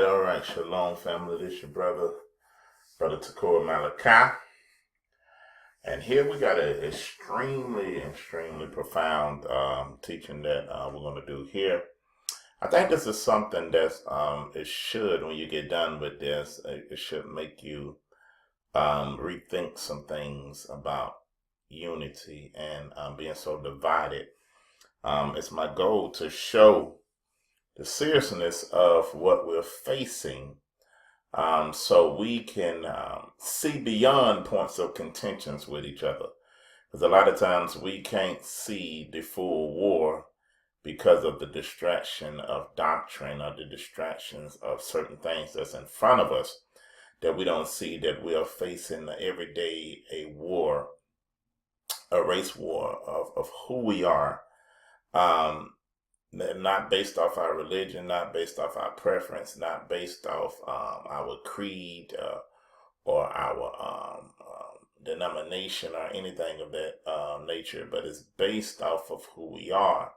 All right. Shalom, family. This is your brother Takor Malachi. And here we got an extremely profound teaching that we're going to do here. I think this is something that's, when you get done with this, it should make you rethink some things about unity and being so divided. It's my goal to show the seriousness of what we're facing, so we can see beyond points of contentions with each other. Because a lot of times we can't see the full war because of the distraction of doctrine or the distractions of certain things that's in front of us, that we don't see that we are facing every day a war, a race war of who we are. Not based off our religion, not based off our preference, not based off our creed or our denomination or anything of that nature, but it's based off of who we are.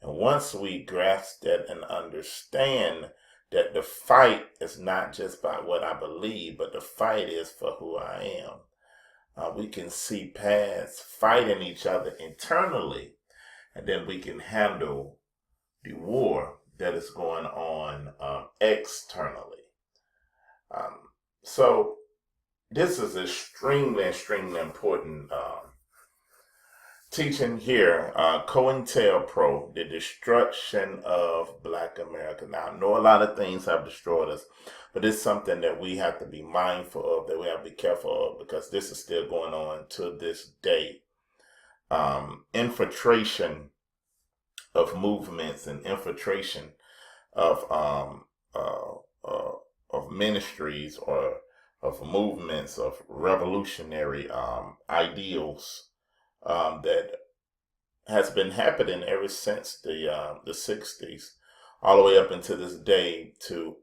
And once we grasp that and understand that the fight is not just by what I believe, but the fight is for who I am, we can see past fighting each other internally, and then we can handle the war that is going on externally. So this is extremely important teaching here. COINTELPRO, the destruction of Black America. Now, I know a lot of things have destroyed us, but it's something that we have to be mindful of, that we have to be careful of, because this is still going on to this day. Infiltration of movements and infiltration of ministries or of movements of revolutionary ideals that has been happening ever since the 60s, all the way up into this day, to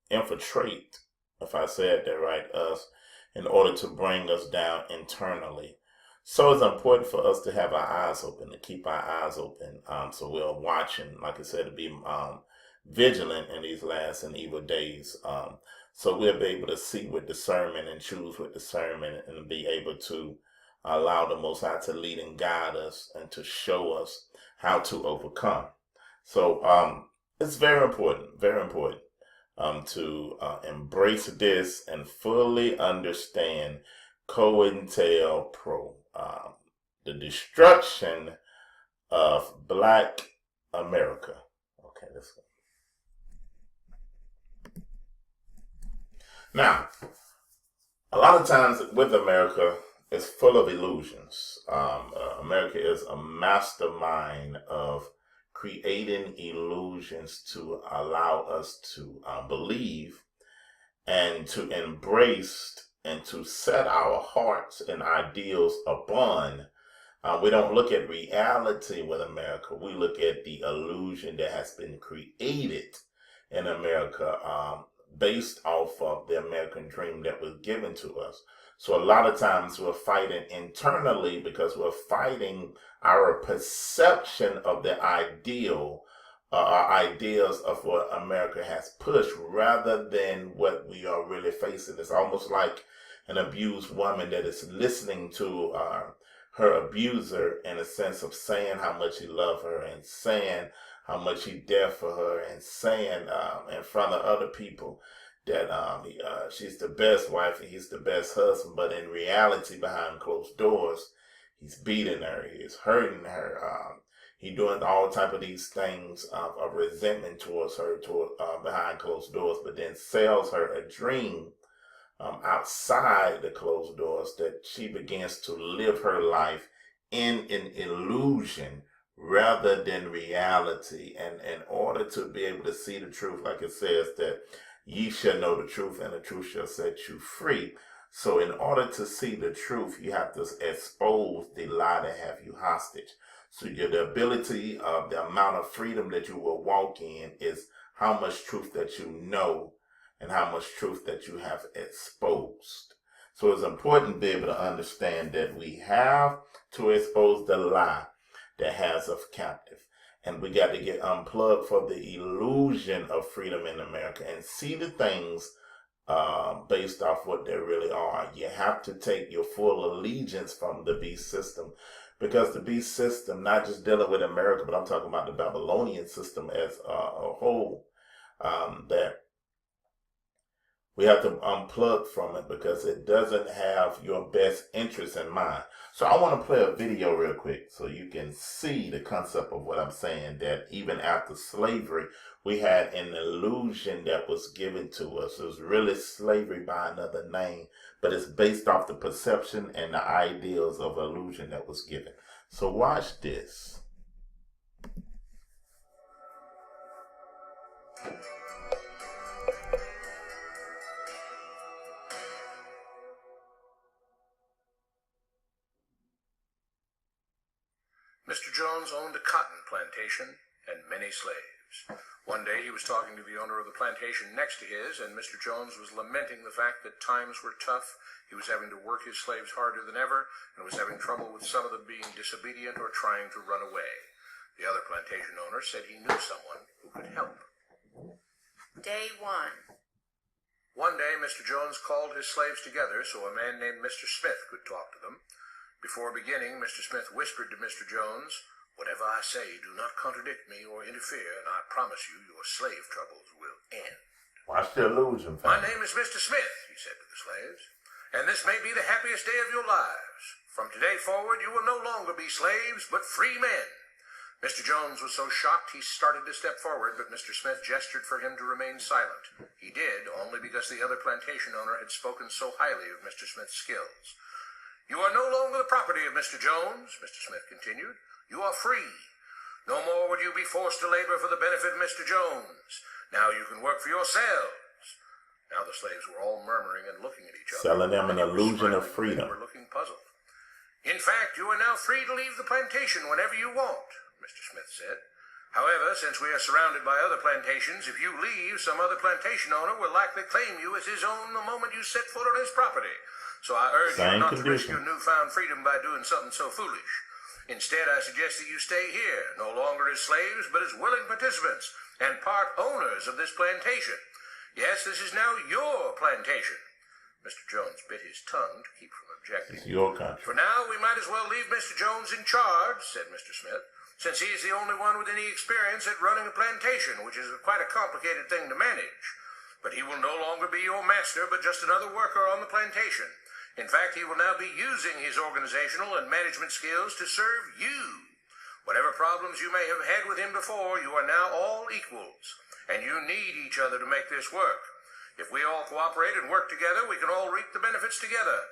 infiltrate, if I said that right, us, in order to bring us down internally. So it's important for us to have our eyes open, to keep our eyes open. So we're watching, like I said, to be vigilant in these last and evil days. So we'll be able to see with discernment and choose with discernment, and be able to allow the Most High to lead and guide us and to show us how to overcome. So it's very important to embrace this and fully understand COINTELPRO, the destruction of Black America. Okay, let's go. Now, a lot of times with America, it's full of illusions. America is a mastermind of creating illusions to allow us to believe and to embrace and to set our hearts and ideals upon. We don't look at reality with America. We look at the illusion that has been created in America, based off of the American dream that was given to us. So a lot of times we're fighting internally because we're fighting our perception of the ideal, our ideas of what America has pushed, rather than what we are really facing. It's almost like an abused woman that is listening to her abuser, in a sense of saying how much he loves her and saying how much he there for her, and saying in front of other people that she's the best wife and he's the best husband. But in reality, behind closed doors, he's beating her, he's hurting her, he's doing all type of these things of resentment towards her, behind closed doors, but then sells her a dream outside the closed doors, that she begins to live her life in an illusion rather than reality. And in order to be able to see the truth, like it says that ye shall know the truth and the truth shall set you free. So in order to see the truth, you have to expose the lie that have you hostage. So the ability of the amount of freedom that you will walk in is how much truth that you know and how much truth that you have exposed. So it's important to be able to understand that we have to expose the lie that has us captive. And we got to get unplugged for the illusion of freedom in America and see the things based off what they really are. You have to take your full allegiance from the beast system, because the beast system, not just dealing with America, but I'm talking about the Babylonian system as a whole, that we have to unplug from it because it doesn't have your best interest in mind. So I want to play a video real quick so you can see the concept of what I'm saying, that even after slavery, we had an illusion that was given to us. It was really slavery by another name, but it's based off the perception and the ideals of illusion that was given. So watch this. Mr. Jones owned a cotton plantation and many slaves. One day he was talking to the owner of the plantation next to his, and Mr. Jones was lamenting the fact that times were tough. He was having to work his slaves harder than ever, and was having trouble with some of them being disobedient or trying to run away. The other plantation owner said he knew someone who could help. Day 1. One day Mr. Jones called his slaves together so a man named Mr. Smith could talk to them. Before beginning, Mr. Smith whispered to Mr. Jones, "Whatever I say, do not contradict me or interfere, and I promise you your slave troubles will end." Watch the illusion, "My name is Mr. Smith," he said to the slaves, "and this may be the happiest day of your lives. From today forward, you will no longer be slaves, but free men." Mr. Jones was so shocked he started to step forward, but Mr. Smith gestured for him to remain silent. He did, only because the other plantation owner had spoken so highly of Mr. Smith's skills. "You are no longer the property of Mr. Jones," Mr. Smith continued. "You are free. No more would you be forced to labor for the benefit of Mr. Jones. Now you can work for yourselves." Now the slaves were all murmuring and looking at each other. Selling them an illusion of freedom. They were looking puzzled. "In fact, you are now free to leave the plantation whenever you want," Mr. Smith said. "However, since we are surrounded by other plantations, if you leave, some other plantation owner will likely claim you as his own the moment you set foot on his property. So I urge you not to risk your newfound freedom by doing something so foolish. Instead, I suggest that you stay here, no longer as slaves, but as willing participants and part owners of this plantation. Yes, this is now your plantation." Mr. Jones bit his tongue to keep from objecting. It's your country. "For now, we might as well leave Mr. Jones in charge," said Mr. Smith, "since he is the only one with any experience at running a plantation, which is quite a complicated thing to manage. But he will no longer be your master, but just another worker on the plantation. In fact, he will now be using his organizational and management skills to serve you. Whatever problems you may have had with him before, you are now all equals, and you need each other to make this work. If we all cooperate and work together, we can all reap the benefits together.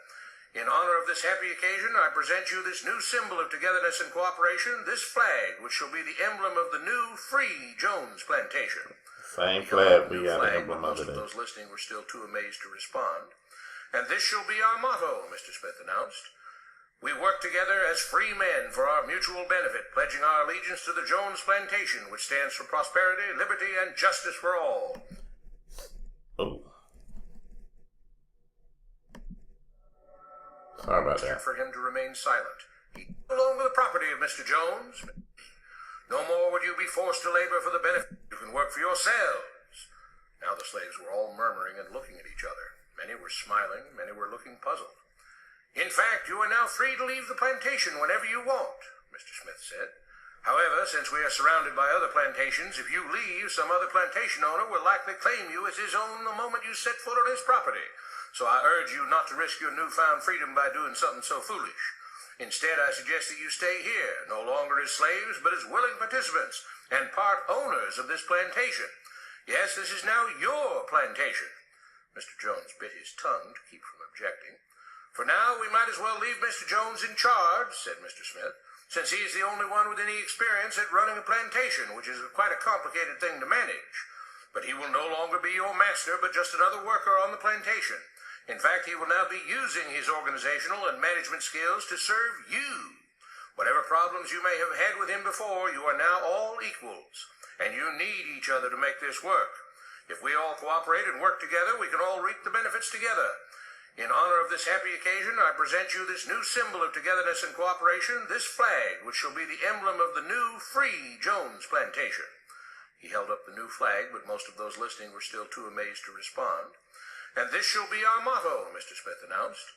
In honor of this happy occasion, I present you this new symbol of togetherness and cooperation, this flag, which shall be the emblem of the new, free Jones plantation." Same flag we got an emblem of Most of those listening were still too amazed to respond. "And this shall be our motto," Mr. Smith announced. "We work together as free men for our mutual benefit, pledging our allegiance to the Jones Plantation, which stands for prosperity, liberty, and justice for all." Oh. Sorry about that. For him to remain silent. "He no longer the property of Mr. Jones. No more would you be forced to labor for the benefit. You can work for yourselves." Now the slaves were all murmuring and looking at each other. Many were smiling, many were looking puzzled. "In fact, you are now free to leave the plantation whenever you want," Mr. Smith said. "However, since we are surrounded by other plantations, if you leave, some other plantation owner will likely claim you as his own the moment you set foot on his property. So I urge you not to risk your newfound freedom by doing something so foolish. Instead, I suggest that you stay here, no longer as slaves, but as willing participants and part owners of this plantation. Yes, this is now your plantation." Mr. Jones bit his tongue to keep from objecting. "For now, we might as well leave Mr. Jones in charge," said Mr. Smith, "since he is the only one with any experience at running a plantation, which is quite a complicated thing to manage. But he will no longer be your master, but just another worker on the plantation. In fact, he will now be using his organizational and management skills to serve you. Whatever problems you may have had with him before, you are now all equals, and you need each other to make this work. If we all cooperate and work together, we can all reap the benefits together. In honor of this happy occasion, I present you this new symbol of togetherness and cooperation, this flag, which shall be the emblem of the new, free Jones plantation. He held up the new flag, but most of those listening were still too amazed to respond. And this shall be our motto, Mr. Smith announced.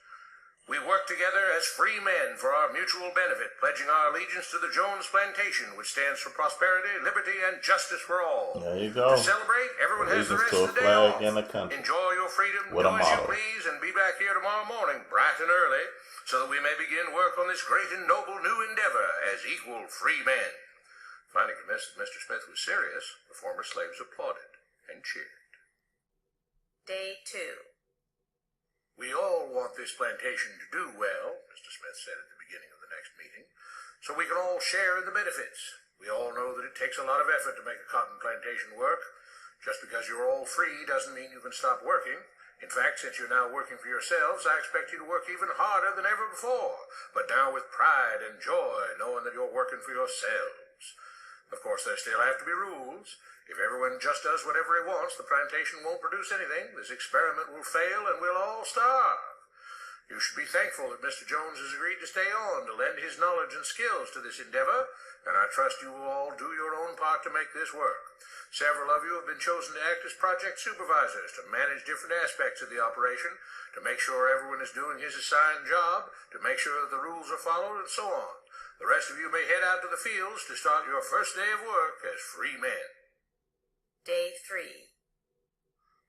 We work together as free men for our mutual benefit, pledging our allegiance to the Jones plantation, which stands for prosperity, liberty, and justice for all. There you go. To celebrate, everyone has the rest Allegiance to of the a day flag off. and a country. Enjoy your freedom, What a do as you motto. please, and be back here tomorrow morning, bright and early, so that we may begin work on this great and noble new endeavor as equal free men. Finding that Mr. Smith was serious, the former slaves applauded and cheered. Day 2. We all want this plantation to do well, Mr. Smith said at the beginning of the next meeting, so we can all share in the benefits. We all know that it takes a lot of effort to make a cotton plantation work. Just because you're all free doesn't mean you can stop working. In fact, since you're now working for yourselves, I expect you to work even harder than ever before, but now with pride and joy, knowing that you're working for yourselves. Of course, there still have to be rules. If everyone just does whatever he wants, the plantation won't produce anything. This experiment will fail, and we'll all starve. You should be thankful that Mr. Jones has agreed to stay on to lend his knowledge and skills to this endeavor, and I trust you will all do your own part to make this work. Several of you have been chosen to act as project supervisors to manage different aspects of the operation, to make sure everyone is doing his assigned job, to make sure that the rules are followed, and so on. The rest of you may head out to the fields to start your first day of work as free men. Day 3.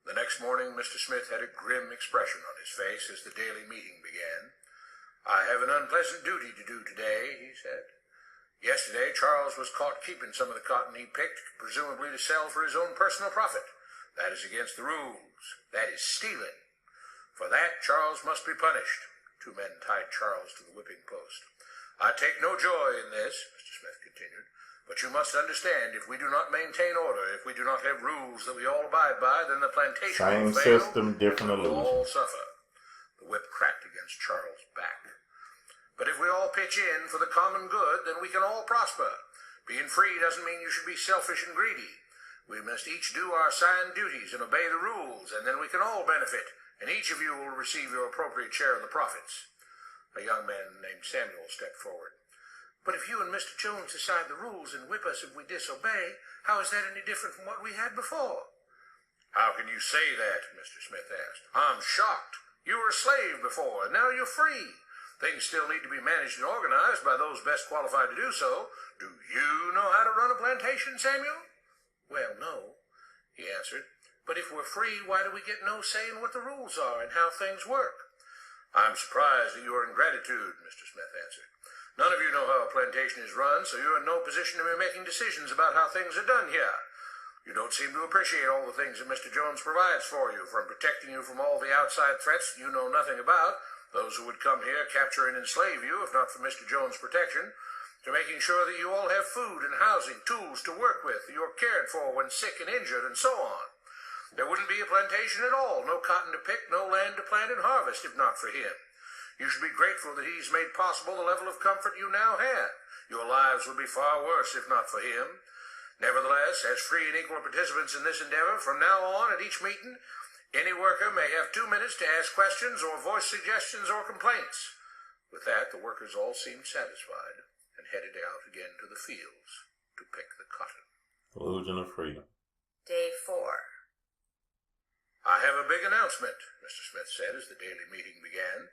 The next morning, Mr. Smith had a grim expression on his face as the daily meeting began. I have an unpleasant duty to do today, he said. Yesterday, Charles was caught keeping some of the cotton he picked, presumably to sell for his own personal profit. That is against the rules. That is stealing. For that, Charles must be punished. 2 men tied Charles to the whipping post. I take no joy in this, Mr. Smith continued. But you must understand, if we do not maintain order, if we do not have rules that we all abide by, then the plantation Same will fail, system, different and we will all illusion. suffer. The whip cracked against Charles' back. But if we all pitch in for the common good, then we can all prosper. Being free doesn't mean you should be selfish and greedy. We must each do our assigned duties and obey the rules, and then we can all benefit, and each of you will receive your appropriate share of the profits. A young man named Samuel stepped forward. But if you and Mr. Jones decide the rules and whip us if we disobey, how is that any different from what we had before? How can you say that? Mr. Smith asked. I'm shocked. You were a slave before, and now you're free. Things still need to be managed and organized by those best qualified to do so. Do you know how to run a plantation, Samuel? Well, no, he answered. But if we're free, why do we get no say in what the rules are and how things work? I'm surprised at your ingratitude, Mr. Smith answered. None of you know how a plantation is run, so you're in no position to be making decisions about how things are done here. You don't seem to appreciate all the things that Mr. Jones provides for you, from protecting you from all the outside threats you know nothing about, those who would come here, capture and enslave you, if not for Mr. Jones' protection, to making sure that you all have food and housing, tools to work with, you're cared for when sick and injured, and so on. There wouldn't be a plantation at all, no cotton to pick, no land to plant and harvest, if not for him. You should be grateful that he's made possible the level of comfort you now have. Your lives would be far worse if not for him. Nevertheless, as free and equal participants in this endeavor, from now on at each meeting, any worker may have 2 minutes to ask questions or voice suggestions or complaints. With that, the workers all seemed satisfied and headed out again to the fields to pick the cotton. Illusion of freedom. Day 4. I have a big announcement, Mr. Smith said as the daily meeting began.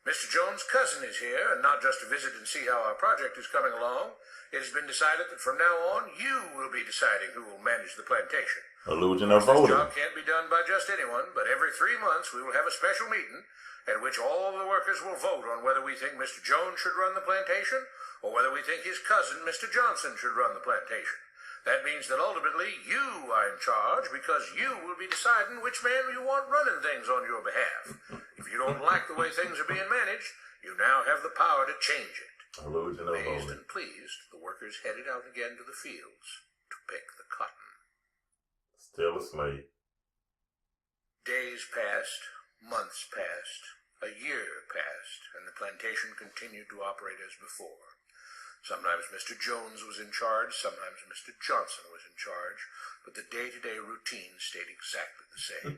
Mr. Jones' cousin is here, and not just to visit and see how our project is coming along. It has been decided that from now on, you will be deciding who will manage the plantation. Illusion of This voting. job can't be done by just anyone, but every 3 months we will have a special meeting at which all the workers will vote on whether we think Mr. Jones should run the plantation or whether we think his cousin, Mr. Johnson, should run the plantation. That means that ultimately you are in charge because you will be deciding which man you want running things on your behalf. If you don't like the way things are being managed, you now have the power to change it. Illusion of Amazed voting. and pleased, the workers headed out again to the fields to pick the cotton. Still a slave. Days passed, months passed, a year passed, and the plantation continued to operate as before. Sometimes Mr. Jones was in charge, sometimes Mr. Johnson was in charge, but the day-to-day routine stayed exactly the same.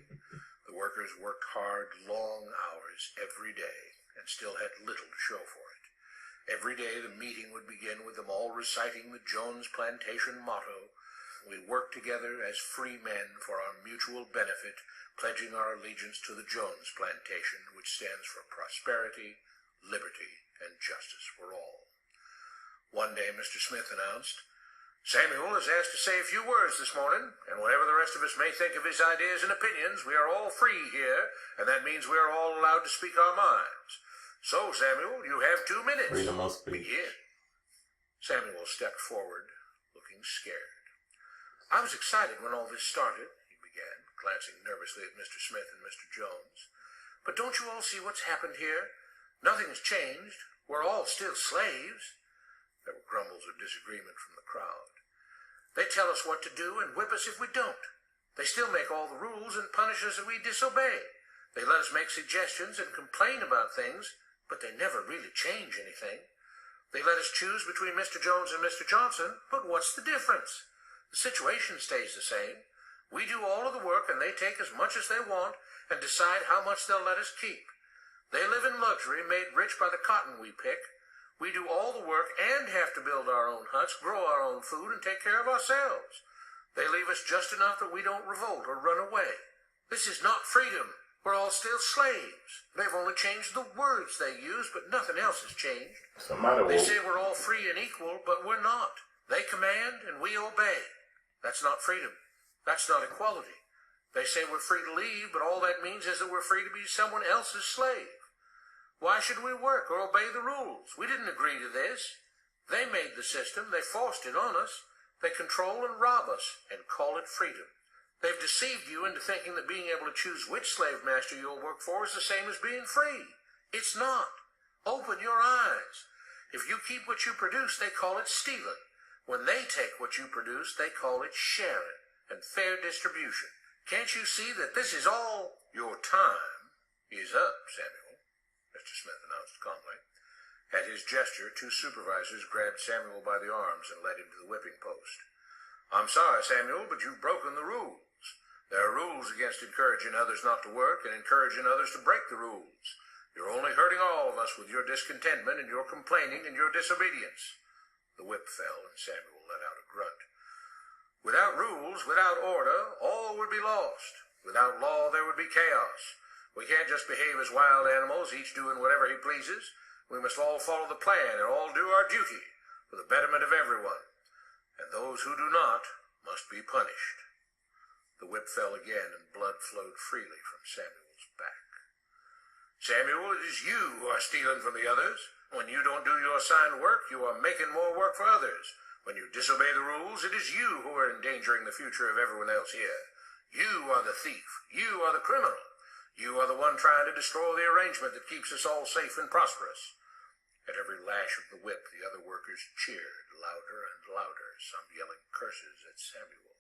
The workers worked hard, long hours every day and still had little to show for it. Every day the meeting would begin with them all reciting the Jones Plantation motto, "We work together as free men for our mutual benefit, pledging our allegiance to the Jones Plantation, which stands for prosperity, liberty, and justice for all." One day Mr. Smith announced, "Samuel is asked to say a few words this morning, and whatever the rest of us may think of his ideas and opinions, we are all free here, and that means we are all allowed to speak our minds. So, Samuel, you have 2 minutes. Freedom of speech. Begin." Samuel stepped forward, looking scared. "I was excited when all this started," he began, glancing nervously at Mr. Smith and Mr. Jones. "But don't you all see what's happened here? Nothing has changed. We're all still slaves." There were grumbles of disagreement from the crowd. "They tell us what to do and whip us if we don't. They still make all the rules and punish us if we disobey. They let us make suggestions and complain about things, but they never really change anything. They let us choose between Mr. Jones and Mr. Johnson, but what's the difference? The situation stays the same. We do all of the work and they take as much as they want and decide how much they'll let us keep. They live in luxury, made rich by the cotton we pick. We do all the work and have to build our own huts, grow our own food, and take care of ourselves. They leave us just enough that we don't revolt or run away. This is not freedom. We're all still slaves. They've only changed the words they use, but nothing else has changed. They say we're all free and equal, but we're not. They command and we obey. That's not freedom. That's not equality. They say we're free to leave, but all that means is that we're free to be someone else's slave. Why should we work or obey the rules? We didn't agree to this. They made the system. They forced it on us. They control and rob us and call it freedom. They've deceived you into thinking that being able to choose which slave master you'll work for is the same as being free. It's not. Open your eyes. If you keep what you produce, they call it stealing. When they take what you produce, they call it sharing and fair distribution. Can't you see that this is all? Your time is up, Samuel, Mr. Smith announced calmly. At his gesture, 2 supervisors grabbed Samuel by the arms and led him to the whipping post. "I'm sorry, Samuel, but you've broken the rules. There are rules against encouraging others not to work and encouraging others to break the rules. You're only hurting all of us with your discontentment and your complaining and your disobedience." The whip fell and Samuel let out a grunt. "Without rules, without order, all would be lost. Without law, there would be chaos. We can't just behave as wild animals, each doing whatever he pleases. We must all follow the plan and all do our duty for the betterment of everyone. And those who do not must be punished." The whip fell again and blood flowed freely from Samuel's back. "Samuel, it is you who are stealing from the others. When you don't do your assigned work, you are making more work for others. When you disobey the rules, it is you who are endangering the future of everyone else here. You are the thief. You are the criminal. You are the one trying to destroy the arrangement that keeps us all safe and prosperous." At every lash of the whip, the other workers cheered louder and louder, some yelling curses at Samuel.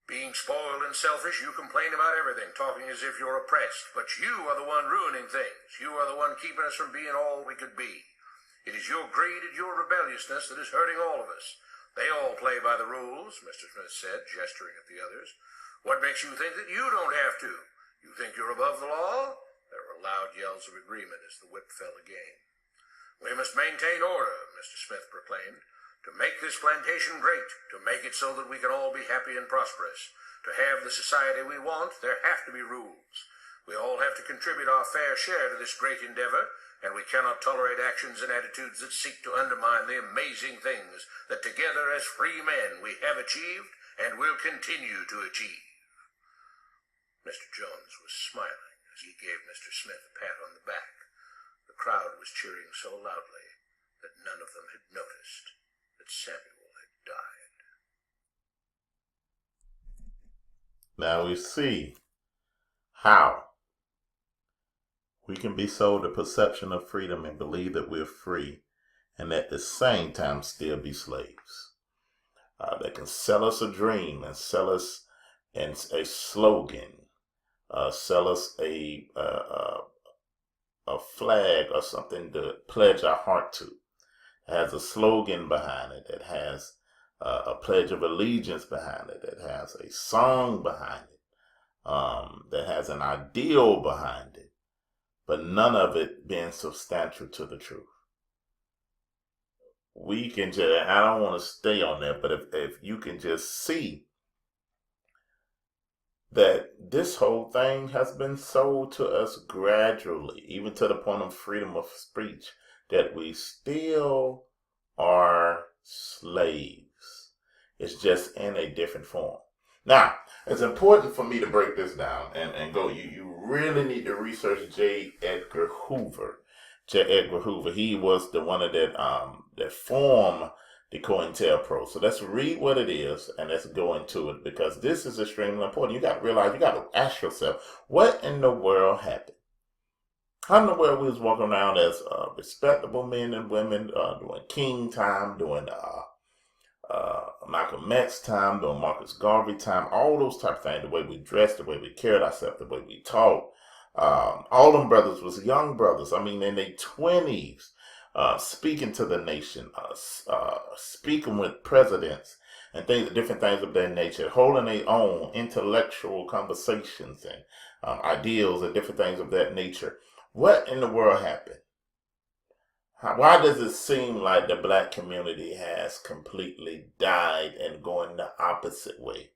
"Being spoiled and selfish, you complain about everything, talking as if you're oppressed. But you are the one ruining things. You are the one keeping us from being all we could be. It is your greed and your rebelliousness that is hurting all of us. They all play by the rules," Mr. Smith said, gesturing at the others. "What makes you think that you don't have to? You think you're above the law?" There were loud yells of agreement as the whip fell again. "We must maintain order," Mr. Smith proclaimed, "to make this plantation great, to make it so that we can all be happy and prosperous. To have the society we want, there have to be rules. We all have to contribute our fair share to this great endeavor, and we cannot tolerate actions and attitudes that seek to undermine the amazing things that together as free men we have achieved and will continue to achieve." Mr. Jones was smiling as he gave Mr. Smith a pat on the back. The crowd was cheering so loudly that none of them had noticed that Samuel had died. Now we see how we can be sold a perception of freedom and believe that we're free and at the same time still be slaves. They can sell us a dream and sell us a slogan, sell us a flag or something to pledge our heart to. It has a slogan behind it. It has a pledge of allegiance behind it. It has a song behind it. that has an ideal behind it, but none of it being substantial to the truth. We can just, I don't want to stay on that, but if you can just see that this whole thing has been sold to us gradually, even to the point of freedom of speech, that we still are slaves. It's just in a different form. Now, it's important for me to break this down and go, you really need to research J. Edgar Hoover. J. Edgar Hoover, he was the one that formed the COINTELPRO. So let's read what it is and let's go into it, because this is extremely important. You got to realize, you got to ask yourself, what in the world happened? How in the world we was walking around as respectable men and women during King time, during Malcolm X time, during Marcus Garvey time, all those type of things, the way we dressed, the way we carried ourselves, the way we talked. All them brothers was young brothers. I mean, in their 20s, speaking to the nation, speaking with presidents and different things of that nature, holding their own intellectual conversations and ideals and different things of that nature. What in the world happened? Why does it seem like the black community has completely died and going the opposite way?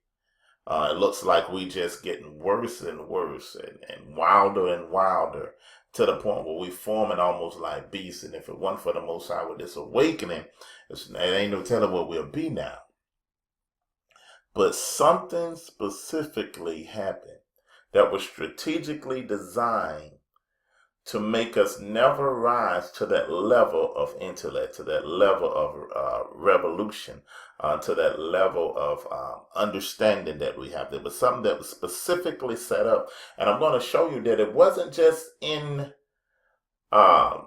It looks like we just getting worse and worse and wilder to the point where we forming almost like beasts. And if it wasn't for the Most High with this awakening, it ain't no telling what we'll be now. But something specifically happened that was strategically designed to make us never rise to that level of intellect, to that level of revolution, to that level of understanding that we have. There was something that was specifically set up. And I'm going to show you that it wasn't just in our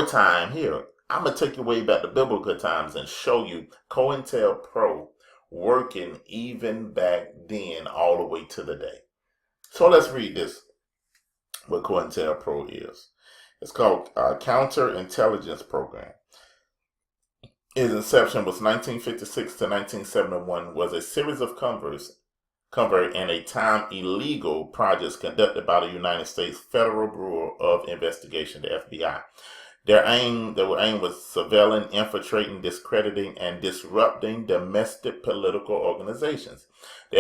time here. I'm going to take you way back to biblical times and show you COINTELPRO working even back then all the way to the day. So let's read this. What COINTELPRO is. It's called Counterintelligence Program. Its inception was 1956 to 1971, was a series of covert and a time illegal projects conducted by the United States Federal Bureau of Investigation, the FBI. Their aim was surveilling, infiltrating, discrediting, and disrupting domestic political organizations. The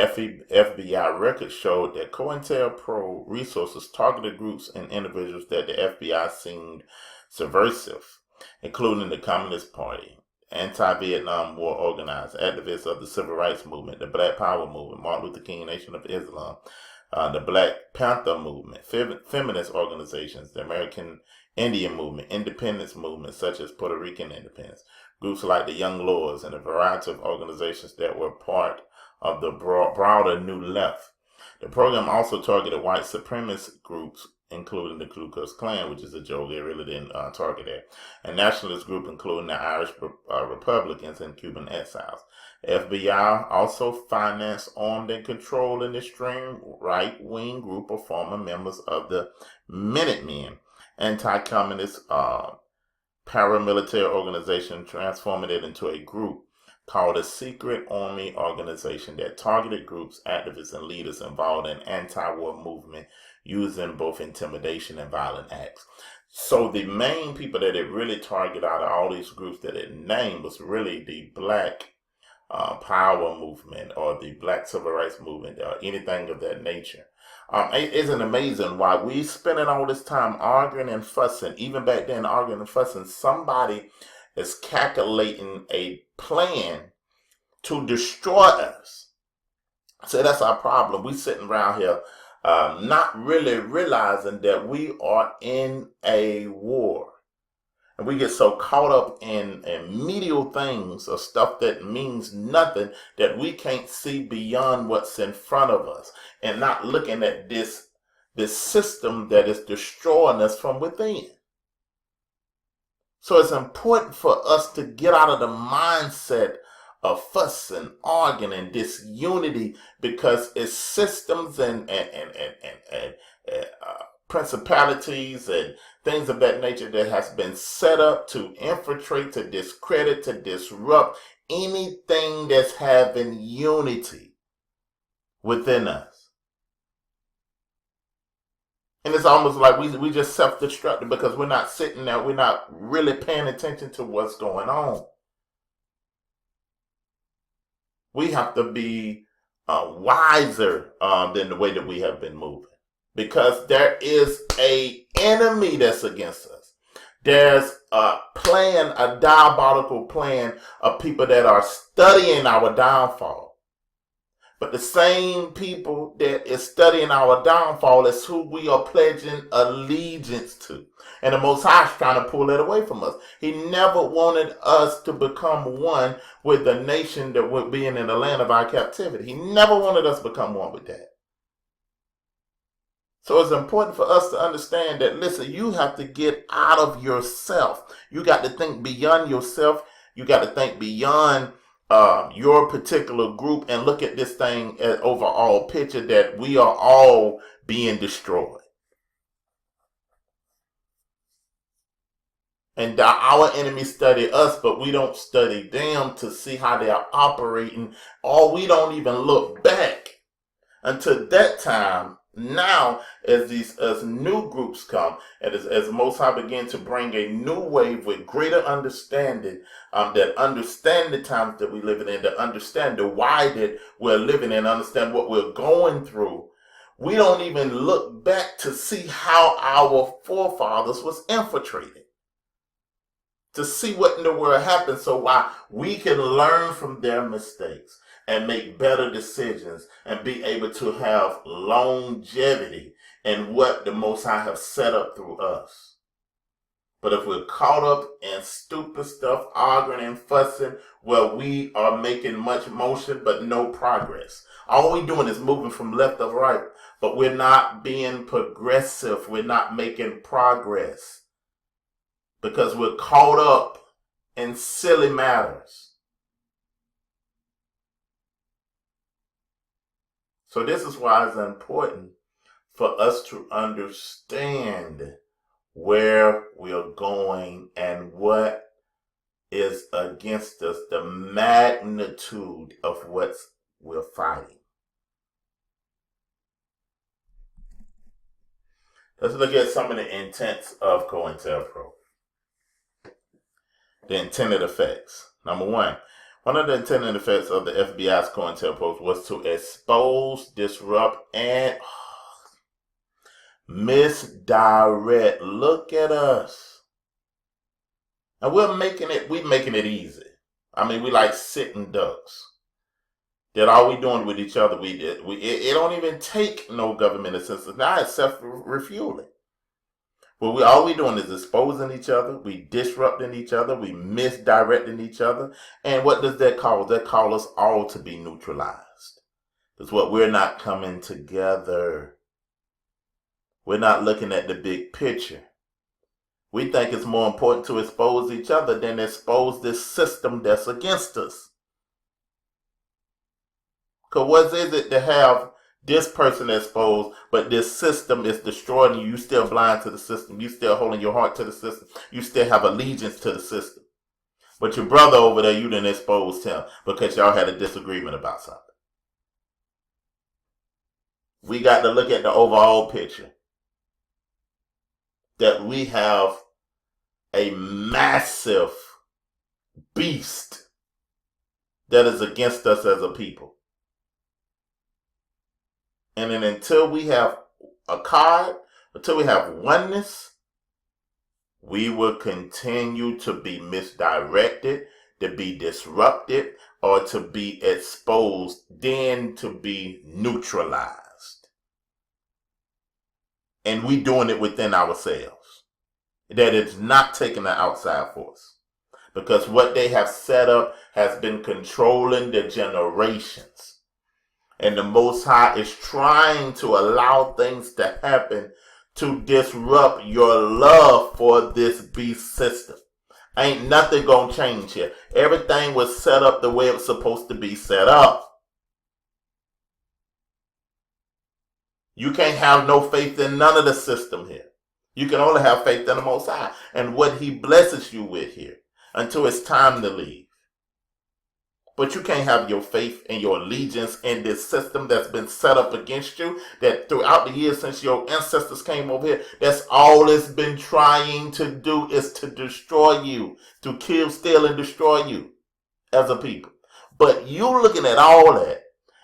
FBI records showed that COINTELPRO resources targeted groups and individuals that the FBI seemed subversive, including the Communist Party, anti-Vietnam War organizers, activists of the Civil Rights Movement, the Black Power Movement, Martin Luther King Nation of Islam, the Black Panther Movement, feminist organizations, the American Indian Movement, independence movements such as Puerto Rican independence, groups like the Young Lords, and a variety of organizations that were part of the broader New Left. The program also targeted white supremacist groups, including the Ku Klux Klan, which is a joke. They really didn't target that, and nationalist group, including the Irish Republicans and Cuban exiles. FBI also financed, armed, and controlled an extreme right-wing group of former members of the Minutemen, anti-communist paramilitary organization, transforming it into a group called a secret army organization that targeted groups, activists, and leaders involved in anti-war movement using both intimidation and violent acts. So the main people that it really targeted out of all these groups that it named was really the Black Power movement or the Black Civil Rights movement or anything of that nature. Isn't it amazing why we spending all this time arguing and fussing, even back then arguing and fussing, somebody is calculating a plan to destroy us. So that's our problem. We sitting around here not really realizing that we are in a war. And we get so caught up in medial things or stuff that means nothing that we can't see beyond what's in front of us and not looking at this system that is destroying us from within. So it's important for us to get out of the mindset of fussing, arguing, and disunity, because it's systems and principalities and things of that nature that has been set up to infiltrate, to discredit, to disrupt anything that's having unity within us. And it's almost like we just self-destructed because we're not sitting there. We're not really paying attention to what's going on. We have to be wiser than the way that we have been moving, because there is a enemy that's against us. There's a plan, a diabolical plan of people that are studying our downfall. But the same people that is studying our downfall is who we are pledging allegiance to. And the Most High is trying to pull that away from us. He never wanted us to become one with the nation that we're being in the land of our captivity. He never wanted us to become one with that. So it's important for us to understand that, listen, you have to get out of yourself. You got to think beyond yourself. You got to think beyond your particular group and look at this thing as overall picture that we are all being destroyed. And our enemies study us, but we don't study them to see how they are operating, or we don't even look back until that time. Now, as new groups come, and as Most High begin to bring a new wave with greater understanding, that understand the times that we live in, that understand the why that we're living in, understand what we're going through, we don't even look back to see how our forefathers was infiltrated, to see what in the world happened, so why we can learn from their mistakes and make better decisions and be able to have longevity in what the Most High have set up through us. But if we're caught up in stupid stuff, arguing and fussing, well, we are making much motion but no progress. All we're doing is moving from left to right, but we're not being progressive. We're not making progress because we're caught up in silly matters. So this is why it's important for us to understand where we are going and what is against us, the magnitude of what we're fighting. Let's look at some of the intents of COINTELPRO. The intended effects. Number one of the intended effects of the FBI's COINTELPRO was to expose, disrupt, and misdirect. Look at us. And we're making it easy. I mean, we like sitting ducks. That all we doing with each other, it don't even take no government assistance. Now it's self-refueling. But all we doing is exposing each other, we disrupting each other, we misdirecting each other. And what does that cause? That calls us all to be neutralized. That's what we're not coming together. We're not looking at the big picture. We think it's more important to expose each other than expose this system that's against us. Because what is it to have this person exposed, but this system is destroying you? You still blind to the system. You still holding your heart to the system. You still have allegiance to the system. But your brother over there, you didn't expose him because y'all had a disagreement about something. We got to look at the overall picture. That we have a massive beast that is against us as a people. And then until we have a card, until we have oneness, we will continue to be misdirected, to be disrupted, or to be exposed, then to be neutralized. And we doing it within ourselves. That it's not taking the outside force. Because what they have set up has been controlling the generations. And the Most High is trying to allow things to happen to disrupt your love for this beast system. Ain't nothing gonna change here. Everything was set up the way it was supposed to be set up. You can't have no faith in none of the system here. You can only have faith in the Most High and what He blesses you with here until it's time to leave. But you can't have your faith and your allegiance in this system that's been set up against you, that throughout the years since your ancestors came over here, that's all it's been trying to do, is to destroy you, to kill, steal, and destroy you as a people. But you looking at all that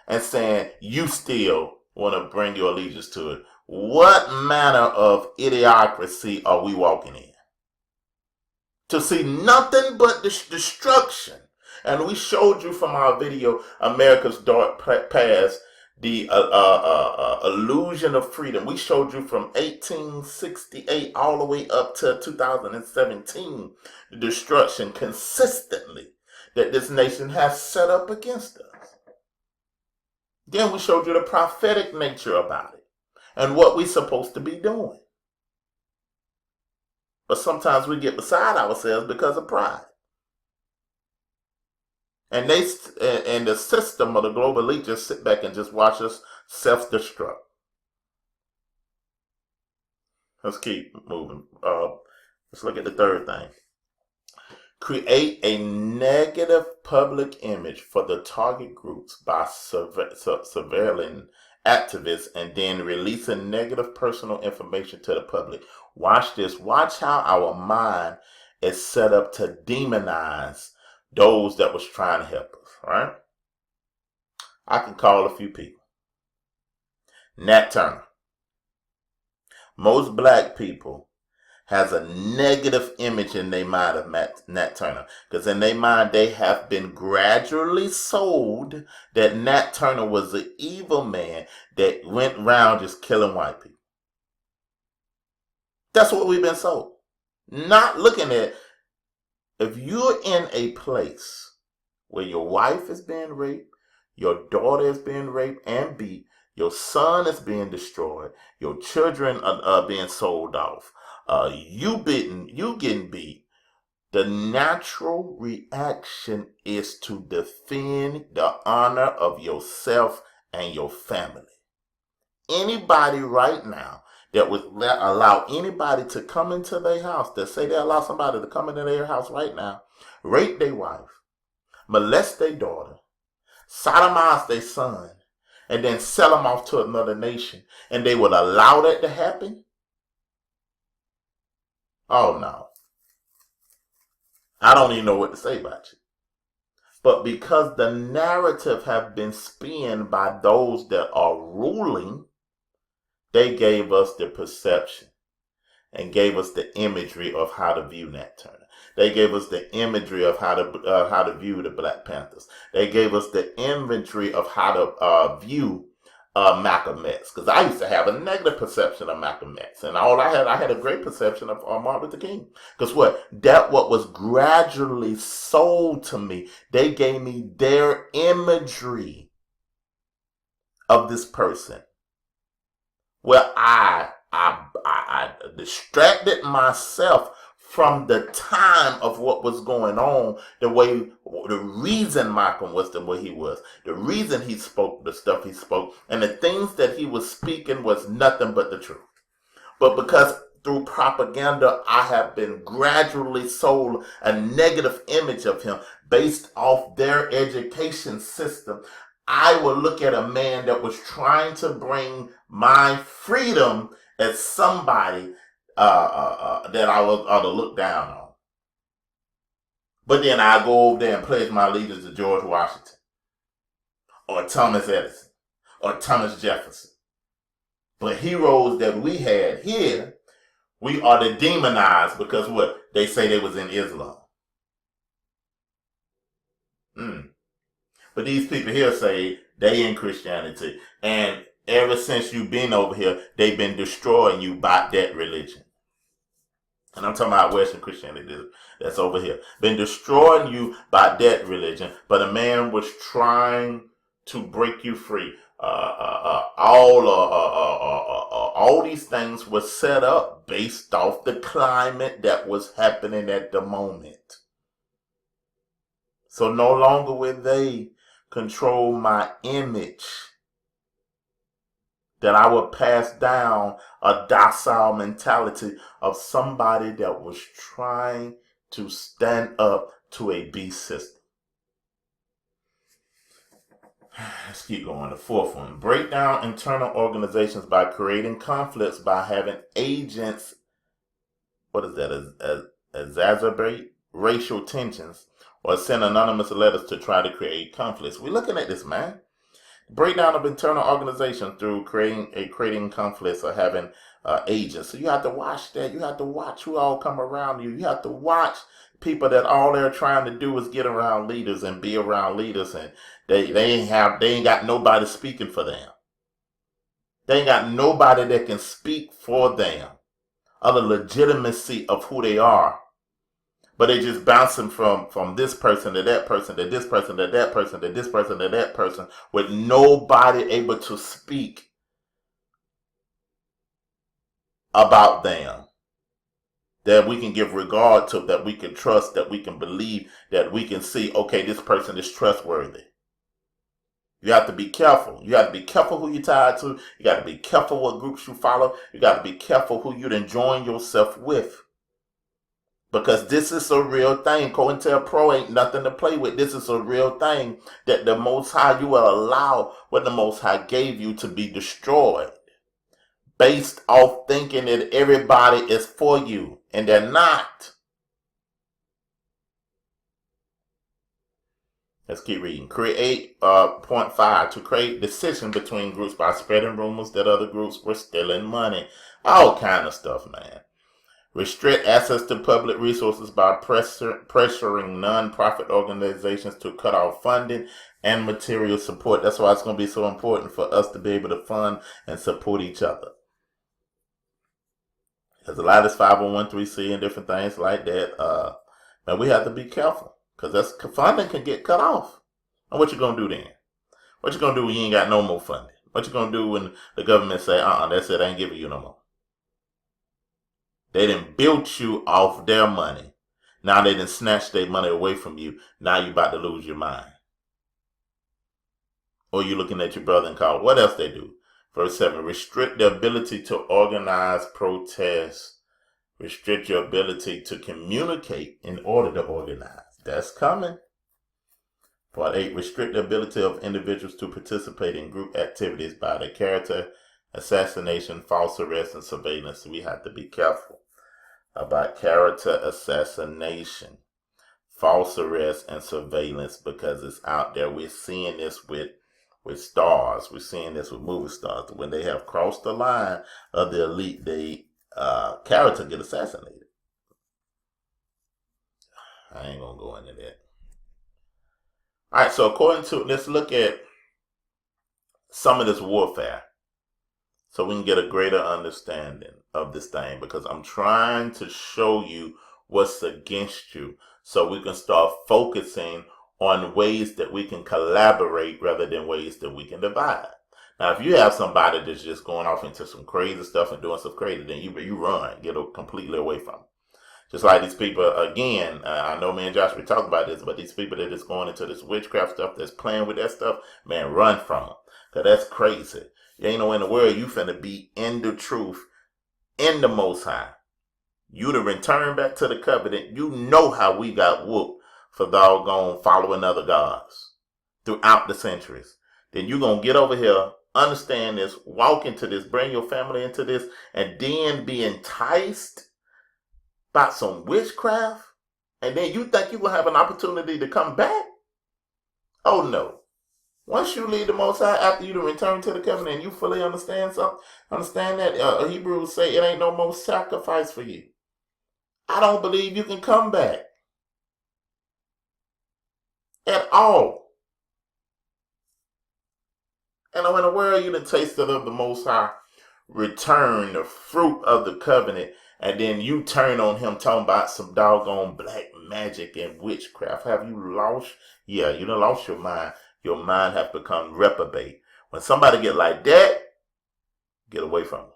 and saying you still want to bring your allegiance to it. What manner of idiocracy are we walking in? To see nothing but destruction. And we showed you from our video, America's Dark Past, the illusion of freedom. We showed you from 1868 all the way up to 2017, the destruction consistently that this nation has set up against us. Then we showed you the prophetic nature about it and what we're supposed to be doing. But sometimes we get beside ourselves because of pride. And the system of the global elite just sit back and just watch us self-destruct. Let's keep moving. Let's look at the third thing. Create a negative public image for the target groups by surveilling activists and then releasing negative personal information to the public. Watch this. Watch how our mind is set up to demonize those that was trying to help us, right? I can call a few people. Nat Turner. Most black people has a negative image in their mind of Nat Turner. Because in their mind, they have been gradually sold that Nat Turner was an evil man that went around just killing white people. That's what we've been sold. Not looking at, if you're in a place where your wife is being raped, your daughter is being raped and beat, your son is being destroyed, your children are being sold off, you getting beat, the natural reaction is to defend the honor of yourself and your family. Anybody right now that would allow anybody to come into their house, that say they allow somebody to come into their house right now, rape their wife, molest their daughter, sodomize their son, and then sell them off to another nation, and they would allow that to happen? Oh no. I don't even know what to say about you. But because the narrative have been spun by those that are ruling, they gave us the perception and gave us the imagery of how to view Nat Turner. They gave us the imagery of how to view the Black Panthers. They gave us the imagery of how to view Malcolm X. Because I used to have a negative perception of Malcolm X, and I had a great perception of Martin Luther King. Because what was gradually sold to me. They gave me their imagery of this person. Well, I distracted myself from the time of what was going on, the reason Malcolm was the way he was, the reason he spoke the stuff he spoke, and the things that he was speaking was nothing but the truth. But because through propaganda, I have been gradually sold a negative image of him based off their education system, I will look at a man that was trying to bring my freedom as somebody that I ought to look down on. But then I go over there and pledge my allegiance to George Washington, or Thomas Edison, or Thomas Jefferson. But heroes that we had here, we are to demonize because what? They say they was in Islam. But these people here say they in Christianity. And ever since you've been over here, they've been destroying you by that religion. And I'm talking about Western Christianity that's over here. Been destroying you by that religion. But a man was trying to break you free. All these things were set up based off the climate that was happening at the moment. So no longer will they control my image, that I would pass down a docile mentality of somebody that was trying to stand up to a beast system. Let's keep going. The fourth one. Break down internal organizations by creating conflicts by having agents, what is that, exacerbate racial tensions or send anonymous letters to try to create conflicts. We're looking at this, man. Breakdown of internal organization through creating conflicts or having agents. So you have to watch that. You have to watch who all come around you. You have to watch people that all they're trying to do is get around leaders and be around leaders, and they ain't got nobody speaking for them. They ain't got nobody that can speak for them of the legitimacy of who they are. But they just bouncing from this person to that person to this person to that person to this person to that person with nobody able to speak about them that we can give regard to, that we can trust, that we can believe, that we can see, okay, this person is trustworthy. You have to be careful. You have to be careful who you're tied to. You got to be careful what groups you follow. You got to be careful who you'd join yourself with. Because this is a real thing. COINTELPRO ain't nothing to play with. This is a real thing that the Most High, you will allow what the Most High gave you to be destroyed based off thinking that everybody is for you, and they're not. Let's keep reading. Create, point 5, to create dissension between groups by spreading rumors that other groups were stealing money. All kind of stuff, man. Restrict access to public resources by pressuring non-profit organizations to cut off funding and material support. That's why it's going to be so important for us to be able to fund and support each other. There's a lot of 501(c) and different things like that. And we have to be careful, because that's funding can get cut off. And what you going to do then? What you going to do when you ain't got no more funding? What you going to do when the government say, that's it, I ain't giving you no more? They done built you off their money. Now they done snatched their money away from you. Now you about to lose your mind. Or you looking at your brother and call. What else they do? Verse 7, restrict the ability to organize protests. Restrict your ability to communicate in order to organize. That's coming. Part 8, restrict the ability of individuals to participate in group activities by the character, assassination, false arrest, and surveillance. We have to be careful about character assassination, false arrest, and surveillance, because it's out there. We're seeing this with stars. We're seeing this with movie stars. When they have crossed the line of the elite, they character get assassinated. I ain't gonna go into that. All right, so let's look at some of this warfare, so we can get a greater understanding of this thing, because I'm trying to show you what's against you so we can start focusing on ways that we can collaborate rather than ways that we can divide. Now, if you have somebody that's just going off into some crazy stuff and doing stuff crazy, then you run, get completely away from them. Just like these people, again, I know me and Josh, we talk about this, but these people that is going into this witchcraft stuff, that's playing with that stuff, man, run from them, because that's crazy. You ain't no in the world you finna be in the truth, in the Most High. You to return back to the covenant. You know how we got whooped for doggone following other gods throughout the centuries. Then you gonna get over here, understand this, walk into this, bring your family into this, and then be enticed by some witchcraft, and then you think you gonna have an opportunity to come back? Oh no. Once you leave the Most High, after you return to the covenant, and you fully understand that Hebrews say it ain't no more sacrifice for you. I don't believe you can come back at all. And when the world you done tasted of the Most High, return the fruit of the covenant, and then you turn on him talking about some doggone black magic and witchcraft. Have you lost? Yeah, you done lost your mind. Your mind have become reprobate. When somebody get like that, get away from them.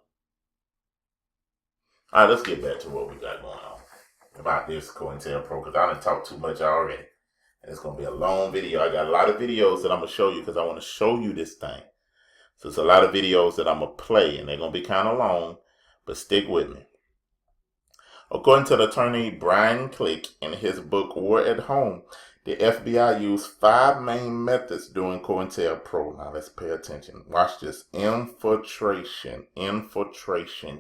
All right, let's get back to what we got going on about this COINTELPRO, because I done talked too much already. And it's going to be a long video. I got a lot of videos that I'm going to show you, because I want to show you this thing. So it's a lot of videos that I'm going to play, and they're going to be kind of long, but stick with me. According to the attorney Brian Click in his book War at Home, The FBI used 5 main methods during COINTELPRO. Now let's pay attention. Watch this. Infiltration.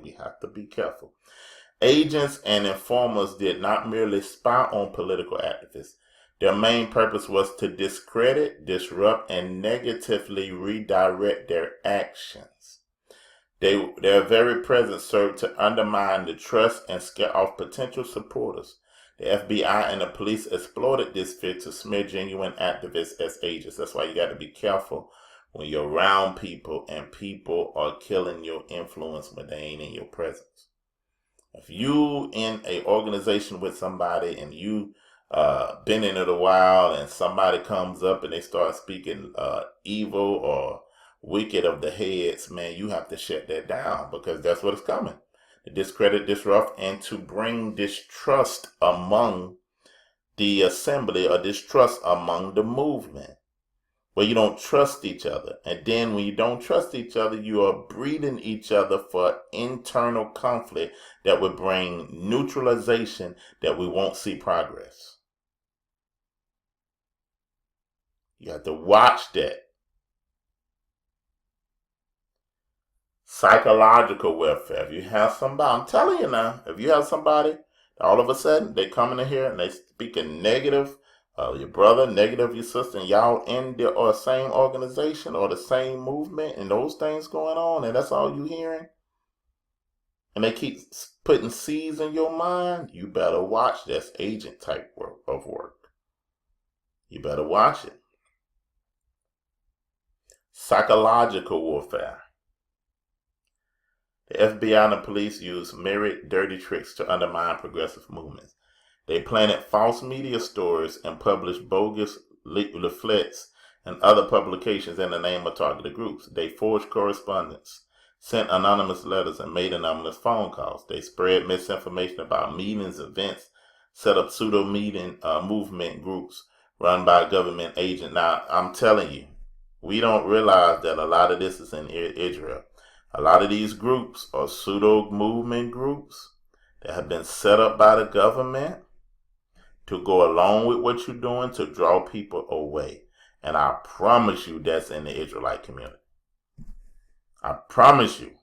We have to be careful. Agents and informers did not merely spy on political activists. Their main purpose was to discredit, disrupt, and negatively redirect their actions. Their very presence served to undermine the trust and scare off potential supporters. The FBI and the police exploited this fear to smear genuine activists as agents. That's why you got to be careful when you're around people and people are killing your influence when they ain't in your presence. If you in a organization with somebody and you been in it a while and somebody comes up and they start speaking evil or wicked of the heads, man, you have to shut that down because that's what is coming. To discredit, disrupt, and to bring distrust among the assembly or distrust among the movement where you don't trust each other. And then when you don't trust each other, you are breeding each other for internal conflict that would bring neutralization that we won't see progress. You have to watch that. Psychological welfare. If you have somebody, I'm telling you now, if you have somebody, all of a sudden they coming in here and they speaking negative of your brother, negative of your sister, and y'all in the same organization or the same movement, and those things going on, and that's all you hearing, and they keep putting seeds in your mind, you better watch. That's agent type of work. You better watch it. Psychological warfare. The FBI and the police use myriad dirty tricks to undermine progressive movements. They planted false media stories and published bogus leaflets and other publications in the name of targeted groups. They forged correspondence, sent anonymous letters, and made anonymous phone calls. They spread misinformation about meetings, events, set up pseudo-meeting movement groups run by a government agent. Now, I'm telling you, we don't realize that a lot of this is in Israel. A lot of these groups are pseudo-movement groups that have been set up by the government to go along with what you're doing to draw people away. And I promise you that's in the Israelite community. I promise you.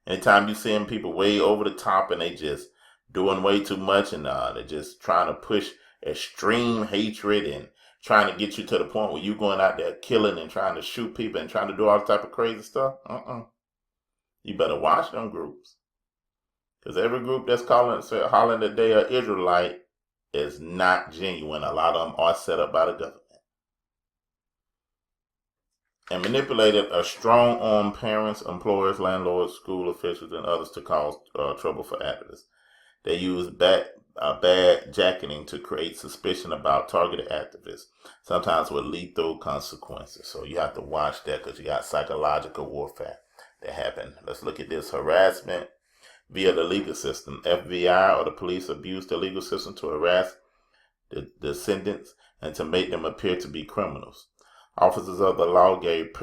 Anytime you seeing people way over the top and they just doing way too much and they're just trying to push extreme hatred and trying to get you to the point where you're going out there killing and trying to shoot people and trying to do all type of crazy stuff, you better watch them groups. Because every group that's hollering that they are Israelite is not genuine. A lot of them are set up by the government. And manipulated a strong-armed parents, employers, landlords, school officials, and others to cause trouble for activists. They use bad jacketing to create suspicion about targeted activists, sometimes with lethal consequences. So you have to watch that because you got psychological warfare that happen. Let's look at this. Harassment via the legal system. FBI or the police abuse the legal system to harass the descendants and to make them appear to be criminals. Officers of the law gave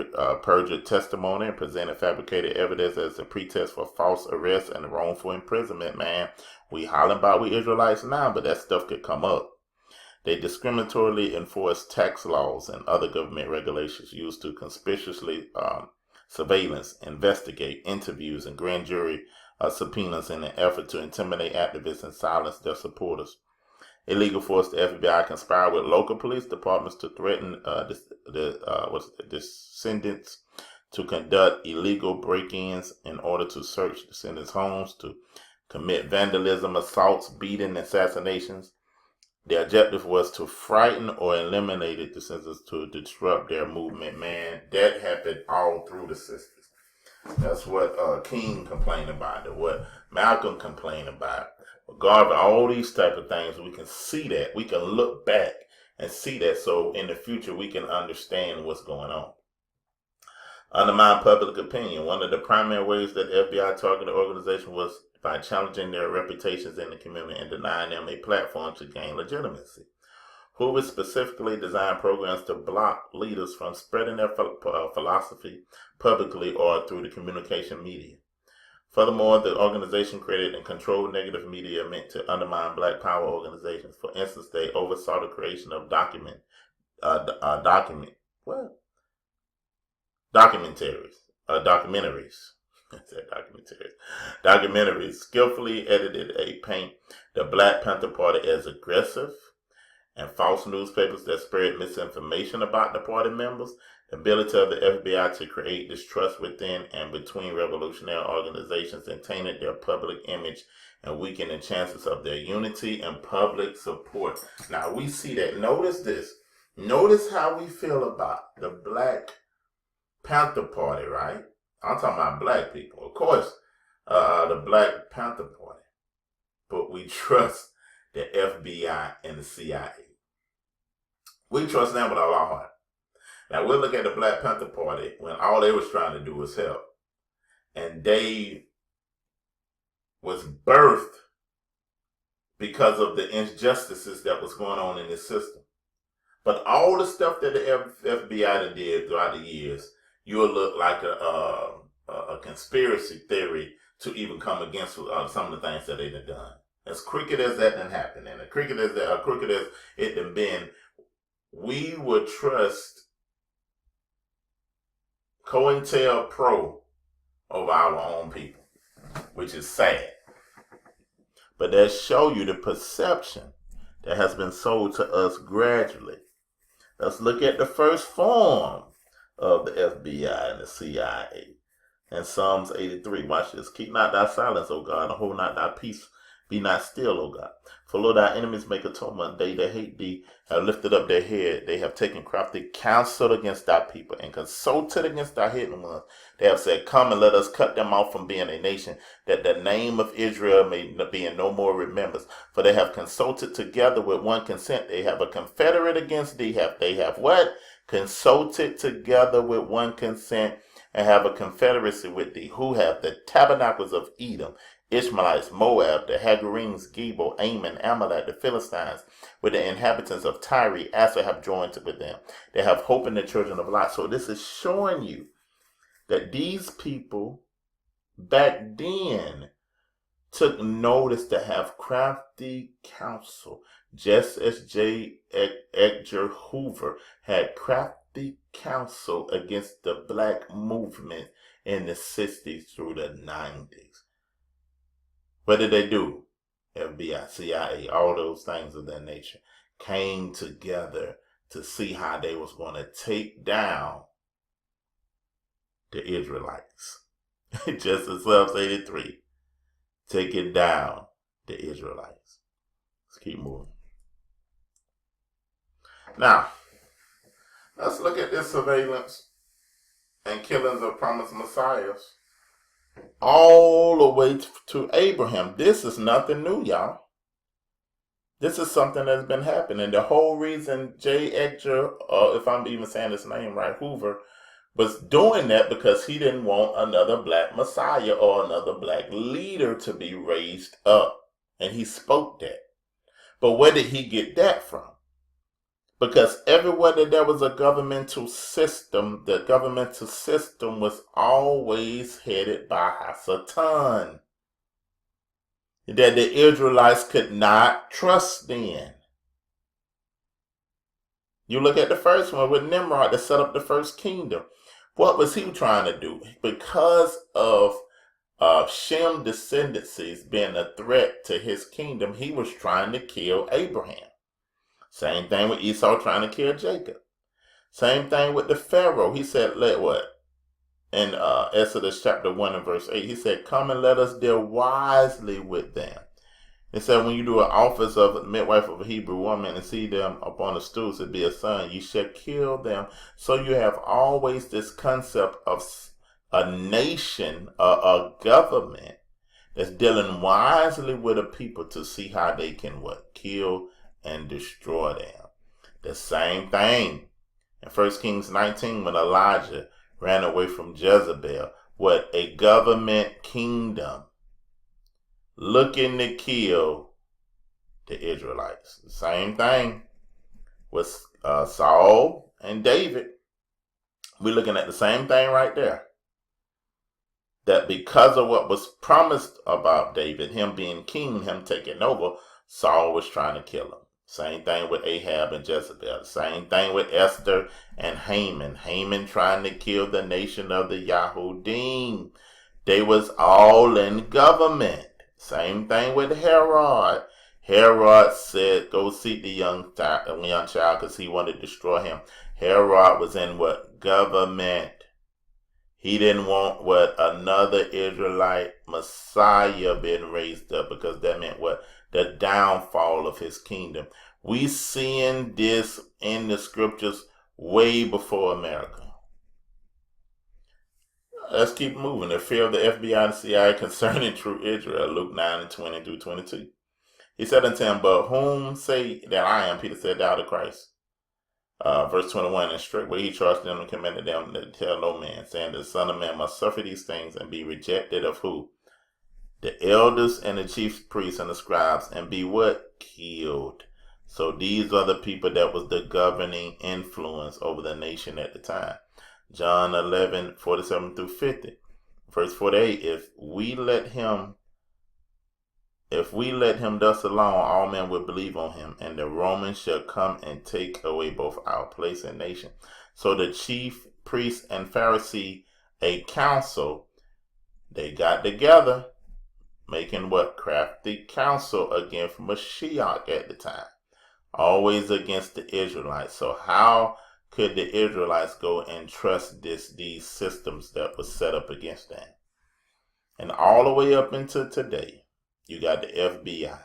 perjured testimony and presented fabricated evidence as a pretext for false arrest and wrongful imprisonment. Man, we hollering about we Israelites now, but that stuff could come up. They discriminatorily enforce tax laws and other government regulations used to conspicuously surveillance, investigate, interviews, and grand jury subpoenas in an effort to intimidate activists and silence their supporters. Illegal force, the FBI conspired with local police departments to threaten descendants to conduct illegal break-ins in order to search descendants' homes, to commit vandalism, assaults, beating, assassinations. The objective was to frighten or eliminate descendants to disrupt their movement. Man, that happened all through the system. That's what King complained about, and what Malcolm complained about. Garvey, all these type of things, we can see that. We can look back and see that, so in the future we can understand what's going on. Undermine public opinion. One of the primary ways that the FBI targeted the organization was by challenging their reputations in the community and denying them a platform to gain legitimacy. Hoover specifically designed programs to block leaders from spreading their philosophy publicly or through the communication media. Furthermore, the organization created and controlled negative media meant to undermine black power organizations. For instance, they oversaw the creation of documentaries. I said documentaries skillfully edited to paint the Black Panther Party as aggressive, and false newspapers that spread misinformation about the party members. The ability of the FBI to create distrust within and between revolutionary organizations and tainted their public image and weakened the chances of their unity and public support. Now we see that. Notice this. Notice how we feel about the Black Panther Party, right? I'm talking about black people. Of course, the Black Panther Party. But we trust the FBI and the CIA. We trust them with all our heart. Now we'll look at the Black Panther Party when all they was trying to do was help. And they was birthed because of the injustices that was going on in this system. But all the stuff that the FBI did throughout the years, you'll look like a conspiracy theory to even come against some of the things that they done done. As crooked as that done happened, and as crooked as it done been, we would trust COINTELPRO over our own people, which is sad. But that show you the perception that has been sold to us gradually. Let's look at the first form of the FBI and the CIA. And Psalms 83, watch this. Keep not thy silence, O God, and hold not thy peace. Be not still, O God. For lo, thy enemies make atonement. They that hate thee have lifted up their head. They have taken crafty counsel against thy people and consulted against thy hidden ones. They have said, come and let us cut them off from being a nation, that the name of Israel may be in no more remembrance. For they have consulted together with one consent. They have a confederate against thee. They have what? Consulted together with one consent and have a confederacy with thee. Who have the tabernacles of Edom, Ishmaelites, Moab, the Hagarenes, Gebal, Ammon, Amalek, the Philistines, with the inhabitants of Tyre, Asa have joined with them. They have hope in the children of Lot. So this is showing you that these people back then took notice to have crafty counsel, just as J. Edgar Hoover had crafty counsel against the black movement in the 60s through the 90s. What did they do? FBI, CIA, all those things of that nature came together to see how they was going to take down the Israelites. Just as Psalms 83, taking down the Israelites. Let's keep moving. Now, let's look at this surveillance and killings of promised messiahs all the way to Abraham. This is nothing new, y'all. This is something that's been happening. The whole reason J. Edgar, if I'm even saying his name right, Hoover, was doing that because he didn't want another black messiah or another black leader to be raised up. And he spoke that. But where did he get that from? Because everywhere that there was a governmental system, the governmental system was always headed by Hasatan, that the Israelites could not trust in. You look at the first one with Nimrod that set up the first kingdom. What was he trying to do? Because of Shem descendancies being a threat to his kingdom, he was trying to kill Abraham. Same thing with Esau trying to kill Jacob. Same thing with the Pharaoh. He said, let what? In Exodus chapter 1 and verse 8, he said, come and let us deal wisely with them. He said, when you do an office of a midwife of a Hebrew woman and see them upon the stools to be a son, you shall kill them. So you have always this concept of a nation, a government that's dealing wisely with a people to see how they can what? Kill and destroy them. The same thing in 1 Kings 19 when Elijah ran away from Jezebel. What? A government kingdom looking to kill the Israelites. The same thing with Saul and David. We're looking at the same thing right there. that because of what was promised about David, him being king, him taking over, Saul was trying to kill him. Same thing with Ahab and Jezebel. Same thing with Esther and Haman. Haman trying to kill the nation of the Yahudim. They was all in government. Same thing with Herod. Herod said, go seek the young child because he wanted to destroy him. Herod was in what? Government. He didn't want what? Another Israelite Messiah being raised up, because that meant what? The downfall of his kingdom. We seeing this in the scriptures way before America. Let's keep moving. The fear of the FBI and CIA concerning true Israel, Luke 9:20-22. He said unto him, but whom say that I am? Peter said, thou the Christ. Verse 21, and straightway he charged them and commanded them to tell no man, saying, the Son of Man must suffer these things and be rejected of who? The elders and the chief priests and the scribes, and be what? Killed. So these are the people that was the governing influence over the nation at the time. John 11:47-50. Verse 48, if we let him thus alone, all men will believe on him, and the Romans shall come and take away both our place and nation. So the chief priests and Pharisee, a council, they got together, making what? Crafty counsel against Mashiach at the time. Always against the Israelites. So how could the Israelites go and trust these systems that was set up against them? And all the way up into today, you got the FBI,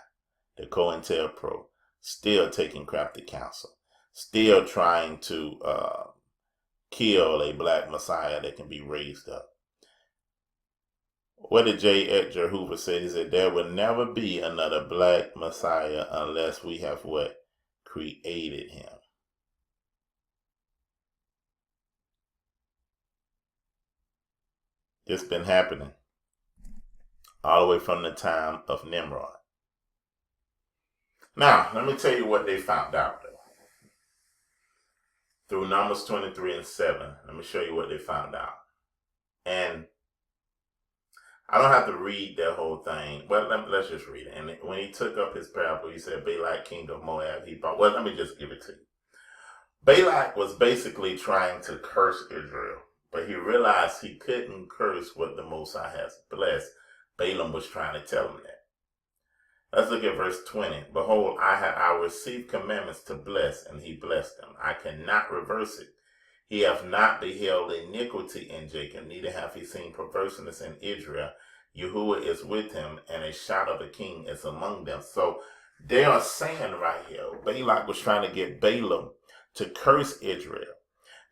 the COINTELPRO, still taking crafty counsel, still trying to kill a black Messiah that can be raised up. What did J. Edgar Hoover say? He said, there will never be another black Messiah unless we have what? Created him. This been happening all the way from the time of Nimrod. Now, let me tell you what they found out, though. Through Numbers 23:7, let me show you what they found out. And I don't have to read that whole thing. Well, let's just read it. And when he took up his parable, he said, Balak, king of Moab, he thought, well, let me just give it to you. Balak was basically trying to curse Israel, but he realized he couldn't curse what the Most High has blessed. Balaam was trying to tell him that. Let's look at verse 20. Behold, I received commandments to bless, and he blessed them. I cannot reverse it. He hath not beheld iniquity in Jacob, neither hath he seen perverseness in Israel. Yahuwah is with him, and a shout of a king is among them. So they are saying right here, Balak was trying to get Balaam to curse Israel.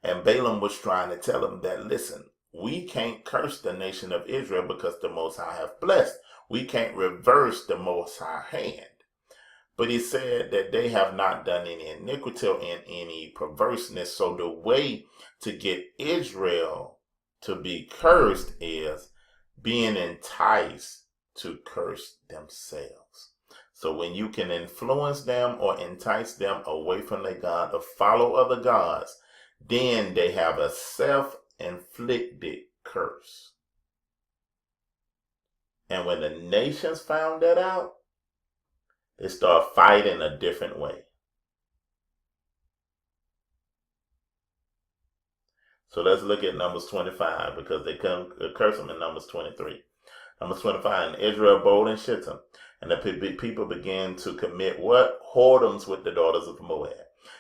And Balaam was trying to tell him that, listen, we can't curse the nation of Israel because the Most High have blessed. We can't reverse the Most High hand. But he said that they have not done any iniquity or any perverseness. So the way to get Israel to be cursed is being enticed to curse themselves. So when you can influence them or entice them away from their God or follow other gods, then they have a self-inflicted curse. And when the nations found that out, they start fighting a different way. So let's look at Numbers 25, because they come curse them in Numbers 23. Numbers 25, and Israel bold and Shittim, and the people began to commit what? Whoredoms with the daughters of Moab.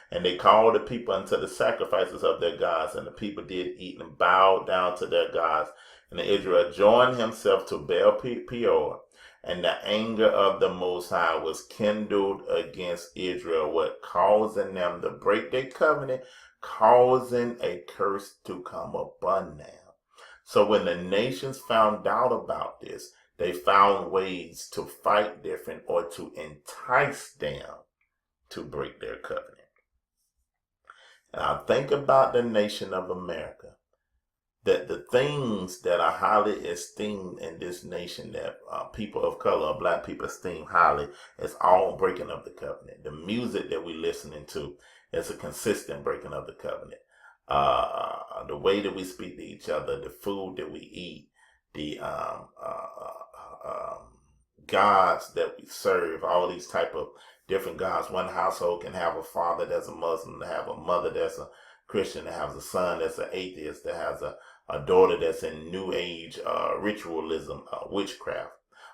And they called the people unto the sacrifices of their gods, and the people did eat and bowed down to their gods. And Israel joined himself to Baal Peor, and the anger of the Most High was kindled against Israel, what? Causing them to break their covenant, causing a curse to come upon them. So when the nations found out about this, they found ways to fight different or to entice them to break their covenant. Now think about the nation of America. That the things that are highly esteemed in this nation that people of color or black people esteem highly is all breaking of the covenant. The music that we're listening to is a consistent breaking of the covenant. The way that we speak to each other, the food that we eat, the gods that we serve, all these type of different gods. One household can have a father that's a Muslim, to have a mother that's a Christian, that has a son that's an atheist, that has a daughter that's in New Age ritualism, witchcraft.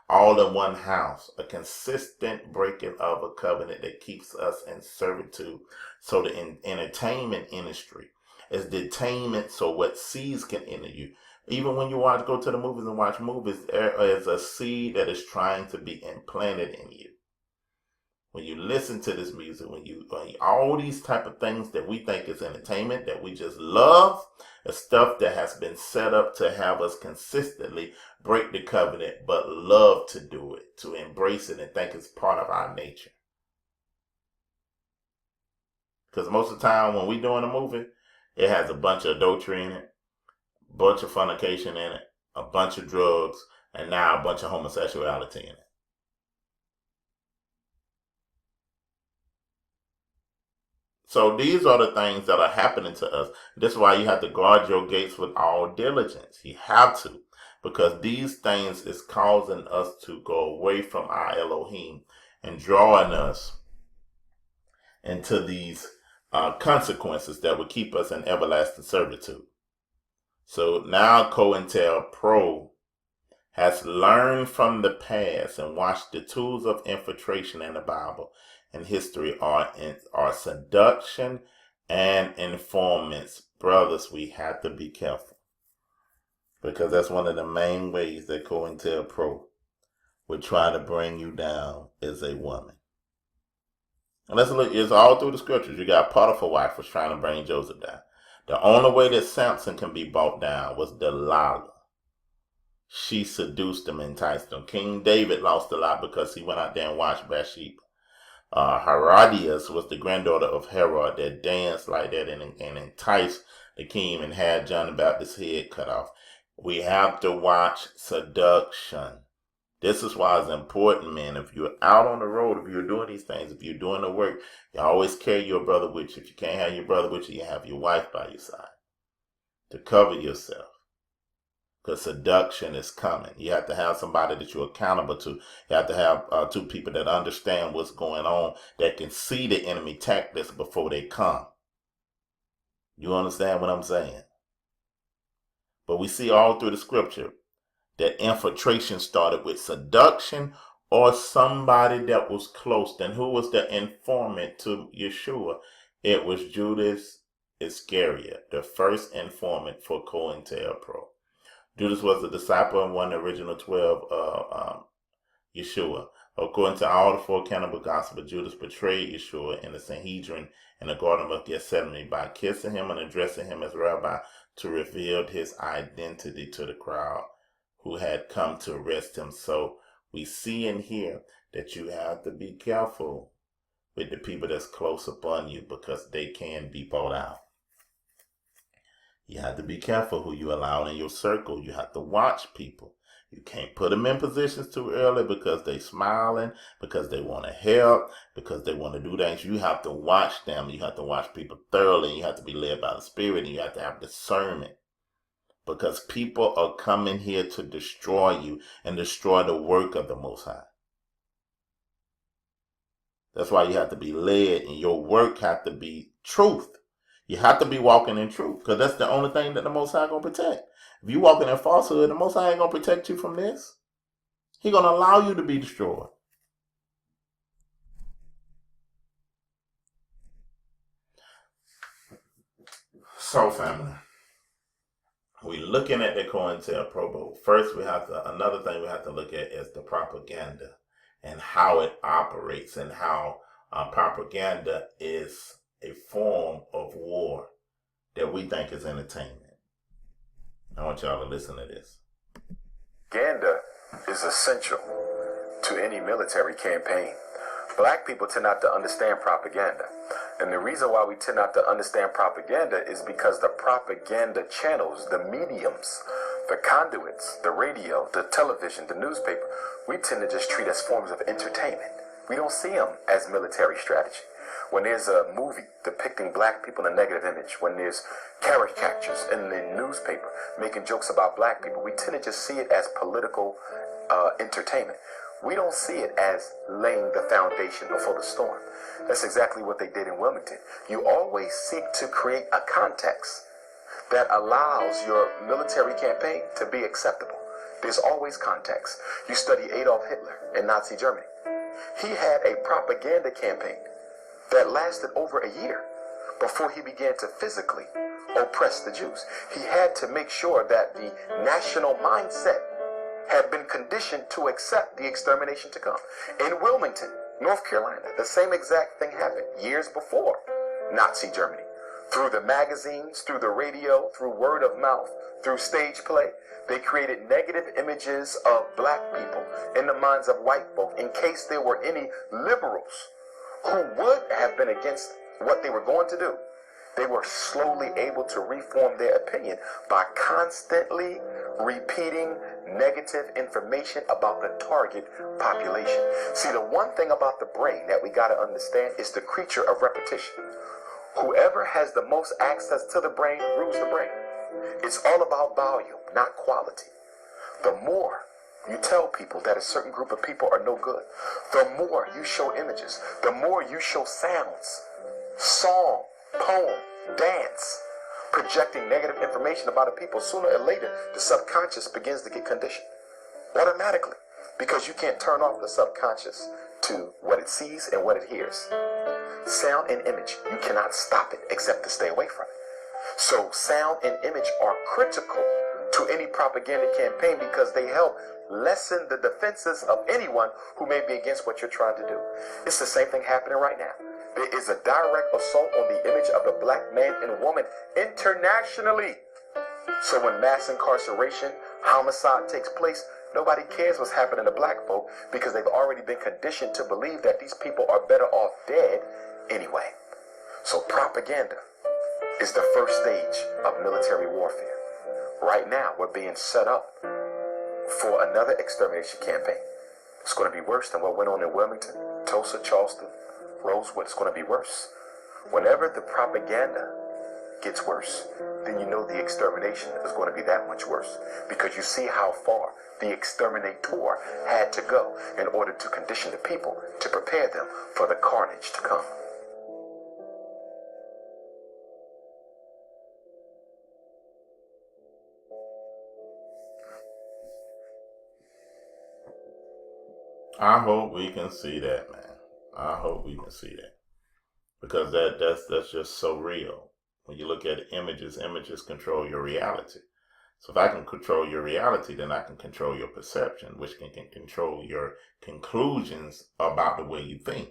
All in one house, a consistent breaking of a covenant that keeps us in servitude. So the entertainment industry is detainment so what seeds can enter you. Even when you go to the movies and watch movies, there is a seed that is trying to be implanted in you. When you listen to this music, when all these type of things that we think is entertainment, that we just love, is stuff that has been set up to have us consistently break the covenant, but love to do it, to embrace it and think it's part of our nature. Because most of the time when we're doing a movie, it has a bunch of adultery in it, a bunch of fornication in it, a bunch of drugs, and now a bunch of homosexuality in it. So these are the things that are happening to us. This is why you have to guard your gates with all diligence. You have to, because these things is causing us to go away from our Elohim and drawing us into these consequences that would keep us in everlasting servitude. So now COINTELPRO has learned from the past and watched the tools of infiltration in the Bible and history are seduction and informants. Brothers, we have to be careful, because that's one of the main ways that COINTELPRO would try to bring you down as a woman. And let's look, it's all through the scriptures. You got Potiphar's wife was trying to bring Joseph down. The only way that Samson can be brought down was Delilah. She seduced him, enticed him. King David lost a lot because he went out there and watched Bathsheba. Herodias was the granddaughter of Herod that danced like that and enticed the king and had John the Baptist's head cut off. We have to watch seduction. This is why it's important, man. If you're out on the road, if you're doing these things, if you're doing the work, you always carry your brother with you. If you can't have your brother with you, you have your wife by your side to cover yourself. Because seduction is coming. You have to have somebody that you're accountable to. You have to have two people that understand what's going on, that can see the enemy tactics before they come. You understand what I'm saying? But we see all through the scripture that infiltration started with seduction or somebody that was close. Then who was the informant to Yeshua? It was Judas Iscariot, the first informant for COINTELPRO. Judas was a disciple and one of the original 12 Yeshua. According to all the four cannibal gospels, Judas betrayed Yeshua in the Sanhedrin in the Garden of Gethsemane by kissing him and addressing him as rabbi to reveal his identity to the crowd who had come to arrest him. So we see and hear that you have to be careful with the people that's close upon you, because they can be bought out. You have to be careful who you allow in your circle. You have to watch people. You can't put them in positions too early because they smiling, because they want to help, because they want to do things. You have to watch them. You have to watch people thoroughly. You have to be led by the Spirit, and you have to have discernment, because people are coming here to destroy you and destroy the work of the Most High. That's why you have to be led, and your work has to be truth. You have to be walking in truth, because that's the only thing that the Most High going to protect. If you walking in falsehood, the Most High ain't going to protect you from this. He's going to allow you to be destroyed. So, family, we're looking at the COINTELPRO, but first another thing we have to look at is the propaganda and how it operates, and how propaganda is a form of war that we think is entertainment. I want y'all to listen to this. Propaganda is essential to any military campaign. Black people tend not to understand propaganda. And the reason why we tend not to understand propaganda is because the propaganda channels, the mediums, the conduits, the radio, the television, the newspaper, we tend to just treat as forms of entertainment. We don't see them as military strategy. When there's a movie depicting black people in a negative image, when there's caricatures in the newspaper making jokes about black people, we tend to just see it as political entertainment. We don't see it as laying the foundation before the storm. That's exactly what they did in Wilmington. You always seek to create a context that allows your military campaign to be acceptable. There's always context. You study Adolf Hitler in Nazi Germany. He had a propaganda campaign that lasted over a year before he began to physically oppress the Jews. He had to make sure that the national mindset had been conditioned to accept the extermination to come. In Wilmington, North Carolina, the same exact thing happened years before Nazi Germany. Through the magazines, through the radio, through word of mouth, through stage play, they created negative images of black people in the minds of white folk in case there were any liberals who would have been against what they were going to do. They were slowly able to reform their opinion by constantly repeating negative information about the target population. See, the one thing about the brain that we got to understand is the creature of repetition. Whoever has the most access to the brain rules the brain. It's all about volume, not quality. The more you tell people that a certain group of people are no good, the more you show images, the more you show sounds, song, poem, dance, projecting negative information about a people, sooner or later, the subconscious begins to get conditioned automatically, because you can't turn off the subconscious to what it sees and what it hears. Sound and image, you cannot stop it except to stay away from it. So sound and image are critical to any propaganda campaign because they help lessen the defenses of anyone who may be against what you're trying to do. It's the same thing happening right now. There is a direct assault on the image of the black man and woman internationally. So when mass incarceration, homicide takes place, nobody cares what's happening to black folk because they've already been conditioned to believe that these people are better off dead anyway. So propaganda is the first stage of military warfare. Right now, we're being set up for another extermination campaign. It's going to be worse than what went on in Wilmington, Tulsa, Charleston, Rosewood. It's going to be worse. Whenever the propaganda gets worse, then you know the extermination is going to be that much worse, because you see how far the exterminator had to go in order to condition the people to prepare them for the carnage to come. I hope we can see that, man. I hope we can see that, because that's just so real. When you look at images, images control your reality. So if I can control your reality, then I can control your perception, which can control your conclusions about the way you think.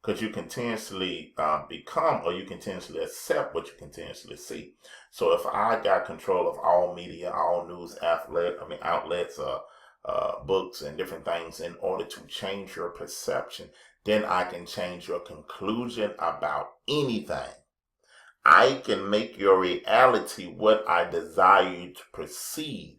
Because you continuously become, or you continuously accept what you continuously see. So if I got control of all media, all news outlets, books and different things in order to change your perception, then I can change your conclusion about anything. I can make your reality what I desire you to perceive.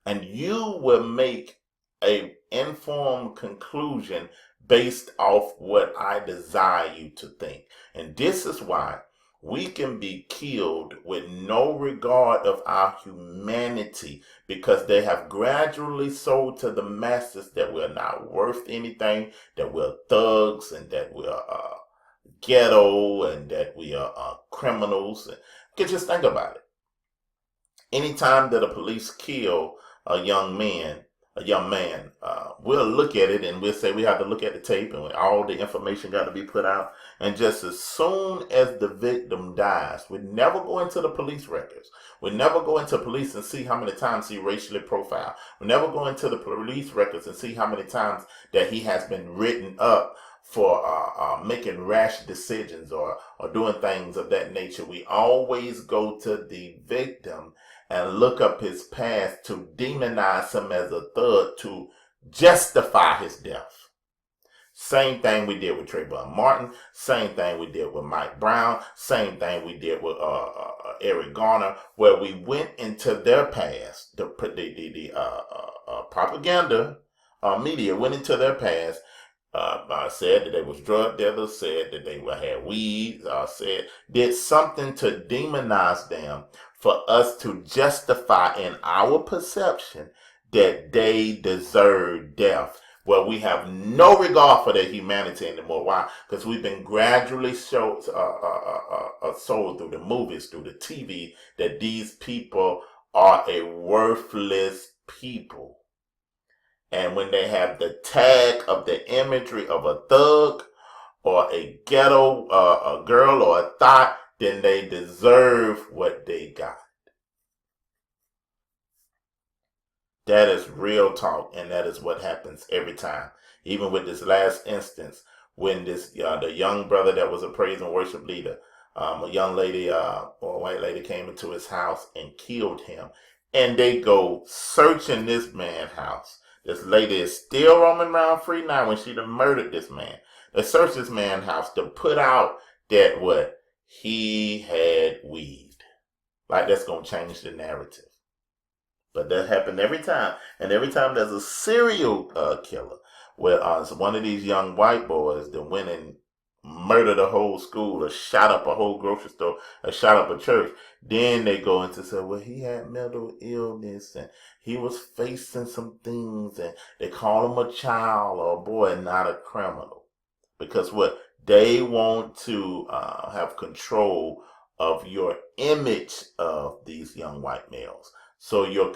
And you will make an informed conclusion based off what I desire you to think. And this is why we can be killed with no regard of our humanity, because they have gradually sold to the masses that we're not worth anything, that we're thugs, and that we're ghetto, and that we are criminals. And just think about it. Anytime that a police kill a young man, we'll look at it and we'll say we have to look at the tape, and all the information got to be put out. And just as soon as the victim dies, we never go into the police records. We never go into police and see how many times he racially profiled. We never go into the police records and see how many times that he has been written up for making rash decisions or doing things of that nature. We always go to the victim and look up his past to demonize him as a thug to justify his death. Same thing we did with Trayvon Martin. Same thing we did with Mike Brown. Same thing we did with Eric Garner, where we went into their past, the propaganda media went into their past, said that they was drug dealers, said that they had weed, did something to demonize them for us to justify in our perception that they deserve death. Well, we have no regard for their humanity anymore. Why? Because we've been gradually sold through the movies, through the TV, that these people are a worthless people. And when they have the tag of the imagery of a thug or a ghetto a girl or a thought, then they deserve what they got. That is real talk, and that is what happens every time. Even with this last instance, when this the young brother that was a praise and worship leader, a young lady or a white lady came into his house and killed him, and they go searching this man's house. This lady is still roaming around free now when she done murdered this man. They searched this man's house to put out that what he had weed. Like that's gonna change the narrative. But that happened every time. And every time there's a serial killer where one of these young white boys that went and murdered a whole school or shot up a whole grocery store or shot up a church, then they go into say, well, he had mental illness and he was facing some things and they call him a child or a boy and not a criminal. Because what? They want to have control of your image of these young white males. So your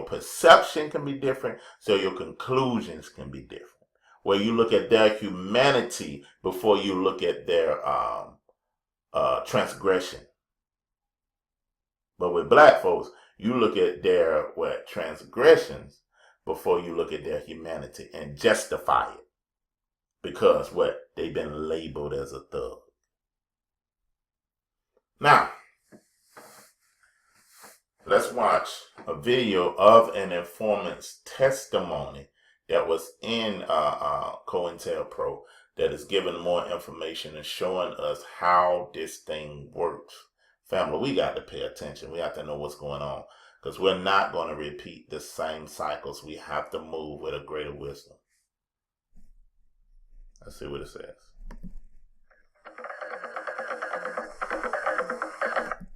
perception can be different, so your conclusions can be different. Where you look at their humanity before you look at their transgression. But with black folks, you look at their transgressions before you look at their humanity and justify it. Because they've been labeled as a thug. Now, let's watch a video of an informant's testimony that was in COINTELPRO that is giving more information and showing us how this thing works. Family, we got to pay attention. We have to know what's going on because we're not going to repeat the same cycles. We have to move with a greater wisdom. Let's see what it says.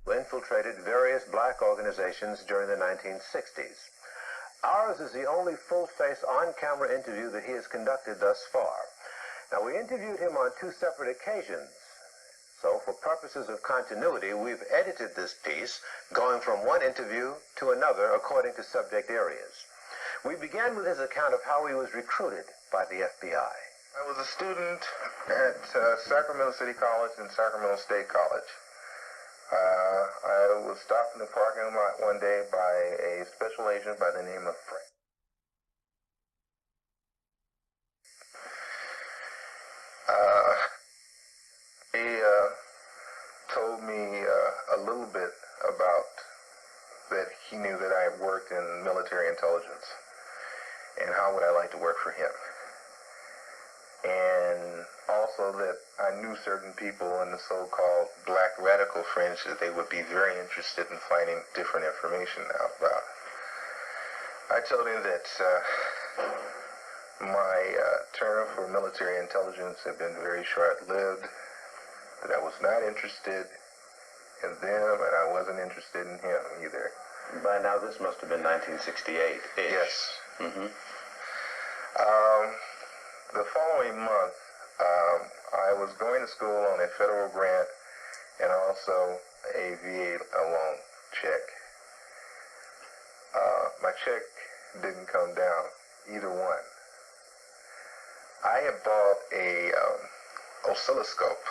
Infiltrated various black organizations during the 1960s. Ours is the only full-face on-camera interview that he has conducted thus far. Now, we interviewed him on 2 separate occasions. So, for purposes of continuity, we've edited this piece, going from one interview to another according to subject areas. We began with his account of how he was recruited by the FBI. I was a student at Sacramento City College and Sacramento State College. I was stopped in the parking lot one day by a special agent by the name of Frank. He told me a little bit about that he knew that I had worked in military intelligence and how would I like to work for him. And also that I knew certain people in the so-called black radical fringe that they would be very interested in finding different information out about. I told him that my term for military intelligence had been very short-lived, that I was not interested in them and I wasn't interested in him either. By now, this must have been 1968-ish. Yes. Mm-hmm. The following month, I was going to school on a federal grant and also a VA loan check. My check didn't come down, either one. I had bought a oscilloscope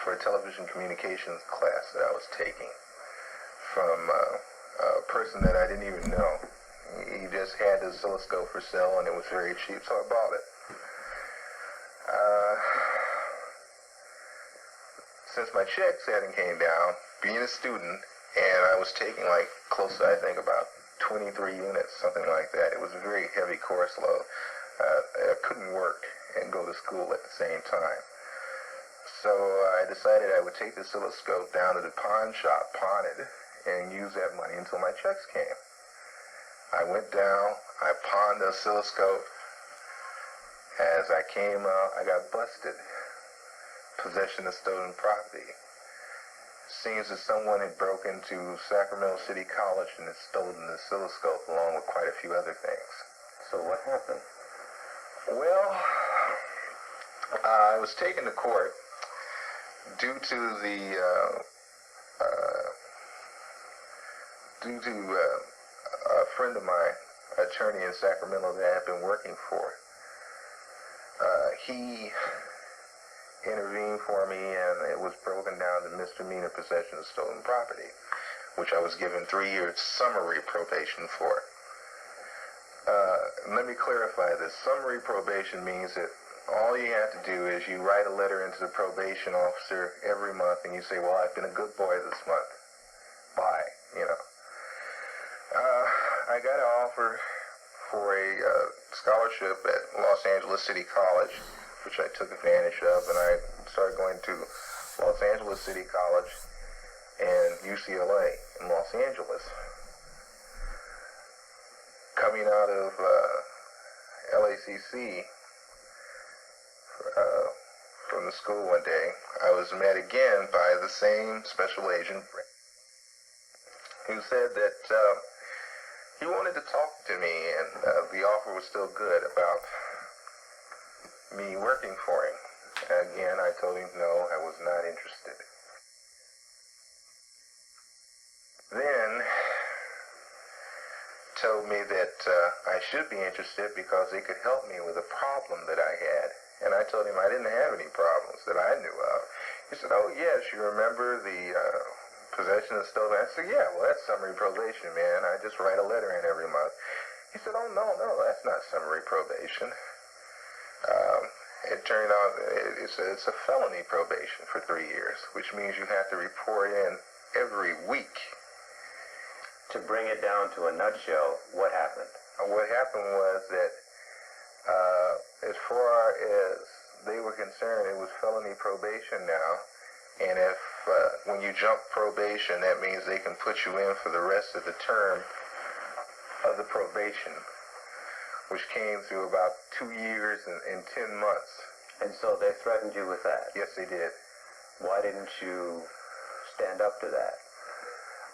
for a television communications class that I was taking from a person that I didn't even know. He just had the oscilloscope for sale and it was very cheap, so I bought it. Since my checks hadn't came down, being a student, and I was taking like close to, I think, about 23 units, something like that. It was a very heavy course load. I couldn't work and go to school at the same time. So I decided I would take the oscilloscope down to the pawn shop, pawn it, and use that money until my checks came. I went down, I pawned the oscilloscope. As I came out, I got busted. Possession of stolen property. Seems that someone had broken into Sacramento City College and had stolen the oscilloscope along with quite a few other things. So what happened? Well, I was taken to court due to a friend of mine, attorney in Sacramento that I had been working for. He intervened for me, and it was broken down to misdemeanor possession of stolen property, which I was given 3 years summary probation for. Let me clarify this. Summary probation means that all you have to do is you write a letter into the probation officer every month, and you say, well, I've been a good boy this month. Bye, you know. I got an offer for a scholarship at Los Angeles City College, which I took advantage of, and I started going to Los Angeles City College and UCLA in Los Angeles. Coming out of LACC from the school one day, I was met again by the same special agent who said that he wanted to talk to me, and the offer was still good about me working for him. Again, I told him no, I was not interested. Then told me that I should be interested because they could help me with a problem that I had. And I told him I didn't have any problems that I knew of. He said, oh, yes, you remember the possession of stolen? I said, yeah, well, that's summary probation, man. I just write a letter in every month. He said, oh, no, that's not summary probation. It turned out it's a felony probation for 3 years, which means you have to report in every week. To bring it down to a nutshell, what happened? What happened was that as far as they were concerned, it was felony probation now. And if when you jump probation, that means they can put you in for the rest of the term of the probation, which came to about 2 years and 10 months. And so they threatened you with that? Yes, they did. Why didn't you stand up to that?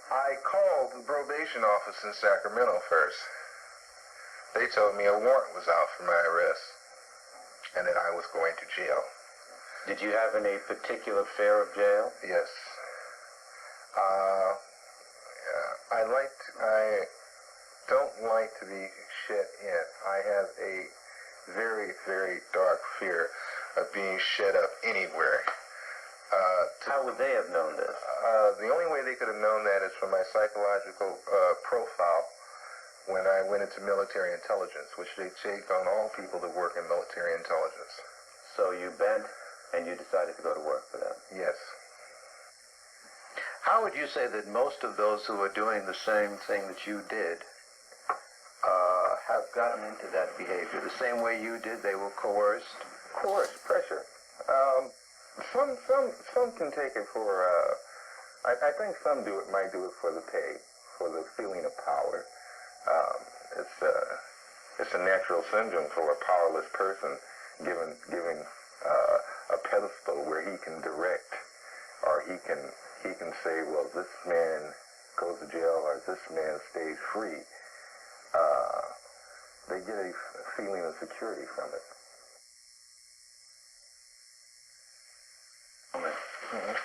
I called the probation office in Sacramento first. They told me a warrant was out for my arrest and that I was going to jail. Did you have any particular fear of jail? Yes. I don't like to be shut in. I have a very, very dark fear of being shut up anywhere. How would they have known this? The only way they could have known that is from my psychological profile when I went into military intelligence, which they take on all people that work in military intelligence. So you bent and you decided to go to work for them? Yes. How would you say that most of those who are doing the same thing that you did have gotten into that behavior? The same way you did, they were coerced? Coerced, pressure. Some can take it for, I think some might do it for the pay, for the feeling of power. It's a natural syndrome for a powerless person given a pedestal where he can direct, or he can say, well, this man goes to jail or this man stays free. They get a feeling of security from it.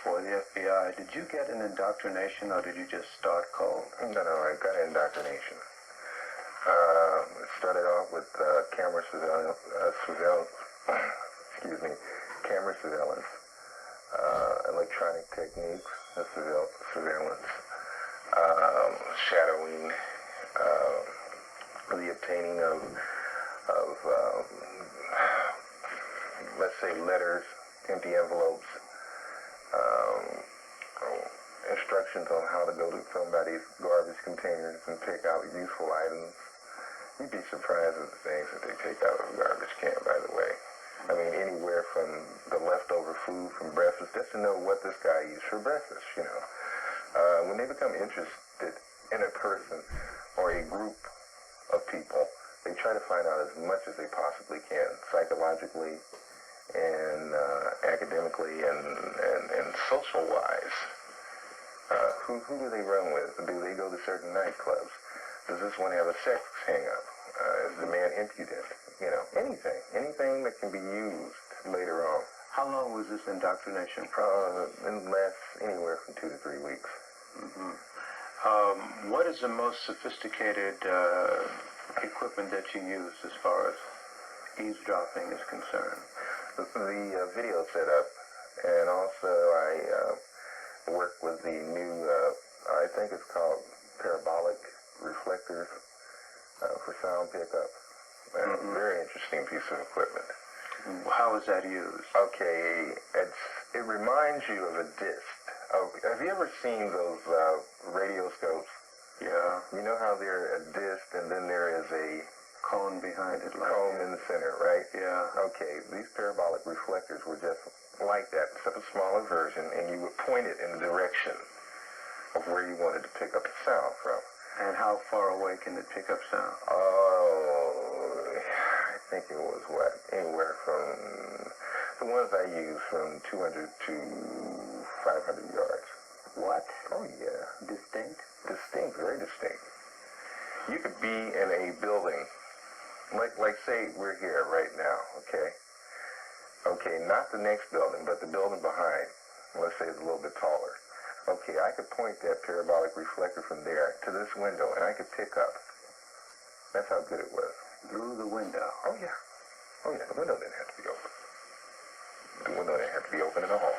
For the FBI, did you get an indoctrination or did you just start cold? No, I got indoctrination. It started off with camera surveillance, camera surveillance, electronic techniques of surveillance, shadowing, the obtaining of let's say letters, empty envelopes, instructions on how to go to somebody's garbage containers and pick out useful items. You'd be surprised at the things that they take out of a garbage can, by the way. I mean, anywhere from the leftover food from breakfast, just to know what this guy eats for breakfast, you know. When they become interested in a person or a group of people, much as they possibly can, psychologically and academically and social-wise. Who do they run with? Do they go to certain nightclubs? Does this one have a sex hang-up? Is the man impudent? Anything that can be used later on. How long was this indoctrination It lasts anywhere from 2 to 3 weeks. What is the most sophisticated equipment that you use as far as eavesdropping is concerned? The video setup, and also I work with the new, I think it's called parabolic reflectors for sound pickup. Very interesting piece of equipment. How is that used? Okay, it reminds you of a disc. Have you ever seen those radioscopes? Yeah. You know how they're a disc and then there is a Cone behind it. cone in the center, right? Yeah. Okay, these parabolic reflectors were just like that, except a smaller version, and you would point it in the direction of where you wanted to pick up the sound from. And how far away can it pick up sound? Oh, I think it was anywhere from the ones I use from 200 to 500 yards. What? Oh yeah, Distinct? distinct, very distinct. You could be in a building, like say we're here right now, okay? Okay, not the next building, but the building behind. Let's say it's a little bit taller. Okay, I could point that parabolic reflector from there to this window, and I could pick up. That's how good it was. Through the window? Oh yeah. Oh yeah, the window didn't have to be open. The window didn't have to be open at all.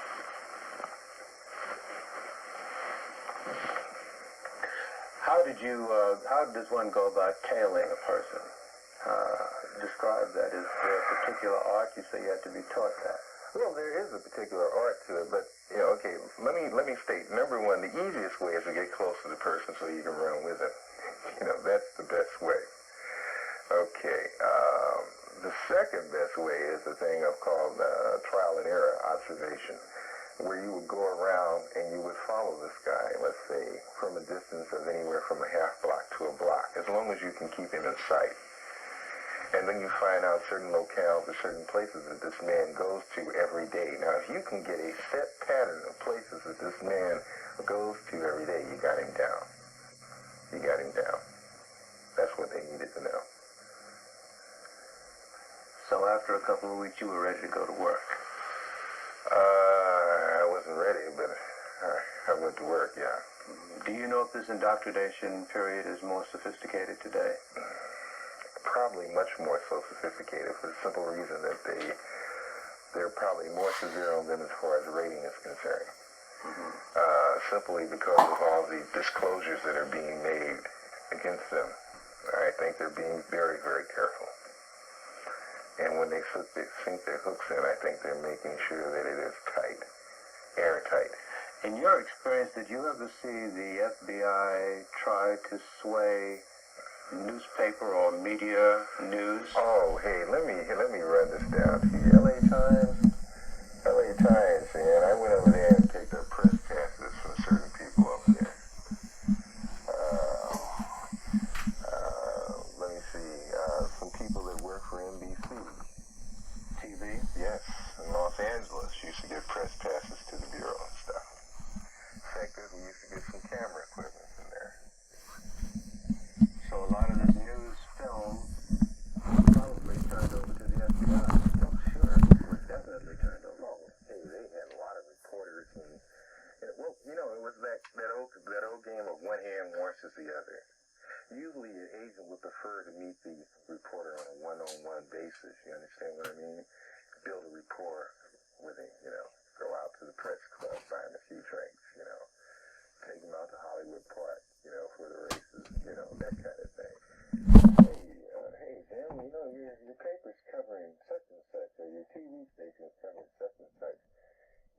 How does one go about tailing a person? Describe that. Is there a particular art? You say you have to be taught that. Well, there is a particular art to it, but okay. Let me state. Number one, the easiest way is to get close to the person so you can run with him. That's the best way. Okay. The second best way is the thing I've called trial and error observation, where you would go around and you would follow this guy, let's say, from a distance of anywhere from a half block to a block, as long as you can keep him in sight. And then you find out certain locales or certain places that this man goes to every day. Now, if you can get a set pattern of places that this man goes to every day, you got him down. You got him down. That's what they needed to know. So after a couple of weeks, you were ready to go to work. I wasn't ready, but I went to work, yeah. Do you know if this indoctrination period is more sophisticated today? Probably much more so sophisticated for the simple reason that they're probably more severe on them as far as rating is concerned. Simply because of all the disclosures that are being made against them. I think they're being very, very careful. And when they sink their hooks in, I think they're making sure that it is tight, airtight. In your experience, did you ever see the FBI try to sway newspaper or media news? Oh, hey, let me run this down to you. LA Times, man. I went over there and picked up press passes from certain people up there. Let me see. Some people that work for NBC. TV? Yes, in Los Angeles, used to get press passes to the bureau and stuff. In fact, we used to get some camera equipment in there. So a lot of this news film was probably turned over to the FBI. Oh, sure. It was definitely turned over. Oh, hey, they had a lot of reporters and well, it was that old game of one hand washes the other. Usually an agent would prefer to meet the reporter on a one-on-one basis. You understand what I mean? Build a rapport with him, go out to the press club, buy him a few drinks, take him out to Hollywood Park, for the races, that kind of thing. Hey, Jim, your paper's covering such and such, or your TV station's covering such and such.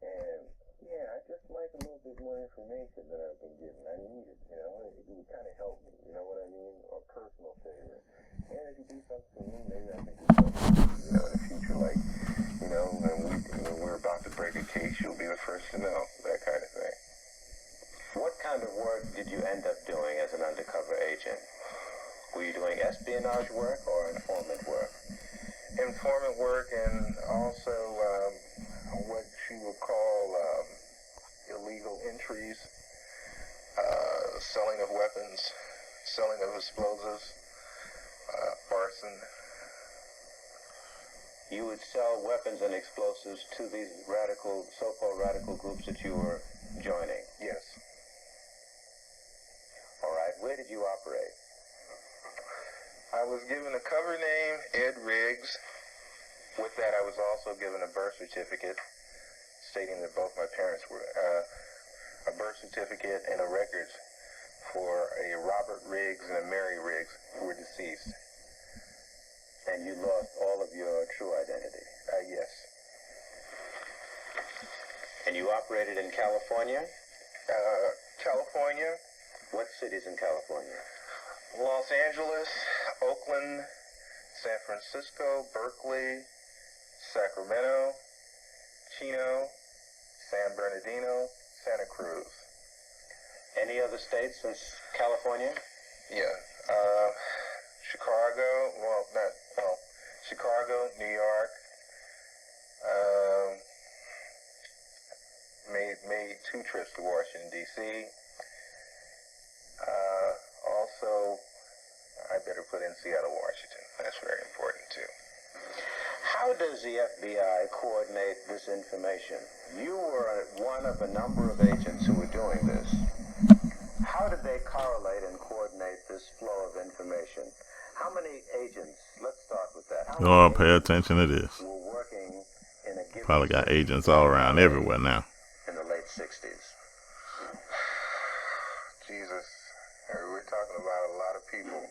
And, yeah, I just like a little bit more information than I've been getting. I need it, it would kind of help me, you know what I mean? A personal favor. And if you do something for me, maybe I can do something, in the future, like, when we're about to break a case, you'll be the first to know, that kind of thing. What kind of work did you end up doing as an undercover agent? Were you doing espionage work or informant work? informant work and also what you would call illegal entries, selling of weapons, selling of explosives, arson. You would sell weapons and explosives to these radical, so-called radical groups that you were joining? Yes. All right. Where did you operate? I was given a cover name, Ed Riggs. With that, I was also given a birth certificate stating that both my parents were, a birth certificate and a records for a Robert Riggs and a Mary Riggs who were deceased. And you lost all of your true identity? Yes. And you operated in California? California, What cities in California? Los Angeles, Oakland, San Francisco, Berkeley, Sacramento, Chino, San Bernardino, Santa Cruz. Any other states since California? Yeah. Chicago, Chicago, New York. Made 2 trips to Washington, D.C. Also, I better put in Seattle, Washington. That's very important, too. How does the FBI coordinate this information? You were one of a number of agents who were doing this. How did they correlate and coordinate this flow of information? How many agents, let's start with that. How Oh, many pay agents attention to this. were working in a given Probably got city agents all around everywhere now. in the late 60s? Jesus, we're talking about a lot of people.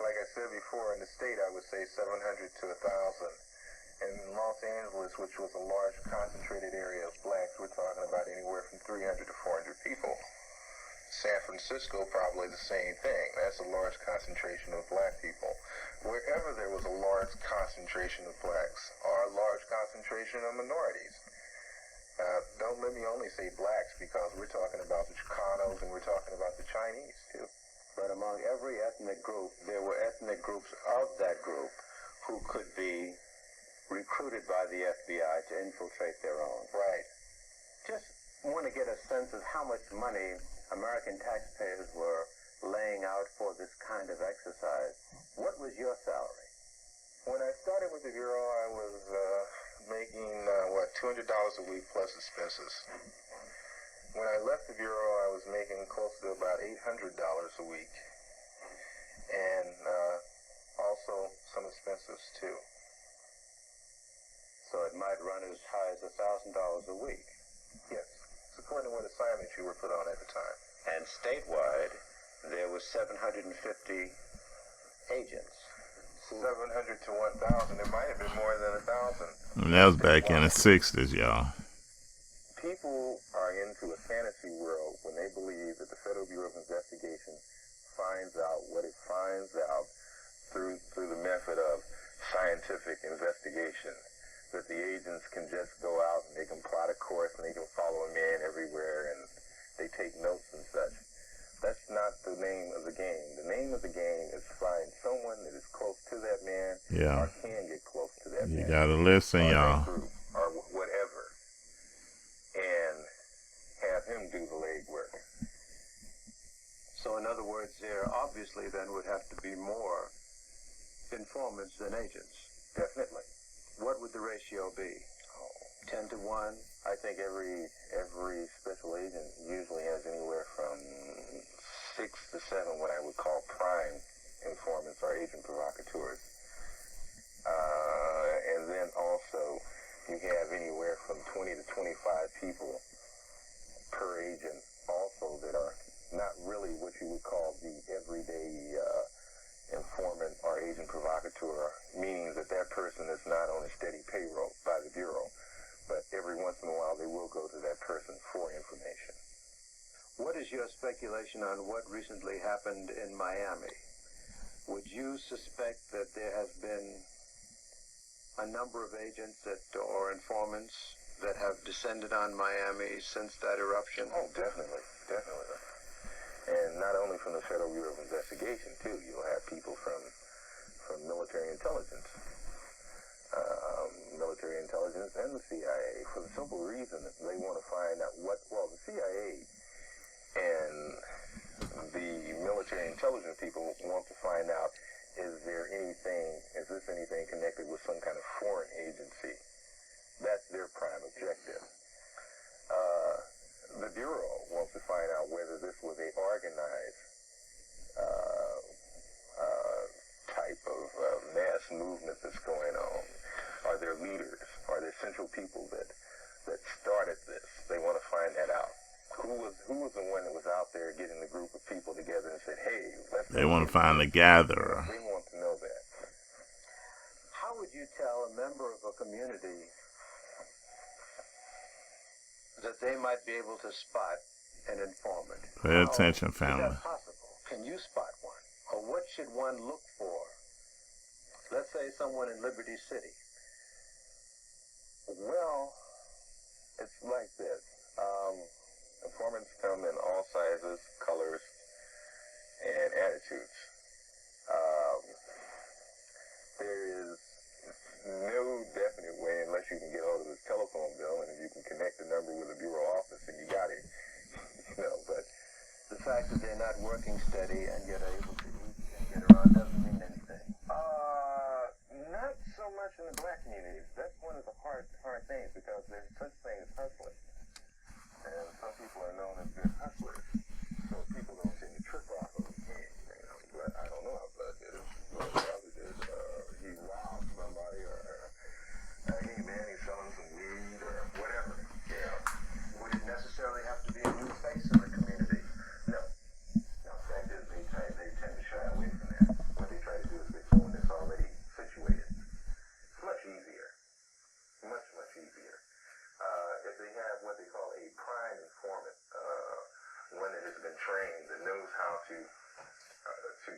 Like I said before, in the state, I would say 700 to 1,000. And in Los Angeles, which was a large concentrated area of blacks, we're talking about anywhere from 300 to 400 people. San Francisco, probably the same thing. That's a large concentration of black people. Wherever there was a large concentration of blacks or a large concentration of minorities. Don't let me only say blacks, because we're talking about the Chicanos and we're talking about the Chinese, too. But among every ethnic group, there were ethnic groups of that group who could be recruited by the FBI to infiltrate their own. Right. Just want to get a sense of how much money American taxpayers were laying out for this kind of exercise. What was your salary? When I started with the Bureau, I was making, $200 a week plus expenses. When I left the Bureau, I was making close to about $800 a week. And also some expenses, too. So it might run as high as $1,000 a week. Yes. It's according to what assignments you were put on at the time. And statewide, there were 750 agents. 700 to 1,000. It might have been more than 1,000. And that was back in the 60s, y'all. People are into a fantasy world when they believe that the Federal Bureau of Investigation finds out what it finds out through the method of scientific investigation. That the agents can just go out and they can plot a course and they can follow a man everywhere and they take notes and such. That's not the name of the game. The name of the game is find someone that is close to that man or can get close to that man. You gotta listen, y'all. Or whatever. And have him do the legwork. So in other words, there obviously then would have to be more informants than agents. Definitely. What would the ratio be? 10 to 1? I think every special agent usually has anywhere from 6 to 7 what I would call prime informants or agent provocateurs. And then also you have anywhere from 20 to 25 people per agent also that are not really what you would call the everyday informant or agent provocateur, meaning that that person is not on a steady payroll by the Bureau, but every once in a while they will go to that person for information. What is your speculation on what recently happened in Miami? Would you suspect that there has been a number of agents or informants that have descended on Miami since that eruption? Oh, definitely. And not only from the Federal Bureau of Investigation, too. You'll have people from from military intelligence. Military intelligence and the CIA, for the simple reason that they want to find out the CIA and the military intelligence people want to find out, is this anything connected with some kind of foreign agency? That's their prime objective. The Bureau wants to find out whether this was a organized type of mass movement that's going on. Are there leaders? Are there central people that started this? They want to find that out. Who was the one that was out there getting the group of people together and said, "Hey, let's..." They want to find the gatherer. They want to know that. How would you tell a member of a community that they might be able to spot an informant? Pay attention, family. Is that possible? Can you spot one? Or what should one look for? Let's say someone in Liberty City. Well, it's like this. Informants come in all sizes, colors, and attitudes. There is no definite way, unless you can get hold of this telephone bill, and if you can connect the number with the bureau office, and you got it. But the fact that they're not working steady and yet are able to eat and get around doesn't mean anything. Not so much in the black communities. That's one of the hard things, because there's such thing as hustling. And some people are known as good hustlers. So people don't seem to trip off of him. But I don't know how Blood did it. Probably did. He robbed somebody, or hey man, he's selling some weed, or whatever. Yeah. Would it necessarily have to be a new face in the community? No. No, fact is, they tend to shy away from that. What they try to do is fix someone that's already situated. It's much easier. Much, much easier. If they have what they call a prime informant, one that has been trained, that knows how to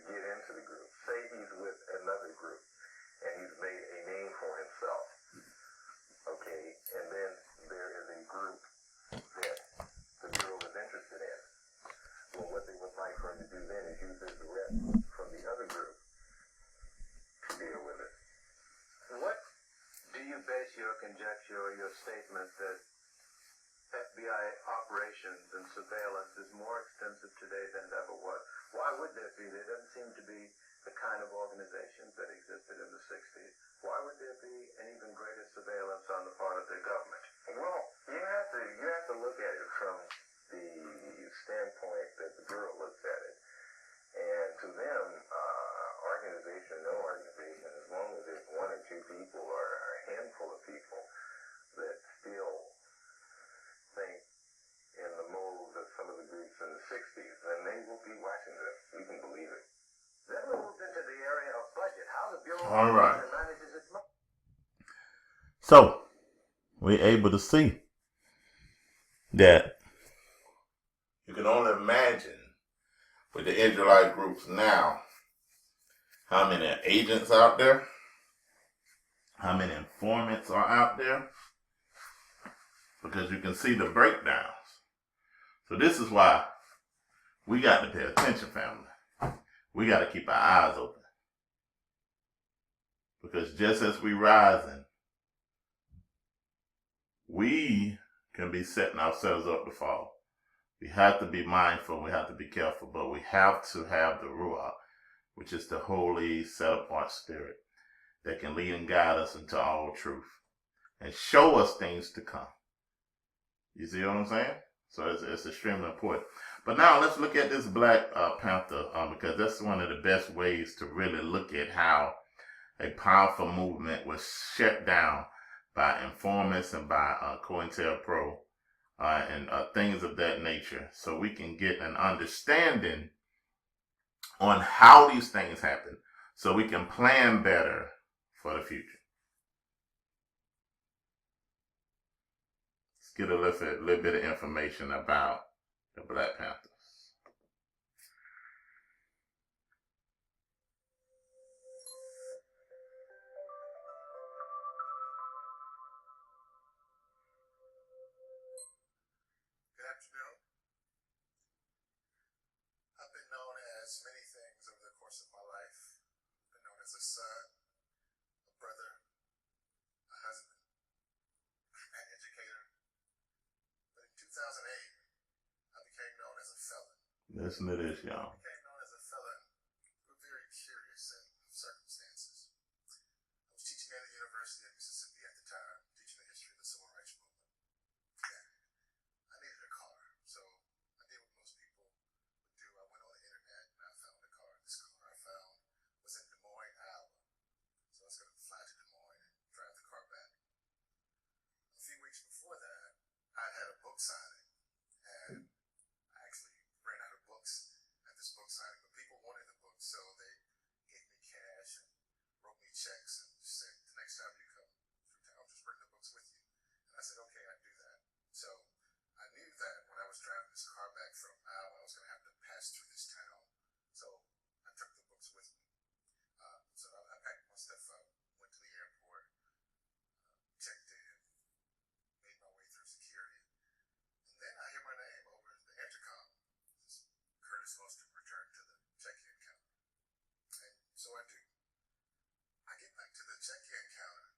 get into the group. Say he's with another group, and he's made a name for himself. Okay, and then there is a group that the Bureau is interested in. Well, what they would like for him to do then is use his rep from the other group to deal with it. What do you base your conjecture or your statement that FBI operations and surveillance is more extensive today than it ever was? Why would there be? There doesn't seem to be the kind of organizations that existed in the 60s. Why would there be an even greater surveillance on the part of the government? Well, you have to look at it from the standpoint that the Bureau looks at it. And to them, organization, no organization, as long as there's one or two people or a handful of people that still think in the mold of some of the groups in the 60s, then they will be watching this. You can believe it. Then we moved into the area of budget. How the Bureau All right. manages its money. So, we're able to see that you can only imagine with the Israelite groups now how many agents out there, how many informants are out there, because you can see the breakdowns. So this is why we got to pay attention, family. We got to keep our eyes open. Because just as we rising, we can be setting ourselves up to fall. We have to be mindful, we have to be careful, but we have to have the Ruach, which is the holy, set-apart spirit that can lead and guide us into all truth and show us things to come. You see what I'm saying? So it's extremely important. But now let's look at this Black Panther, because that's one of the best ways to really look at how a powerful movement was shut down by informants and by COINTELPRO and things of that nature, so we can get an understanding on how these things happen, so we can plan better for the future. Let's get a little bit of information about the Black Panthers. Good afternoon. I've been known as many things over the course of my life. I've been known as a son, a brother, a husband, an educator. But in 2008, I became known as a felon. Listen to this, I y'all. became known as a felon for very curious set of circumstances. I was teaching at the University of Mississippi at the time, teaching the history of the Civil Rights Movement. And I needed a car, so I did what most people would do. I went on the internet and I found a car. This car I found was in Des Moines, Iowa. So I was going to fly to Des Moines and drive the car back. A few weeks before that, I had a book signing, and I actually ran out of books at this book signing, but people wanted the books, so they gave me cash and wrote me checks and just said, the next time you come through town, just bring the books with you. And I said, okay, I do that. So I knew that when I was driving this car back from Iowa, I was going to have to pass through this town. So I took the books with me. So I packed my stuff up, went to the airport, checked in, made my way through security. And then I hear my name over the intercom. This Curtis Austin returned to the check-in counter. And so I do. I get back to the check-in counter,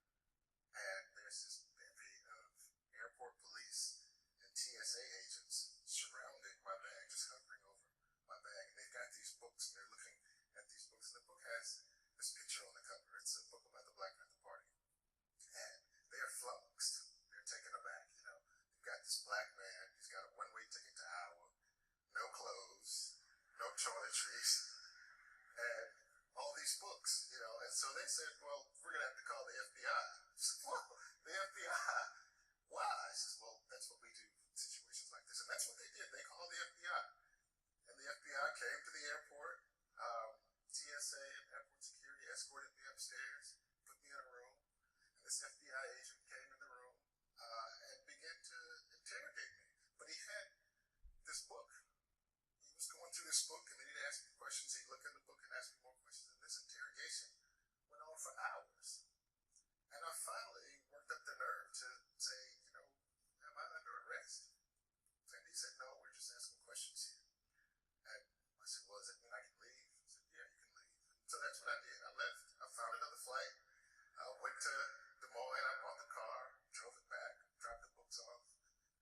and there's this bevy of airport police and TSA agents surrounding my bag, just hovering over my bag. And they've got these books, and they're looking at these books. And the book has this picture on the cover. It's a book about the Black Panther Party. And they are flummoxed. They're taken aback, you know. You've got this black man, he's got a one-way ticket to Iowa, no clothes, no toiletries, and all these books, you know. And so they said, well, we're going to have to call the FBI. I said, well, the FBI? Why? I said, well, that's what we do in situations like this. And that's what they did. They called the FBI. And the FBI came to the airport. TSA and airport security escorted me upstairs, put me in a room. And this FBI agent came in the room and began to interrogate me. But he had this book. He was going through this book, and then he'd ask me questions. He'd look in the book and ask me more questions. And this interrogation went on for hours. And I finally worked up the nerve to say, you know, am I under arrest? And he said, no, we're just asking questions here. And I said, well, does it mean I can leave? He said, yeah, you can leave. So that's what I did. I left. I found another flight. I went to Des Moines. I bought the car, drove it back, dropped the books off,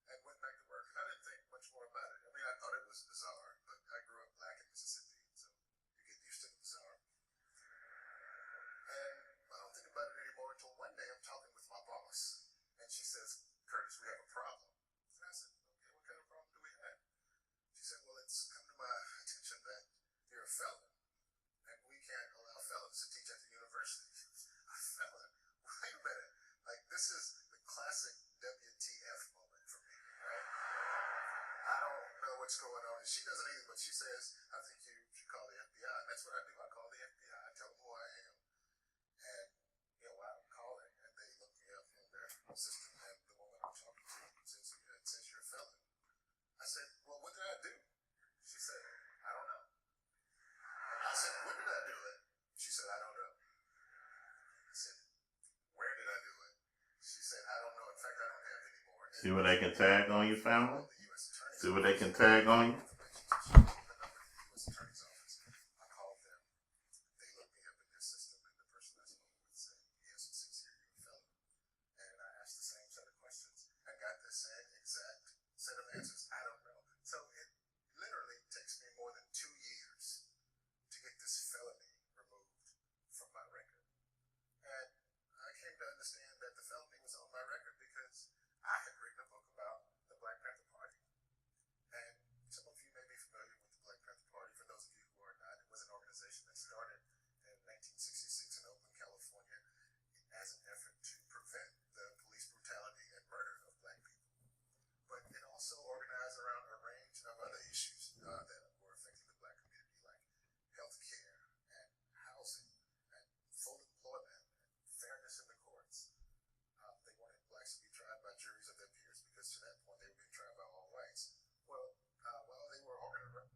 and went back to work. And I didn't think much more about it. I mean, I thought it was bizarre, but I grew up black in Mississippi, so you get used to the bizarre. And I don't think about it anymore until one day I'm talking with my boss, and she says, Curtis, we have a problem. And I said, okay, what kind of problem do we have? She said, well, it's come to my attention that you're a felon, and we can't allow felons to teach at the university. A felon? Wait a minute. Like, this is the classic WTF moment for me, right? I don't know what's going on. And she doesn't either, but she says, I think you should call the FBI. And that's what I do. I call the FBI. I tell them who I am. And, you know, I'm calling, and they look me up in their system, and the woman I'm talking to says, yeah, it says you're a felon. I said, well, what did I do? She said, I don't know. I said, when did I do it? She said, I don't know. I said, where did I do it? She said, I don't know. In fact, I don't have any more. See what they can tag on you, family? The U.S. Attorney's See what they can tag on you? the number to the U.S. Attorney's Office. I called them. They looked me up in their system, and the person I spoke with said, yes, it says here you're a felon. And I asked the same set of questions and got the same exact set of answers. I don't know. So it literally takes me more than 2 years to get this felony removed from my record. And I came to understand that the felony was on my record because I had written a book about the Black Panther Party. And some of you may be familiar with the Black Panther Party. For those of you who are not, it was an organization that started in 1966 in Oakland, California, as an effort to prevent the police brutality and murder of black people. But it also organized around a range of other issues that were affecting the black community, like health care and housing and full employment and fairness in the courts. They wanted blacks to be tried by juries of their peers because to that point they were being tried by all whites. Well, while they were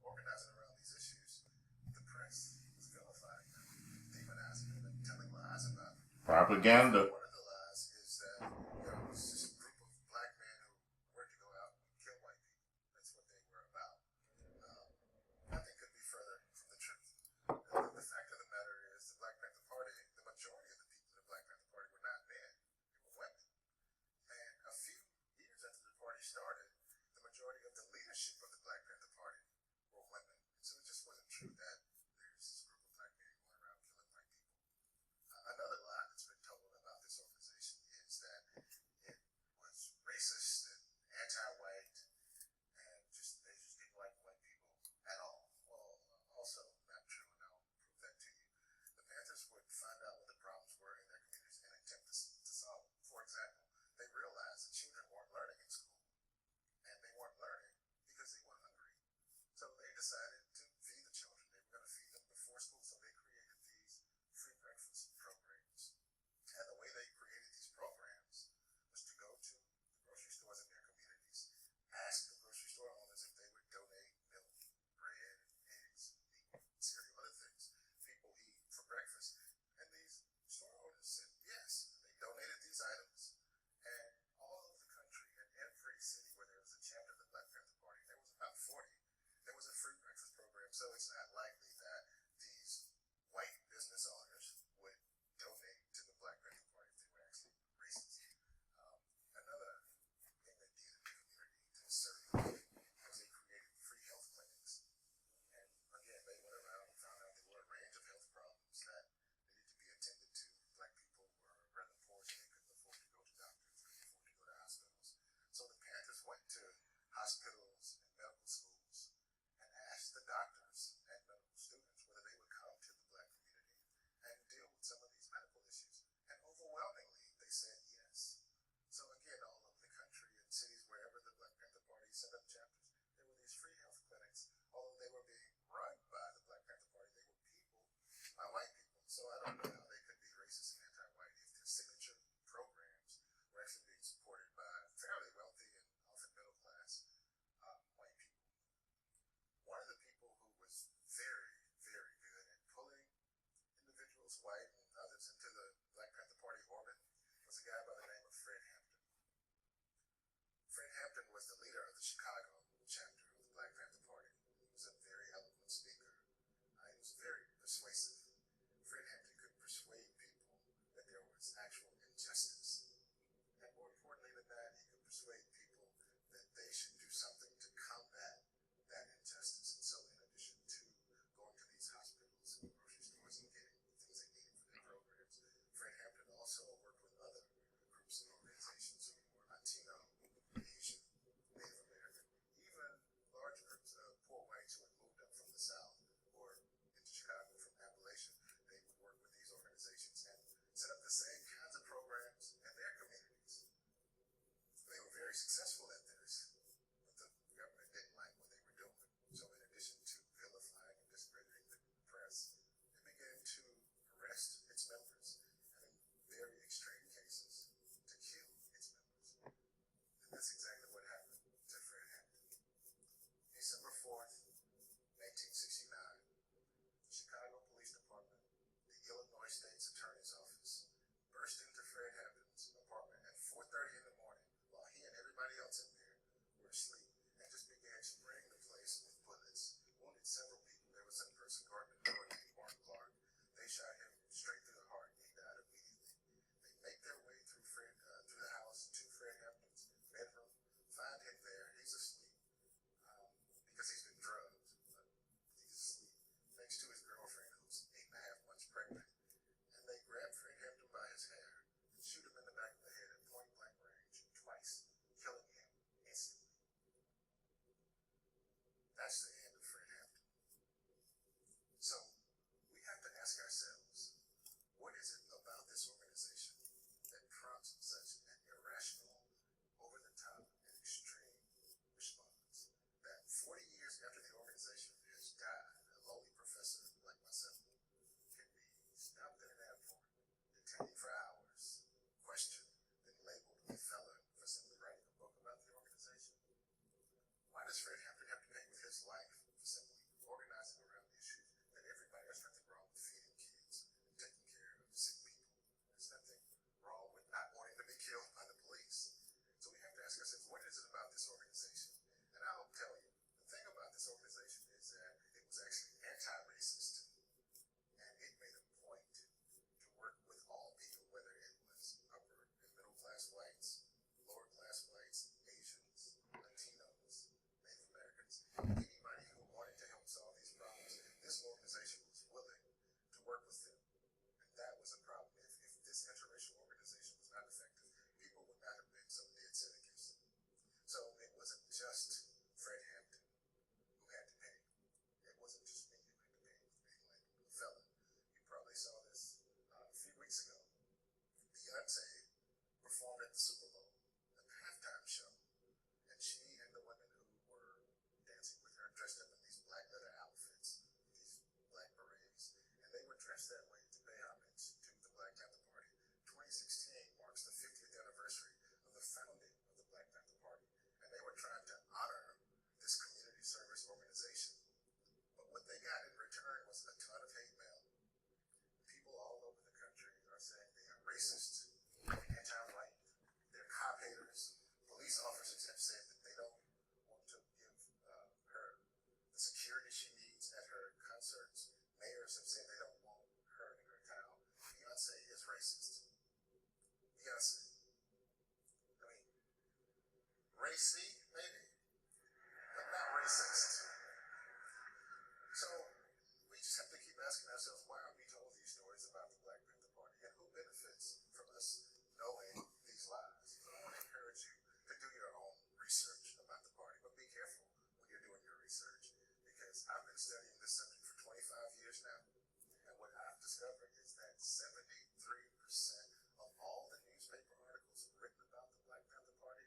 organizing around these issues, the press was vilifying them, demonizing them, and telling lies about them. Propaganda. One of the lies is that it was just a group of black men who were to go out and kill white people. That's what they were about. Nothing could be further from the truth. The fact of the matter is the Black Panther Party So I don't know how they could be racist and anti-white if their signature programs were actually being supported by fairly wealthy and often middle class white people. One of the people who was very, very good at pulling individuals, white and others, into the Black Panther Party orbit was a guy by the name of Fred Hampton. Fred Hampton was the leader of the Chicago chapter of the Black Panther Party. He was a very eloquent speaker. He was very persuasive. Fred Hampton could persuade people that there was actual injustice. And more importantly than that, he could persuade people that they should do something to combat that injustice. And so in addition to going to these hospitals and grocery stores and getting things they needed for their programs, Fred Hampton also worked with other groups and organizations who were Latino, Asian, Native American, even large groups of poor whites who had moved up from the South or into Chicago from Appalachia. They would work with these organizations and set up the same kinds of programs in their communities. They were very successful at this, but the government didn't like what they were doing. So in addition to vilifying and discrediting the press, it began to arrest its members, and in very extreme cases, to kill its members. And that's exactly what happened to Fred Hampton. December 4th, 1969, the Chicago Police Department, the Illinois State's Attorney's Office, burst into Fred Hampton's apartment at 4:30 in the morning while he and everybody else in there were asleep, and just began spraying the place with bullets. Wounded several people. There was a person guarding the door named Mark Clark. They shot him straight through the heart, and he died immediately. They make their way through the house to Fred Hampton's bedroom, find him there. He's asleep because he's been drugged. He's asleep next to his girlfriend, who's 8.5 months pregnant. And they grab Fred Hampton by his hair and shoot him in the back of the head at point blank range twice, killing him instantly. That's the end of Fred Hampton. So we have to ask ourselves, what is it about this organization that prompts such an irrational, over-the-top, and extreme response? That 40 years after the organization has died, a lowly professor like myself can be stopped at an airport, detained for hours, questioned, and labeled a felon for simply writing a book about the organization. Why does Fred Hampton have to pay with his life for simply organizing around issues that everybody, there's nothing wrong with feeding kids and taking care of sick people. There's nothing wrong with not wanting to be killed by the police. So we have to ask ourselves, what is it about this organization? And I'll tell you, the thing about this organization is that it was actually anti-racist. And it made a point to work with all people, whether it was upper and middle class whites, lower class whites, Asians, Latinos, Native Americans, anybody who wanted to help solve these problems. This organization was willing to work with them. And that was a problem. If this interracial organization was not effective, people would not have been so dead set against it. So it wasn't just Fred Hampton who had to pay. It wasn't just me who had to pay for being labeled a felon. You probably saw this a few weeks ago. Beyonce performed at the Super Bowl, at the halftime show, and she and the women who were dancing with her dressed up in these black leather outfits, these black berets, and they were dressed that way to pay homage to the Black Panther Party. 2016 marks the 50th anniversary of the founding of the Black Panther Party, and they were trying to honor this community service organization. But what they got in return was a ton of hate mail. People all over the country are saying they are racist, anti-white, they're cop haters. Police officers have said that they don't want to give her the security she needs at her concerts. Mayors have said they don't want her in her town. Beyonce is racist. Beyonce. I mean, racy, maybe, but not racist. So we just have to keep asking ourselves, why are we told these stories about the Black Panther Party, and who benefits from us knowing these lies? So I want to encourage you to do your own research about the party, but be careful when you're doing your research, because I've been studying this subject for 25 years now, and what I've discovered is that 73% of all the newspaper articles written about the Black Panther Party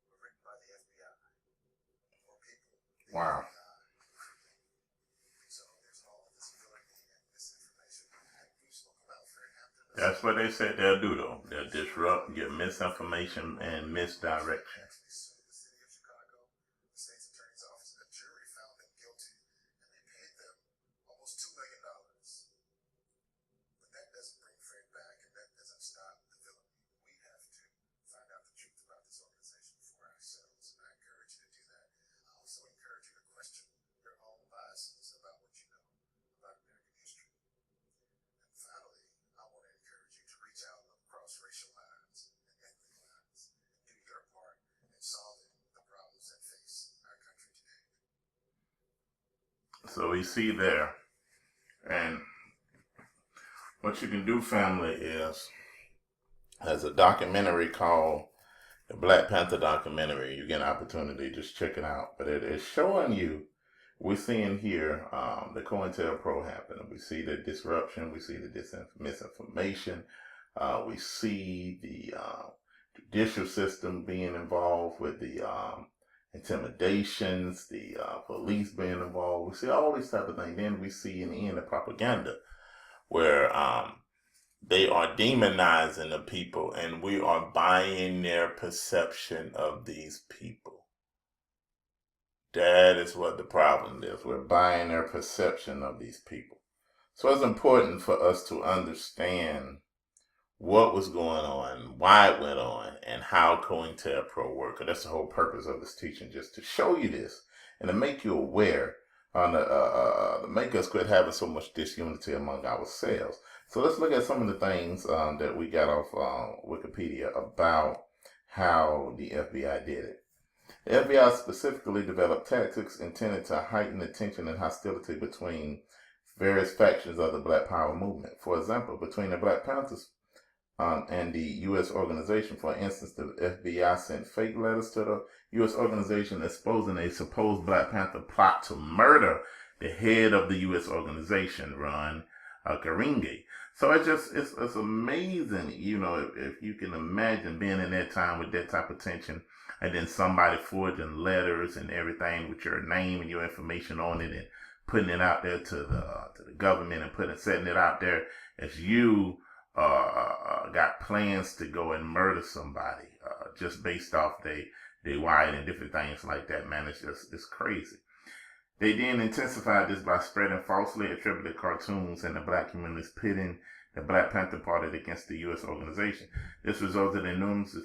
were written by the FBI or people. Wow. So there's all of this villainy and misinformation That's what they said they'll do, though. They'll disrupt, get misinformation and misdirection. The city of Chicago, the state's attorney's office, a jury found them guilty, and they paid them almost $2 million. But that doesn't bring Fred back, and that doesn't stop the villainy. We have to find out the truth about this organization for ourselves, and I encourage you to do that. I also encourage you to question your own biases about what you know about American history. And finally, I want to encourage you to reach out across racial lines and ethnic lines and do your part in solving the problems that face our country today. So we see there, and what you can do, family, is there's a documentary called the Black Panther documentary. You get an opportunity, just check it out. But it is showing you, we're seeing here the COINTELPRO happening. We see the disruption, we see the misinformation, we see the judicial system being involved with the intimidations, the police being involved. We see all these type of things. Then we see in the end the propaganda, where they are demonizing the people, and we are buying their perception of these people. That is what the problem is. We're buying their perception of these people. So it's important for us to understand what was going on, why it went on, and how COINTELPRO worked. That's the whole purpose of this teaching, just to show you this and to make you aware, to make us quit having so much disunity among ourselves. So let's look at some of the things that we got off Wikipedia about how the FBI did it. The FBI specifically developed tactics intended to heighten the tension and hostility between various factions of the Black Power movement. For example, between the Black Panthers and the U.S. organization. For instance, the FBI sent fake letters to the U.S. organization exposing a supposed Black Panther plot to murder the head of the U.S. organization, Ron Karinge. So it's amazing, if you can imagine being in that time with that type of tension, and then somebody forging letters and everything with your name and your information on it and putting it out there to the government and setting it out there as you got plans to go and murder somebody just based off they white and different things like that. Man, it's crazy. They then intensified this by spreading falsely attributed cartoons in the Black communities, pitting the Black Panther Party against the U.S. organization. This resulted in numerous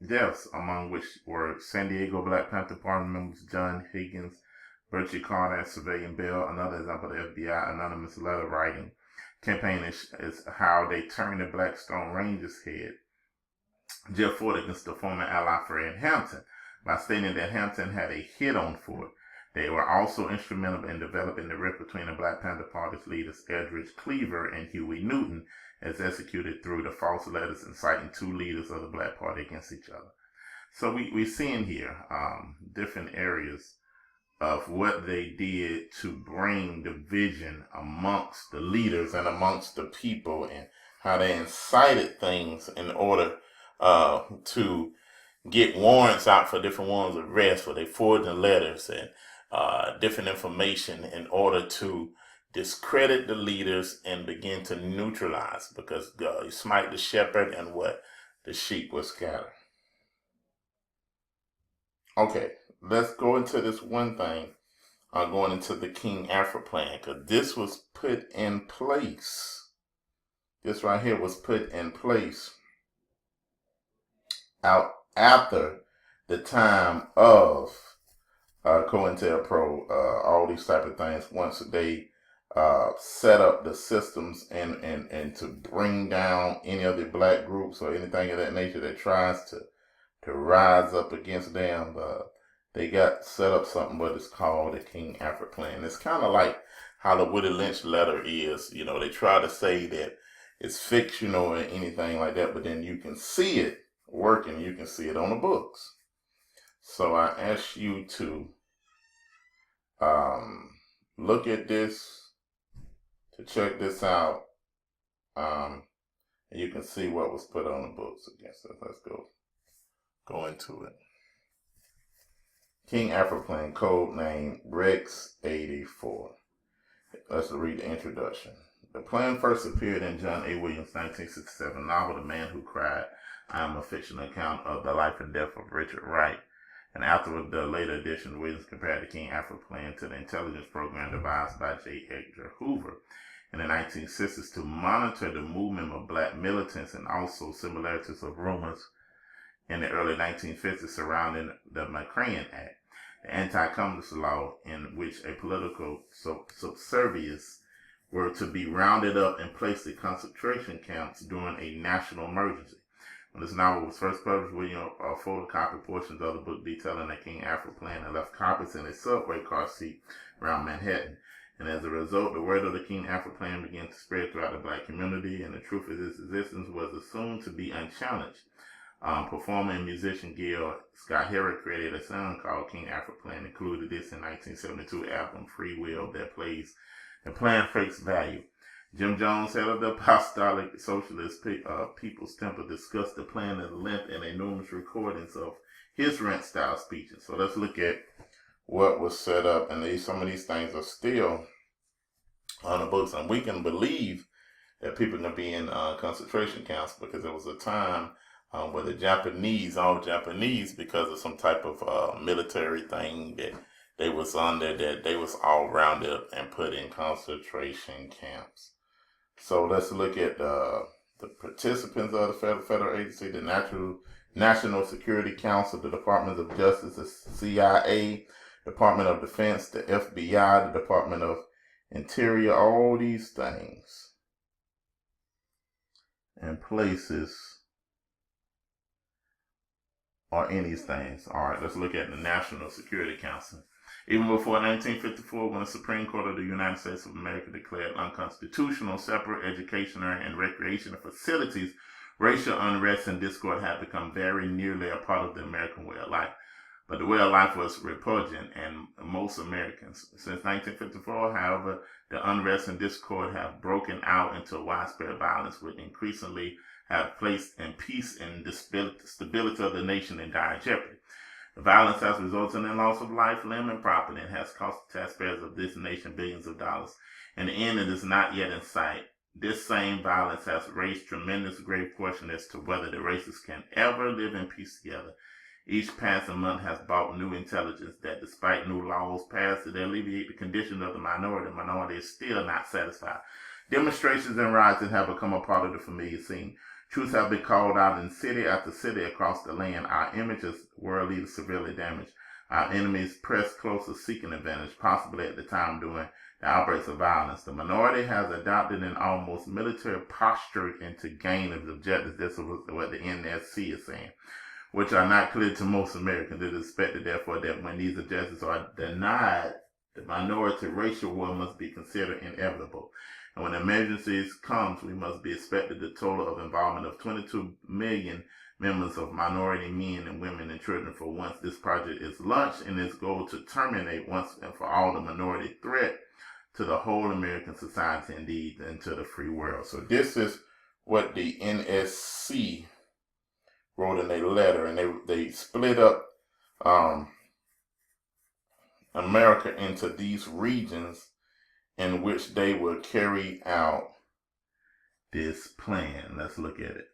deaths, among which were San Diego Black Panther Party members John Higgins, Birchie Carter, and Civilian Bell. Another example, the FBI anonymous letter writing campaign is how they turned the Blackstone Rangers head, Jeff Ford, against the former ally Fred Hampton by stating that Hampton had a hit on Ford. They were also instrumental in developing the rift between the Black Panther Party's leaders Eldridge Cleaver and Huey Newton, as executed through the false letters inciting two leaders of the Black Party against each other. So we're seeing here different areas of what they did to bring division amongst the leaders and amongst the people, and how they incited things in order to get warrants out for different warrants of arrest, for they forging letters and different information in order to discredit the leaders and begin to neutralize, because you smite the shepherd and what? The sheep will scatter. Okay, let's go into this one thing, going into the King Alfred plan, because this was put in place. This right here was put in place out after the time of COINTELPRO, all these type of things, once they set up the systems and to bring down any of the black groups or anything of that nature that tries to rise up against them. They got set up something what is called the King Alfred Plan. It's kind of like how the Willie Lynch letter is. They try to say that it's fictional or anything like that, but then you can see it working. You can see it on the books. So I ask you to look at this, to check this out, and you can see what was put on the books against us. Let's go into it. King Alfred Plan, code name Rex 84. Let's read the introduction. The plan first appeared in John A. Williams' 1967 novel, The Man Who Cried. I am a fictional account of the life and death of Richard Wright. And after the later edition, Williams compared the King Alfred plan to the intelligence program devised by J. Edgar Hoover in the 1960s to monitor the movement of black militants, and also similarities of rumors in the early 1950s surrounding the McCracken Act, the anti-communist law in which a political subservience were to be rounded up and placed in concentration camps during a national emergency. When this novel was first published, William photocopied portions of the book detailing the King Alfred plan and left copies in a subway car seat around Manhattan. And as a result, the word of the King Alfred plan began to spread throughout the black community, and the truth of its existence was assumed to be unchallenged. Performer and musician Gil Scott-Heron created a song called King Alfred Plan, included this in 1972 album Free Will that plays the plan face value. Jim Jones, head of the Apostolic Socialist People's Temple, discussed the plan at length in enormous recordings of his rant-style speeches. So let's look at what was set up, and some of these things are still on the books, and we can believe that people can be in concentration camps because there was a time where the Japanese, all Japanese, because of some type of military thing that they was under, that they was all rounded up and put in concentration camps. So let's look at the participants of the federal agency: the National Security Council, the Department of Justice, the CIA, Department of Defense, the FBI, the Department of Interior, all these things and places are in these things. All right, let's look at the National Security Council. Even before 1954, when the Supreme Court of the United States of America declared unconstitutional separate educational and recreational facilities, racial unrest and discord had become very nearly a part of the American way of life. But the way of life was repugnant and most Americans. Since 1954, however, the unrest and discord have broken out into widespread violence, which increasingly have placed in peace and the stability of the nation in dire jeopardy. The violence has resulted in loss of life, limb, and property, and has cost the taxpayers of this nation billions of dollars. And the end is not yet in sight. This same violence has raised tremendous grave question as to whether the races can ever live in peace together. Each passing month has brought new intelligence that despite new laws passed to alleviate the condition of the minority is still not satisfied. Demonstrations and riots have become a part of the familiar scene. Troops have been called out in city after city across the land. Our image as world leaders severely damaged. Our enemies press closer, seeking advantage, possibly at the time during the outbreaks of violence. The minority has adopted an almost military posture to gain its objectives. This is what the NSC is saying, which are not clear to most Americans. It is expected, therefore, that when these objectives are denied, the minority racial war must be considered inevitable. And when emergencies comes, we must be expected the total of involvement of 22 million members of minority men and women and children for once this project is launched in its goal to terminate once and for all the minority threat to the whole American society, indeed, and to the free world. So this is what the NSC wrote in a letter, and they split up America into these regions in which they will carry out this plan. Let's look at it.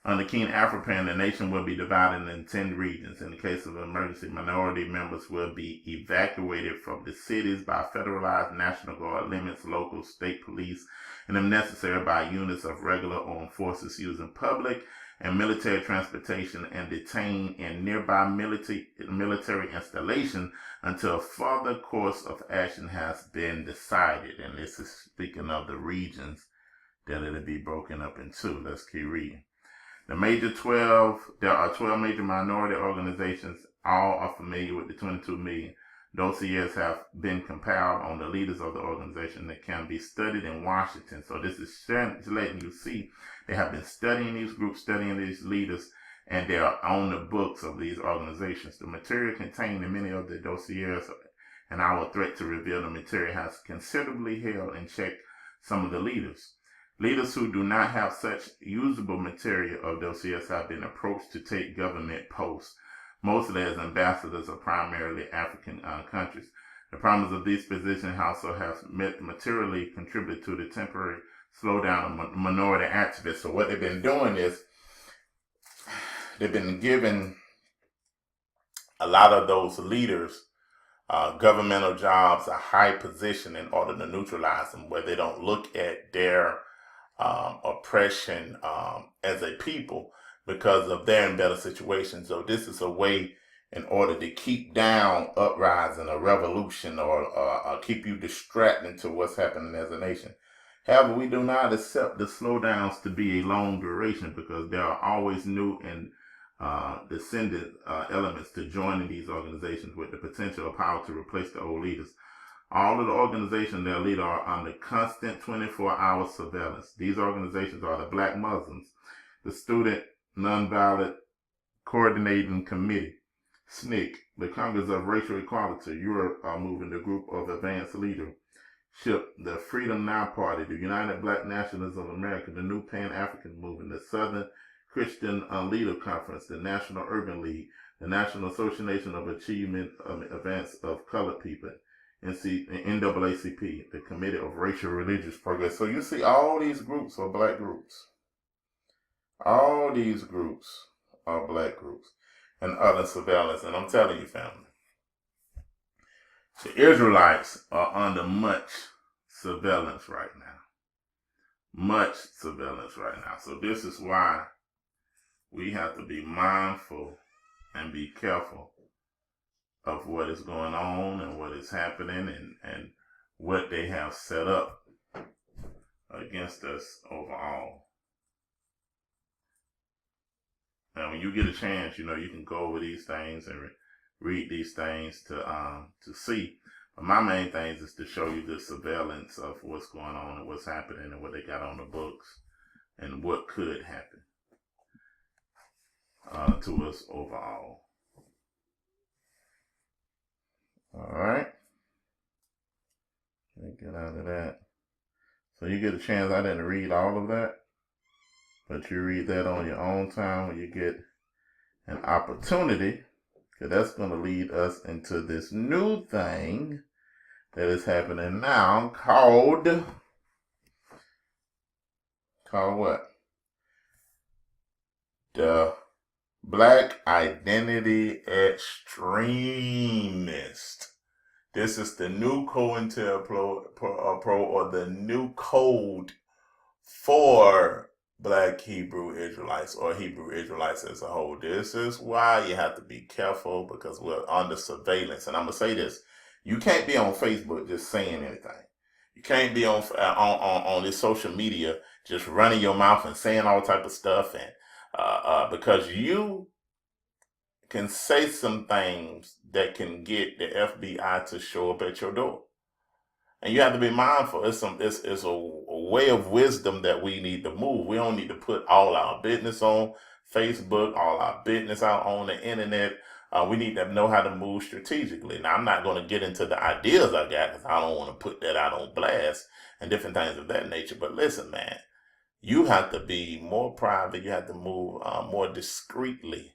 Under King Alfred plan, the nation will be divided into 10 regions. In the case of an emergency, minority members will be evacuated from the cities by federalized National Guard, limits, local, state police, and if necessary by units of regular armed forces using public and military transportation, and detained in nearby military installation until a further course of action has been decided. And this is speaking of the regions that it'll be broken up into. Let's keep reading. There are 12 major minority organizations. All are familiar with the 22 million. Dossiers have been compiled on the leaders of the organization that can be studied in Washington. So this is letting you see they have been studying these groups, studying these leaders, and they are on the books of these organizations. The material contained in many of the dossiers and our threat to reveal the material has considerably held in check some of the leaders. Leaders who do not have such usable material of dossiers have been approached to take government posts, mostly as ambassadors of primarily African countries. The promise of these positions also has materially contributed to the temporary slowdown of minority activists. So what they've been doing is they've been giving a lot of those leaders governmental jobs, a high position in order to neutralize them, where they don't look at their oppression as a people because of their embedded situation. So this is a way in order to keep down uprising or revolution or keep you distracted to what's happening as a nation. However, we do not accept the slowdowns to be a long duration because there are always new and descendant elements to joining these organizations with the potential or power to replace the old leaders. All of the organizations their leader are under constant 24-hour surveillance. These organizations are the Black Muslims, the Student Nonviolent Coordinating Committee, SNCC, the Congress of Racial Equality, Europe Movement, the Group of Advanced Leadership, the Freedom Now Party, the United Black Nationalists of America, the New Pan-African Movement, the Southern Christian Leader Conference, the National Urban League, the National Association of Achievement Advance of Colored People, NAACP, the Committee of Racial Religious Progress. So you see all these groups are black groups. All these groups are black groups and other surveillance. And I'm telling you, family, the Israelites are under much surveillance right now. Much surveillance right now. So this is why we have to be mindful and be careful of what is going on and what is happening and what they have set up against us overall. Now, when you get a chance, you can go over these things and read these things to see. But my main thing is to show you the surveillance of what's going on and what's happening and what they got on the books and what could happen to us overall. All right. Let me get out of that. So you get a chance. I didn't read all of that, but you read that on your own time when you get an opportunity, because that's going to lead us into this new thing that is happening now called what? The Black Identity Extremist. This is the new COINTELPRO or the new code for Black Hebrew Israelites or Hebrew Israelites as a whole. This is why you have to be careful because we're under surveillance. And I'm going to say this. You can't be on Facebook just saying anything. You can't be on this social media just running your mouth and saying all type of stuff and because you can say some things that can get the FBI to show up at your door. And you have to be mindful. It's a way of wisdom that we need to move. We don't need to put all our business on Facebook, all our business out on the internet. We need to know how to move strategically. Now, I'm not going to get into the ideas I got because I don't want to put that out on blast and different things of that nature. But listen, man, you have to be more private. You have to move more discreetly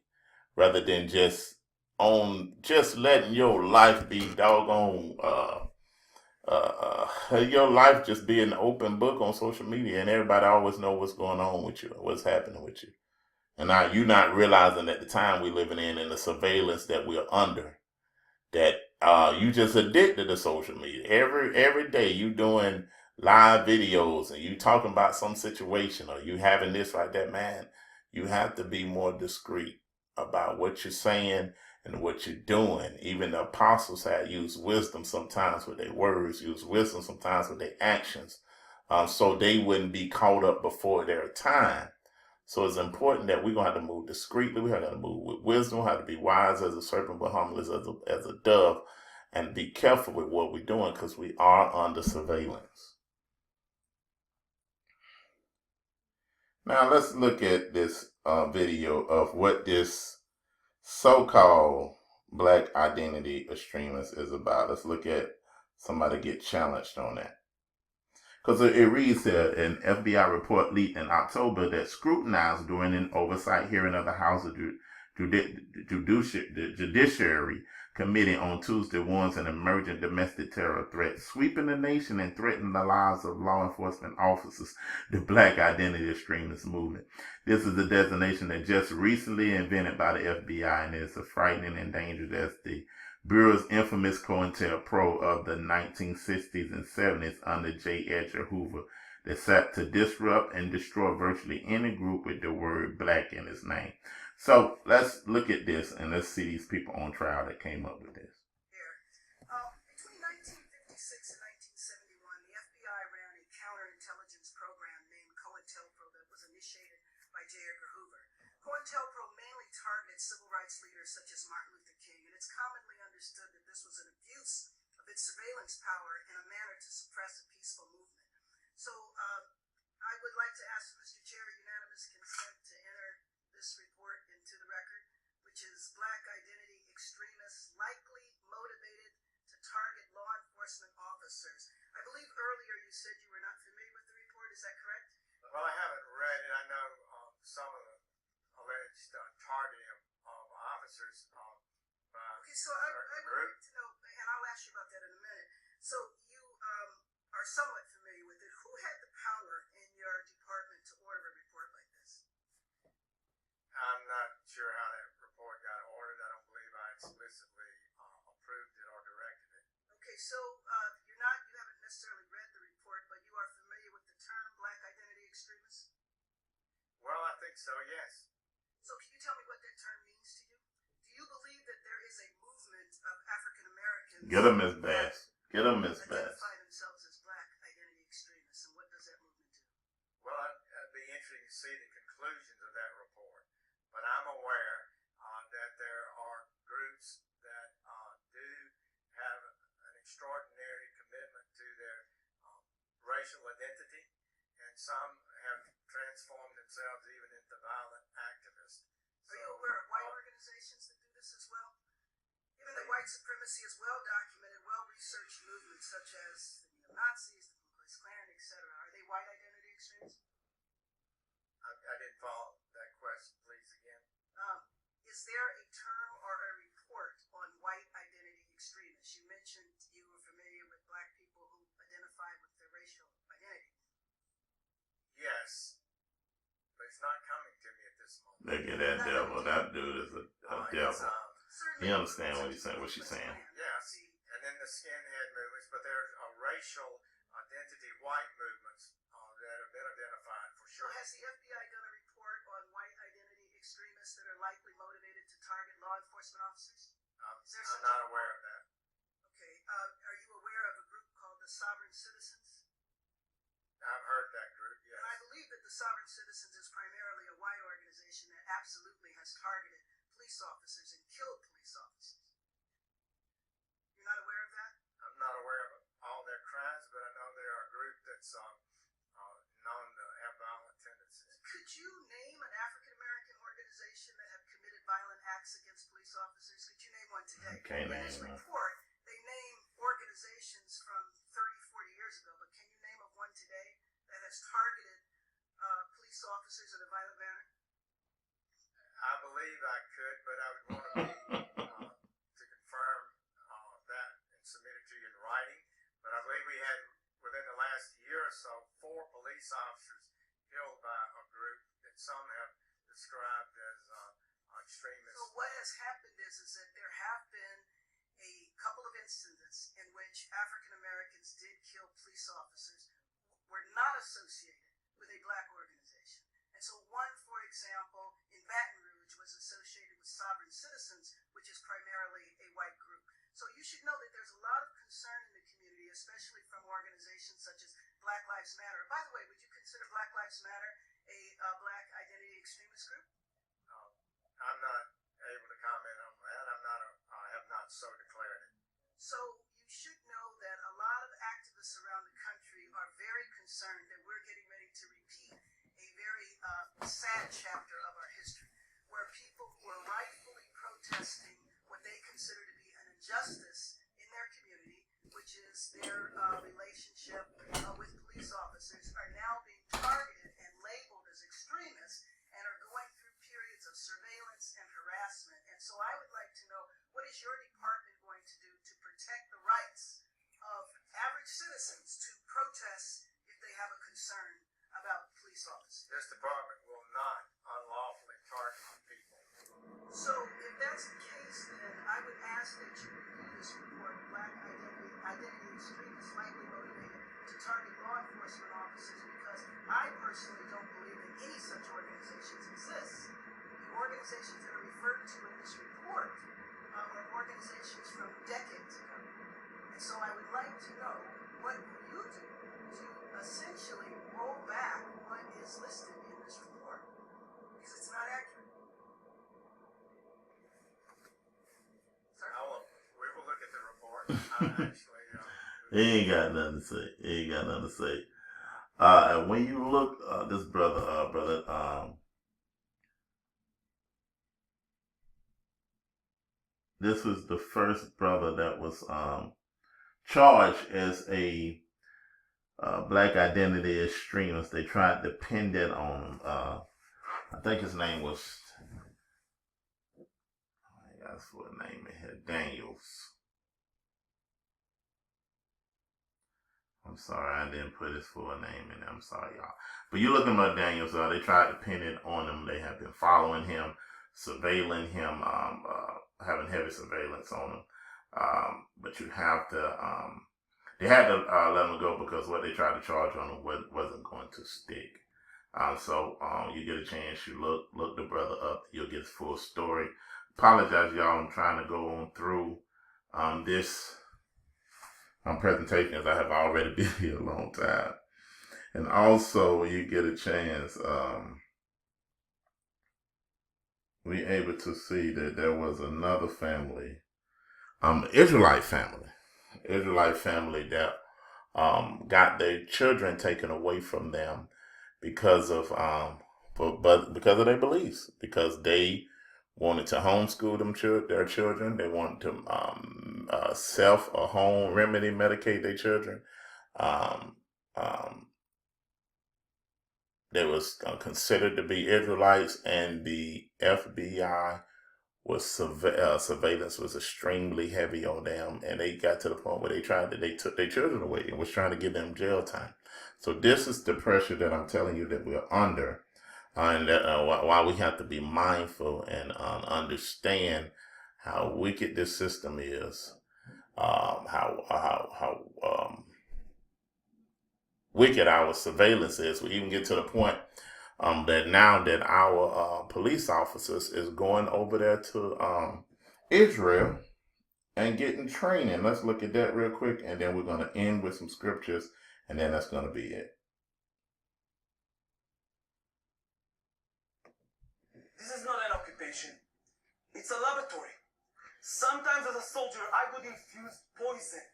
rather than just letting your life be doggone, your life just be an open book on social media and everybody always know what's going on with you, what's happening with you. And now you not realizing at the time we're living in the surveillance that we're under, that you just addicted to social media. Every day you doing live videos and you talking about some situation or you having this like that, man, you have to be more discreet about what you're saying and what you're doing. Even the apostles had used wisdom sometimes with their words, used wisdom sometimes with their actions, so they wouldn't be caught up before their time. So it's important that we're going to have to move discreetly. We have to move with wisdom. We have to be wise as a serpent, but humble as a dove, and be careful with what we're doing because we are under surveillance. Now let's look at this video of what this so-called Black Identity Extremist is about. Let's look at somebody get challenged on that. Because it reads here, an FBI report leaked in October that scrutinized during an oversight hearing of the House Judiciary Committee on Tuesday warns an emerging domestic terror threat sweeping the nation and threatening the lives of law enforcement officers, the Black Identity Extremist Movement. This is a designation that just recently invented by the FBI and is as frightening and dangerous as the Bureau's infamous COINTELPRO of the 1960s and 70s under J. Edgar Hoover that sought to disrupt and destroy virtually any group with the word black in its name. So let's look at this and let's see these people on trial that came up with this. Between 1956 and 1971, the FBI ran a counterintelligence program named COINTELPRO that was initiated by J. Edgar Hoover. COINTELPRO mainly targeted civil rights leaders such as Martin Luther King, and it's commonly understood that this was an abuse of its surveillance power in a manner to suppress a peaceful movement. So I would like to ask Mr. Chair unanimous consent to enter this report into the record, which is Black Identity Extremists likely motivated to target law enforcement officers. I believe earlier you said you were not familiar with the report. Is that correct? Well, I haven't read it. I know some of the alleged targeting of officers Okay, so I would like to know, and I'll ask you about that in a minute. So you are somewhat familiar with it. Who had the power in your department to order a report like this? I'm not sure how that report got ordered. I don't believe I explicitly approved it or directed it. Okay, so you haven't necessarily read the report, but you are familiar with the term Black Identity Extremists? Well, I think so, yes. So can you tell me what that term means to you? Do you believe that there is a movement of African Americans Get them, Miss Bass. Get them, Miss Bass. identify themselves as Black Identity Extremists, and what does that movement do? Well, it'd be interesting to see the conclusions of that report. But I'm aware that there are groups that do have an extraordinary commitment to their racial identity, and some have transformed themselves even into violent activists. Are you aware of white organizations that do this as well? Given that white supremacy is well-documented, well-researched movements such as the neo-Nazis, the Ku Klux Klan, etc., are they white identity extremists? I didn't follow that question, please, again. Is there a term or a report on white identity extremists? You mentioned you were familiar with Black people who identify with their racial identity. Yes, but it's not coming to me at this moment. Look at that devil. That dude is a devil. Certainly, He understands what he's saying, what she's saying. Yes, and then the skinhead movements, but there's a racial identity white movements that have been identified for So sure. has the FBI done a report on white identity extremists that are likely motivated to target law enforcement officers? Is there I'm such not a aware of that. Okay. Are you aware of a group called the Sovereign Citizens? I've heard that group, yes. And I believe that the Sovereign Citizens is primarily a white organization that absolutely has targeted police officers and killed police officers. You're not aware of that? I'm not aware of all their crimes, but I know they're a group that's known to have violent tendencies. Could you name an African-American organization that have committed violent acts against police officers? Could you name one today? Can't In name this one. report, they name organizations from 30, 40 years ago, but can you name of one today that has targeted police officers in a violent manner? I believe I could, but I would want to be to confirm that and submit it to you in writing. But I believe we had, within the last year or so, 4 police officers killed by a group that some have described as extremists. So what has happened is that there have been a couple of instances in which African Americans did kill police officers who were not associated with a Black organization. And so one, for example, in Baton Rouge was associated with Sovereign Citizens, which is primarily a white group. So you should know that there's a lot of concern in the community, especially from organizations such as Black Lives Matter. By the way, would you consider Black Lives Matter a Black identity extremist group? I'm not able to comment on that. I have not so declared it. So you should know that a lot of activists around the country are very concerned that we're getting ready to repeat a very sad chapter of our history, where people who are rightfully protesting what they consider to be an injustice in their community, which is their relationship with police officers, are now being targeted and labeled as extremists and are going through periods of surveillance and harassment actually, He ain't got nothing to say. He ain't got nothing to say. And when you look, this brother, this was the first brother that was charged as a black identity extremist. They tried to pin that on him. I think his name was, I got his full name in here, Daniels. I'm sorry, I didn't put his full name in there. I'm sorry, y'all. But you look him up, Daniels. They tried to pin it on him. They have been following him, surveilling him, having heavy surveillance on him. But you have to, they had to let him go because what they tried to charge on him wasn't going to stick. So you get a chance, you look the brother up, you'll get his full story. Apologize, y'all. I'm trying to go on through this presentation as I have already been here a long time. And also, when you get a chance, we able to see that there was another family, Israelite family that got their children taken away from them because of because of their beliefs, because they wanted to homeschool their children. They wanted to self or home remedy medicate their children. They was considered to be Israelites, and the FBI was surveillance was extremely heavy on them, and they got to the point where they took their children away and was trying to give them jail time. So this is the pressure that I'm telling you that we're under, and why we have to be mindful and understand how wicked this system is, how wicked our surveillance is. We even get to the point that now that our police officers is going over there to Israel and getting training. Let's look at that real quick, and then we're going to end with some scriptures, and then that's going to be it. This is not an occupation. It's a laboratory. Sometimes as a soldier, I would infuse poison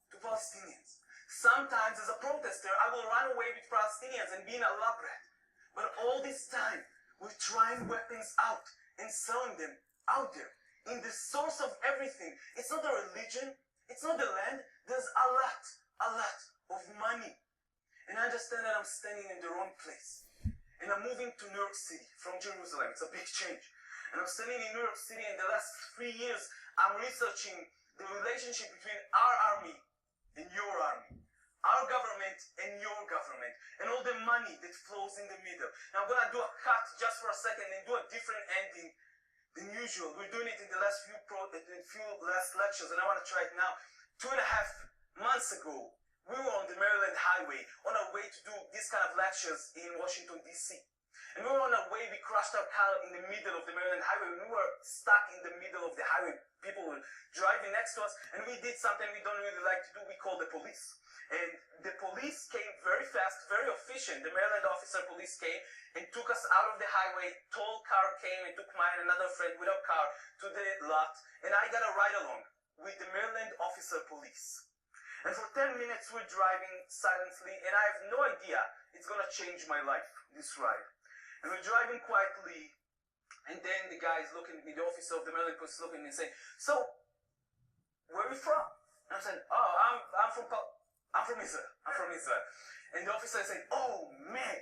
to Palestinians. Sometimes as a protester, I will run away with Palestinians and be in a lab rat. But all this time, we're trying weapons out and selling them out there. In the source of everything. It's not a religion. It's not the land. There's a lot of money. And I understand that I'm standing in the wrong place. And I'm moving to New York City from Jerusalem. It's a big change. And I'm standing in New York City, and the last 3 years, I'm researching the relationship between our army and your army. Our government and your government. And all the money that flows in the middle. Now I'm going to do a cut just for a second and do a different ending than usual. We're doing it in the last few last lectures, and I want to try it now. 2.5 months ago, we were on the Maryland Highway on our way to do this kind of lectures in Washington, D.C. And we were on our way, we crashed our car in the middle of the Maryland Highway. We were stuck in the middle of the highway. People were driving next to us, and we did something we don't really like to do. We called the police. And the police came very fast, very efficient. The Maryland officer police came and took us out of the highway. Tall car came and took mine and another friend with our car to the lot. And I got a ride along with the Maryland officer police. And for 10 minutes we're driving silently, and I have no idea it's going to change my life, this ride. And we're driving quietly, and then the guy is looking at me, the officer of the Maryland police looking at me and saying, "So, where are you from?" And I'm saying, "Oh, I'm from Israel. I'm from Israel." And the officer is saying, "Oh man,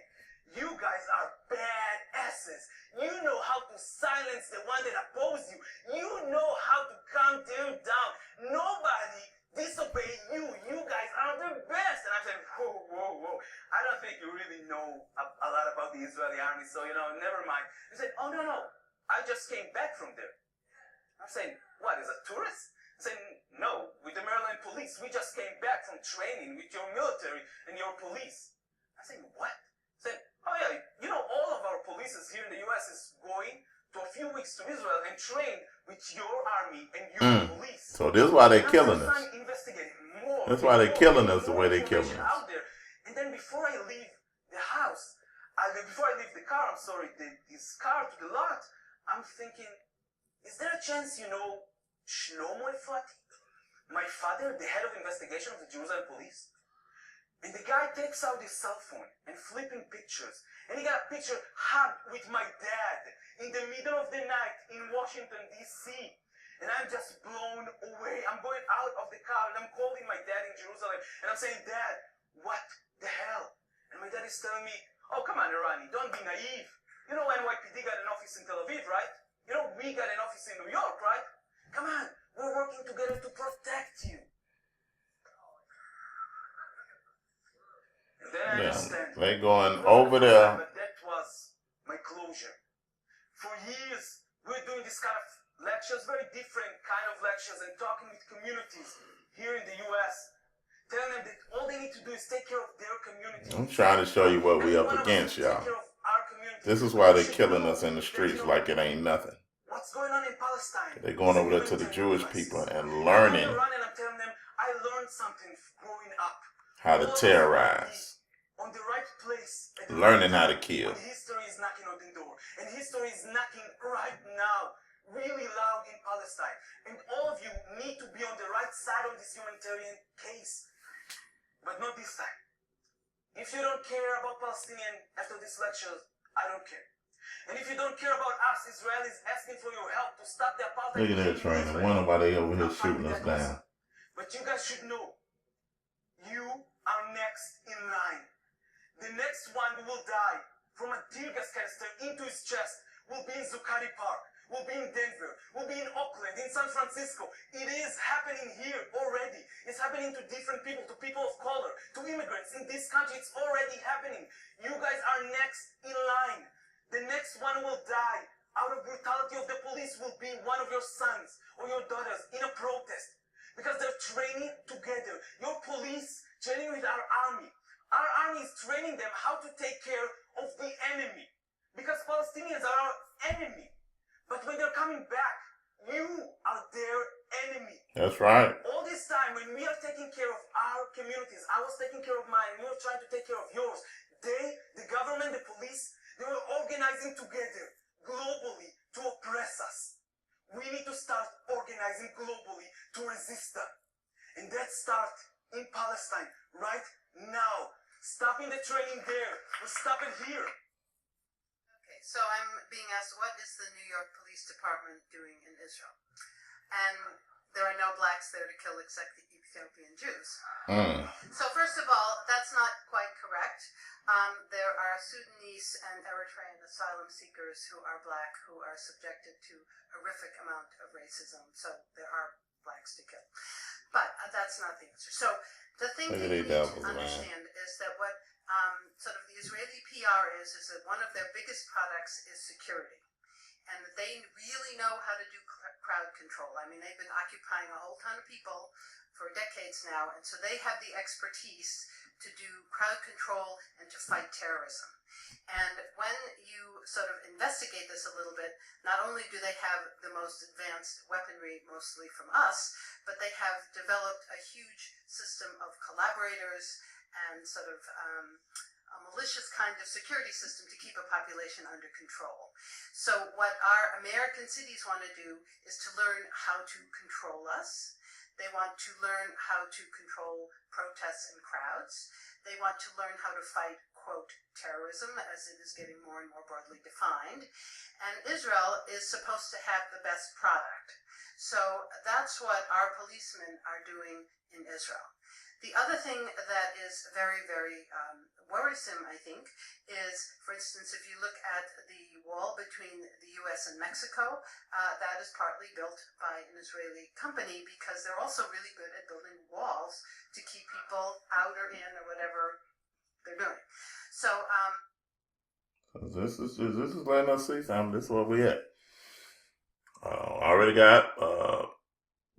you guys are badasses. You know how to silence the one that opposes you. You know how to calm them down. Nobody disobey you. You guys are the best." And I'm saying, whoa. I don't think you really know a lot about the Israeli army, so, never mind. He said, "Oh, no. I just came back from there." I'm saying, "What, as a tourist?" He said, "No, with the Maryland police. We just came back from training with your military and your police." I said, "What?" He said, "Oh yeah, all of our police here in the U.S. is going to a few weeks to Israel and train with your army and your police." So this is why they're killing us. More, that's why they're killing us the way they're killing us. Out there. And then before I leave the house, before I leave the car, this car to the lot, I'm thinking, is there a chance Shlomo Efrati? my father, the head of investigation of the Jerusalem police. And the guy takes out his cell phone and flipping pictures. And he got a picture hugged with my dad in the middle of the night in Washington, D.C. And I'm just blown away. I'm going out of the car and I'm calling my dad in Jerusalem. And I'm saying, Dad, what the hell? And my dad is telling me, oh, come on, Irani, don't be naive. You know NYPD got an office in Tel Aviv, right? You know we got an office in New York, right? Come on, we're working together to protect you. And then I understand. They going over there. But that was my closure. For years, we're doing this kind of lectures, very different kind of lectures, and talking with communities here in the U.S., telling them that all they need to do is take care of their community. I'm trying to show you what we up against, y'all. This is why they're killing us in the streets like it ain't nothing. What's going on in Palestine? They're going over there to the Jewish people and learning I'm telling them, I learned something growing up. how to terrorize, on the right place, learning how to kill. When history is knocking on the door, and history is knocking right now, really loud in Palestine. And all of you need to be on the right side of this humanitarian case. But not this time. If you don't care about Palestinians after these lectures, I don't care. And if you don't care about us, Israelis, asking for your help to stop the apartheid. Look at that train. I wonder why they over here shooting us down. But you guys should know, you are next in line. The next one who will die from a tear gas canister into his chest will be in Zuccotti Park, will be in Denver, will be in Oakland, in San Francisco. It is happening here already. It's happening to different people, to people of color, to immigrants in this country. It's already happening. You guys are next in line. The next one who will die out of brutality of the police will be one of your sons or your daughters in a protest. Because they're training together. Your police training with our army. Our army is training them how to take care of the enemy. Because Palestinians are our enemy. But when they're coming back, you are their enemy. That's right. All this time, when we are taking care of our communities, I was taking care of mine, and we were trying to take care of yours. They, the government, the police, they were organizing together, globally, to oppress us. We need to start organizing globally to resist them. And that starts in Palestine, right now. Stopping the training there. We'll stop it here. Okay, so I'm being asked, what is the New York Police Department doing in Israel? And there are no blacks there to kill except the Ethiopian Jews. So first of all, that's not quite correct. There are Sudanese and Eritrean asylum seekers who are black who are subjected to horrific amount of racism. So there are blacks to kill. But that's not the answer. So the thing that you need to understand is that what sort of the Israeli PR is that one of their biggest products is security. And that they really know how to do crowd control. I mean, they've been occupying a whole ton of people for decades now, and so they have the expertise to do crowd control and to fight terrorism. And when you sort of investigate this a little bit, not only do they have the most advanced weaponry, mostly from us, but they have developed a huge system of collaborators and sort of a malicious kind of security system to keep a population under control. So what our American cities want to do is to learn how to control us. They want to learn how to control protests and crowds. They want to learn how to fight, quote, terrorism, as it is getting more and more broadly defined. And Israel is supposed to have the best product. So that's what our policemen are doing in Israel. The other thing that is very, very worrisome, I think, is, for instance, if you look at the wall between the U.S. and Mexico, that is partly built by an Israeli company because they're also really good at building walls to keep people out or in or whatever they're doing. So, this is letting us see something. This is where we at. Already got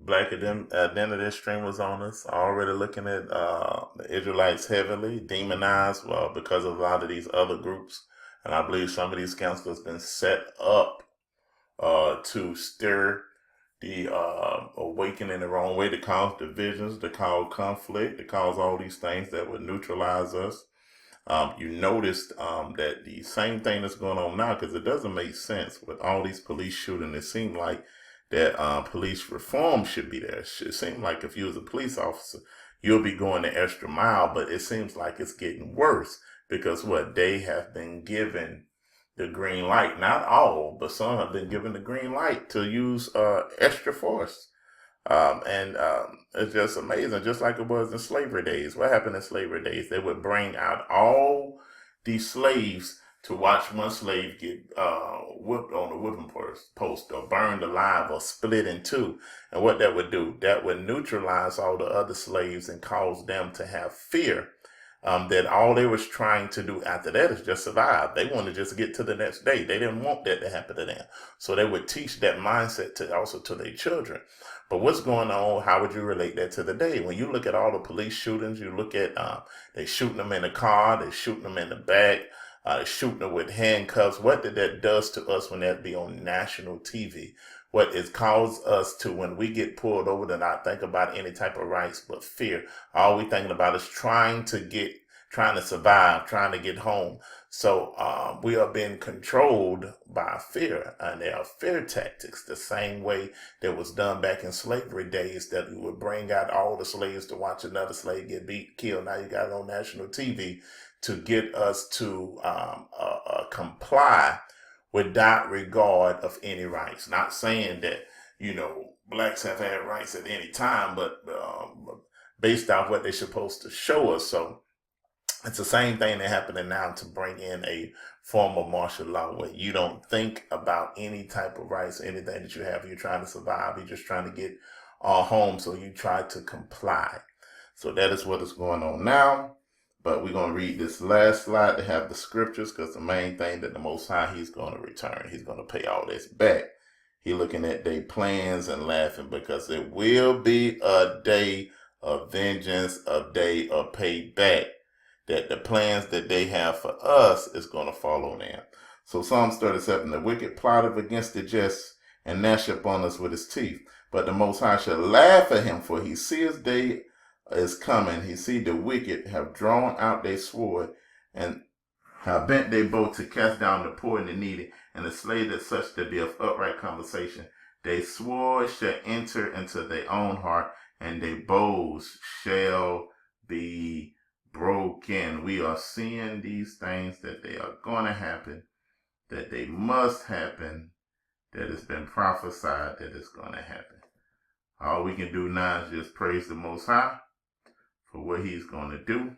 black identity streamers on us, already looking at the Israelites heavily, demonized because of a lot of these other groups. And I believe some of these councils have been set up to stir the awakening in the wrong way, to cause divisions, to cause conflict, to cause all these things that would neutralize us. You noticed that the same thing that's going on now, because it doesn't make sense with all these police shootings. It seemed like that police reform should be there. It seems like if you was a police officer, you'll be going the extra mile, but it seems like it's getting worse because they have been given the green light. Not all, but some have been given the green light to use extra force. And it's just amazing, just like it was in slavery days. What happened in slavery days? They would bring out all these slaves to watch one slave get whipped on the whipping post or burned alive or split in two. And what that would do, that would neutralize all the other slaves and cause them to have fear. That all they was trying to do after that is just survive. They want to just get to the next day. They didn't want that to happen to them. So they would teach that mindset to their children. But what's going on? How would you relate that to the day? When you look at all the police shootings, you look at they shooting them in the car, they shooting them in the back, they shooting them with handcuffs. What did that does to us when that be on national TV? What it caused us to, when we get pulled over, to not think about any type of rights but fear. All we thinking about is trying to survive, trying to get home. So we are being controlled by fear, and there are fear tactics, the same way that was done back in slavery days, that we would bring out all the slaves to watch another slave get beat, killed. Now you got it on national TV to get us to comply without regard of any rights. Not saying that, blacks have had rights at any time, but based off what they're supposed to show us. So it's the same thing that's happening now, to bring in a form of martial law where you don't think about any type of rights, anything that you have. You're trying to survive. You're just trying to get home. So you try to comply. So that is what is going on now. But we're going to read this last slide to have the scriptures, because the main thing that the Most High, he's going to return. He's going to pay all this back. He's looking at their plans and laughing, because it will be a day of vengeance, a day of payback. That the plans that they have for us is going to fall on them. So Psalms 37, the wicked plotteth against the just, and gnash upon us with his teeth. But the Most High shall laugh at him, for he see his day is coming. He see the wicked have drawn out their sword, and have bent their bow to cast down the poor and the needy, and the slave that such to be of upright conversation. Their sword shall enter into their own heart, and their bows shall be broken. We are seeing these things, that they are going to happen, that they must happen, that it's been prophesied that it's going to happen. All we can do now is just praise the Most High for what he's going to do.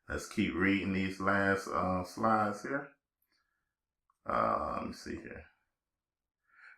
Let's keep reading these last slides here. Let me see here.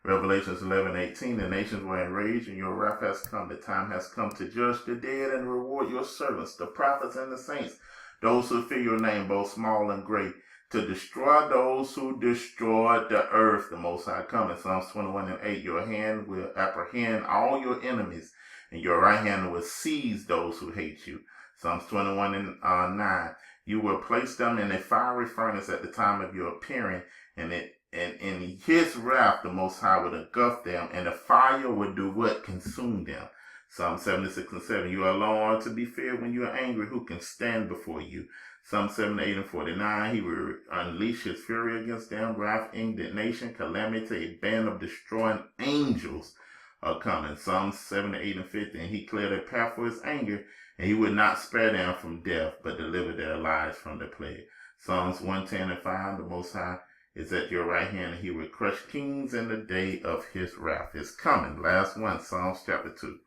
Revelations 11:18, the nations were enraged, and your wrath has come. The time has come to judge the dead and reward your servants, the prophets and the saints, those who fear your name, both small and great, to destroy those who destroy the earth. The Most High coming. Psalms 21:8, your hand will apprehend all your enemies, and your right hand will seize those who hate you. Psalms 21:9, you will place them in a fiery furnace at the time of your appearing, and in his wrath the Most High would engulf them, and the fire would do what? Consume them. Psalm 76:7, you alone are to be feared when you are angry. Who can stand before you? Psalm 78:49, he will unleash his fury against them, wrath, indignation, calamity, a band of destroying angels are coming. Psalms 78:50, and he cleared a path for his anger, and he would not spare them from death, but deliver their lives from the plague. Psalms 110:5, the Most High is at your right hand, and he will crush kings in the day of his wrath. It's coming. Last one, Psalms chapter 2.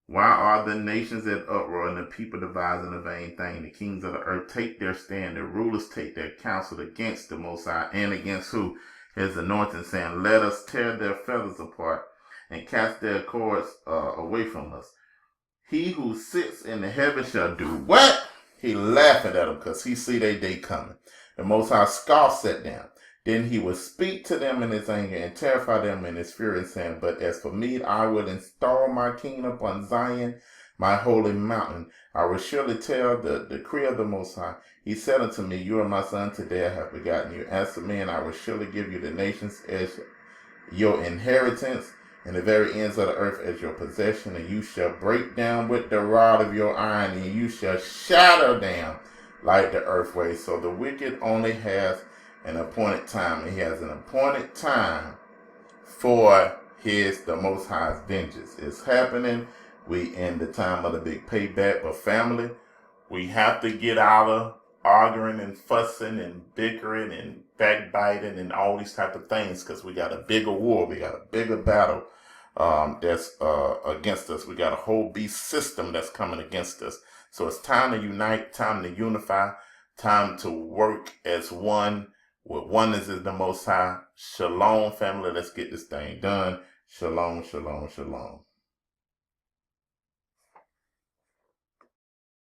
Why are the nations at uproar, and the people devising a vain thing? The kings of the earth take their stand, the rulers take their counsel against the Most High, and against who? His anointing, saying, let us tear their feathers apart and cast their cords away from us. He who sits in the heavens shall do what? He laughing at them, because he see their day coming. The Most High scoffs at them. Then he will speak to them in his anger and terrify them in his fury, saying, but as for me, I will install my kingdom upon Zion, my holy mountain. I will surely tell the decree of the Most High. He said unto me, you are my son, today I have begotten you. As for me, and I will surely give you the nations as your inheritance, and the very ends of the earth as your possession. And you shall break down with the rod of your iron, and you shall shatter them like the earthquake. So the wicked only has an appointed time. He has an appointed time for the Most High's vengeance. It's happening. We in the time of the big payback. But family, we have to get out of arguing and fussing and bickering and backbiting and all these type of things, because we got a bigger war. We got a bigger battle that's against us. We got a whole beast system that's coming against us. So it's time to unite, time to unify, time to work as one. With oneness is the Most High. Shalom, family. Let's get this thing done. Shalom, shalom, shalom.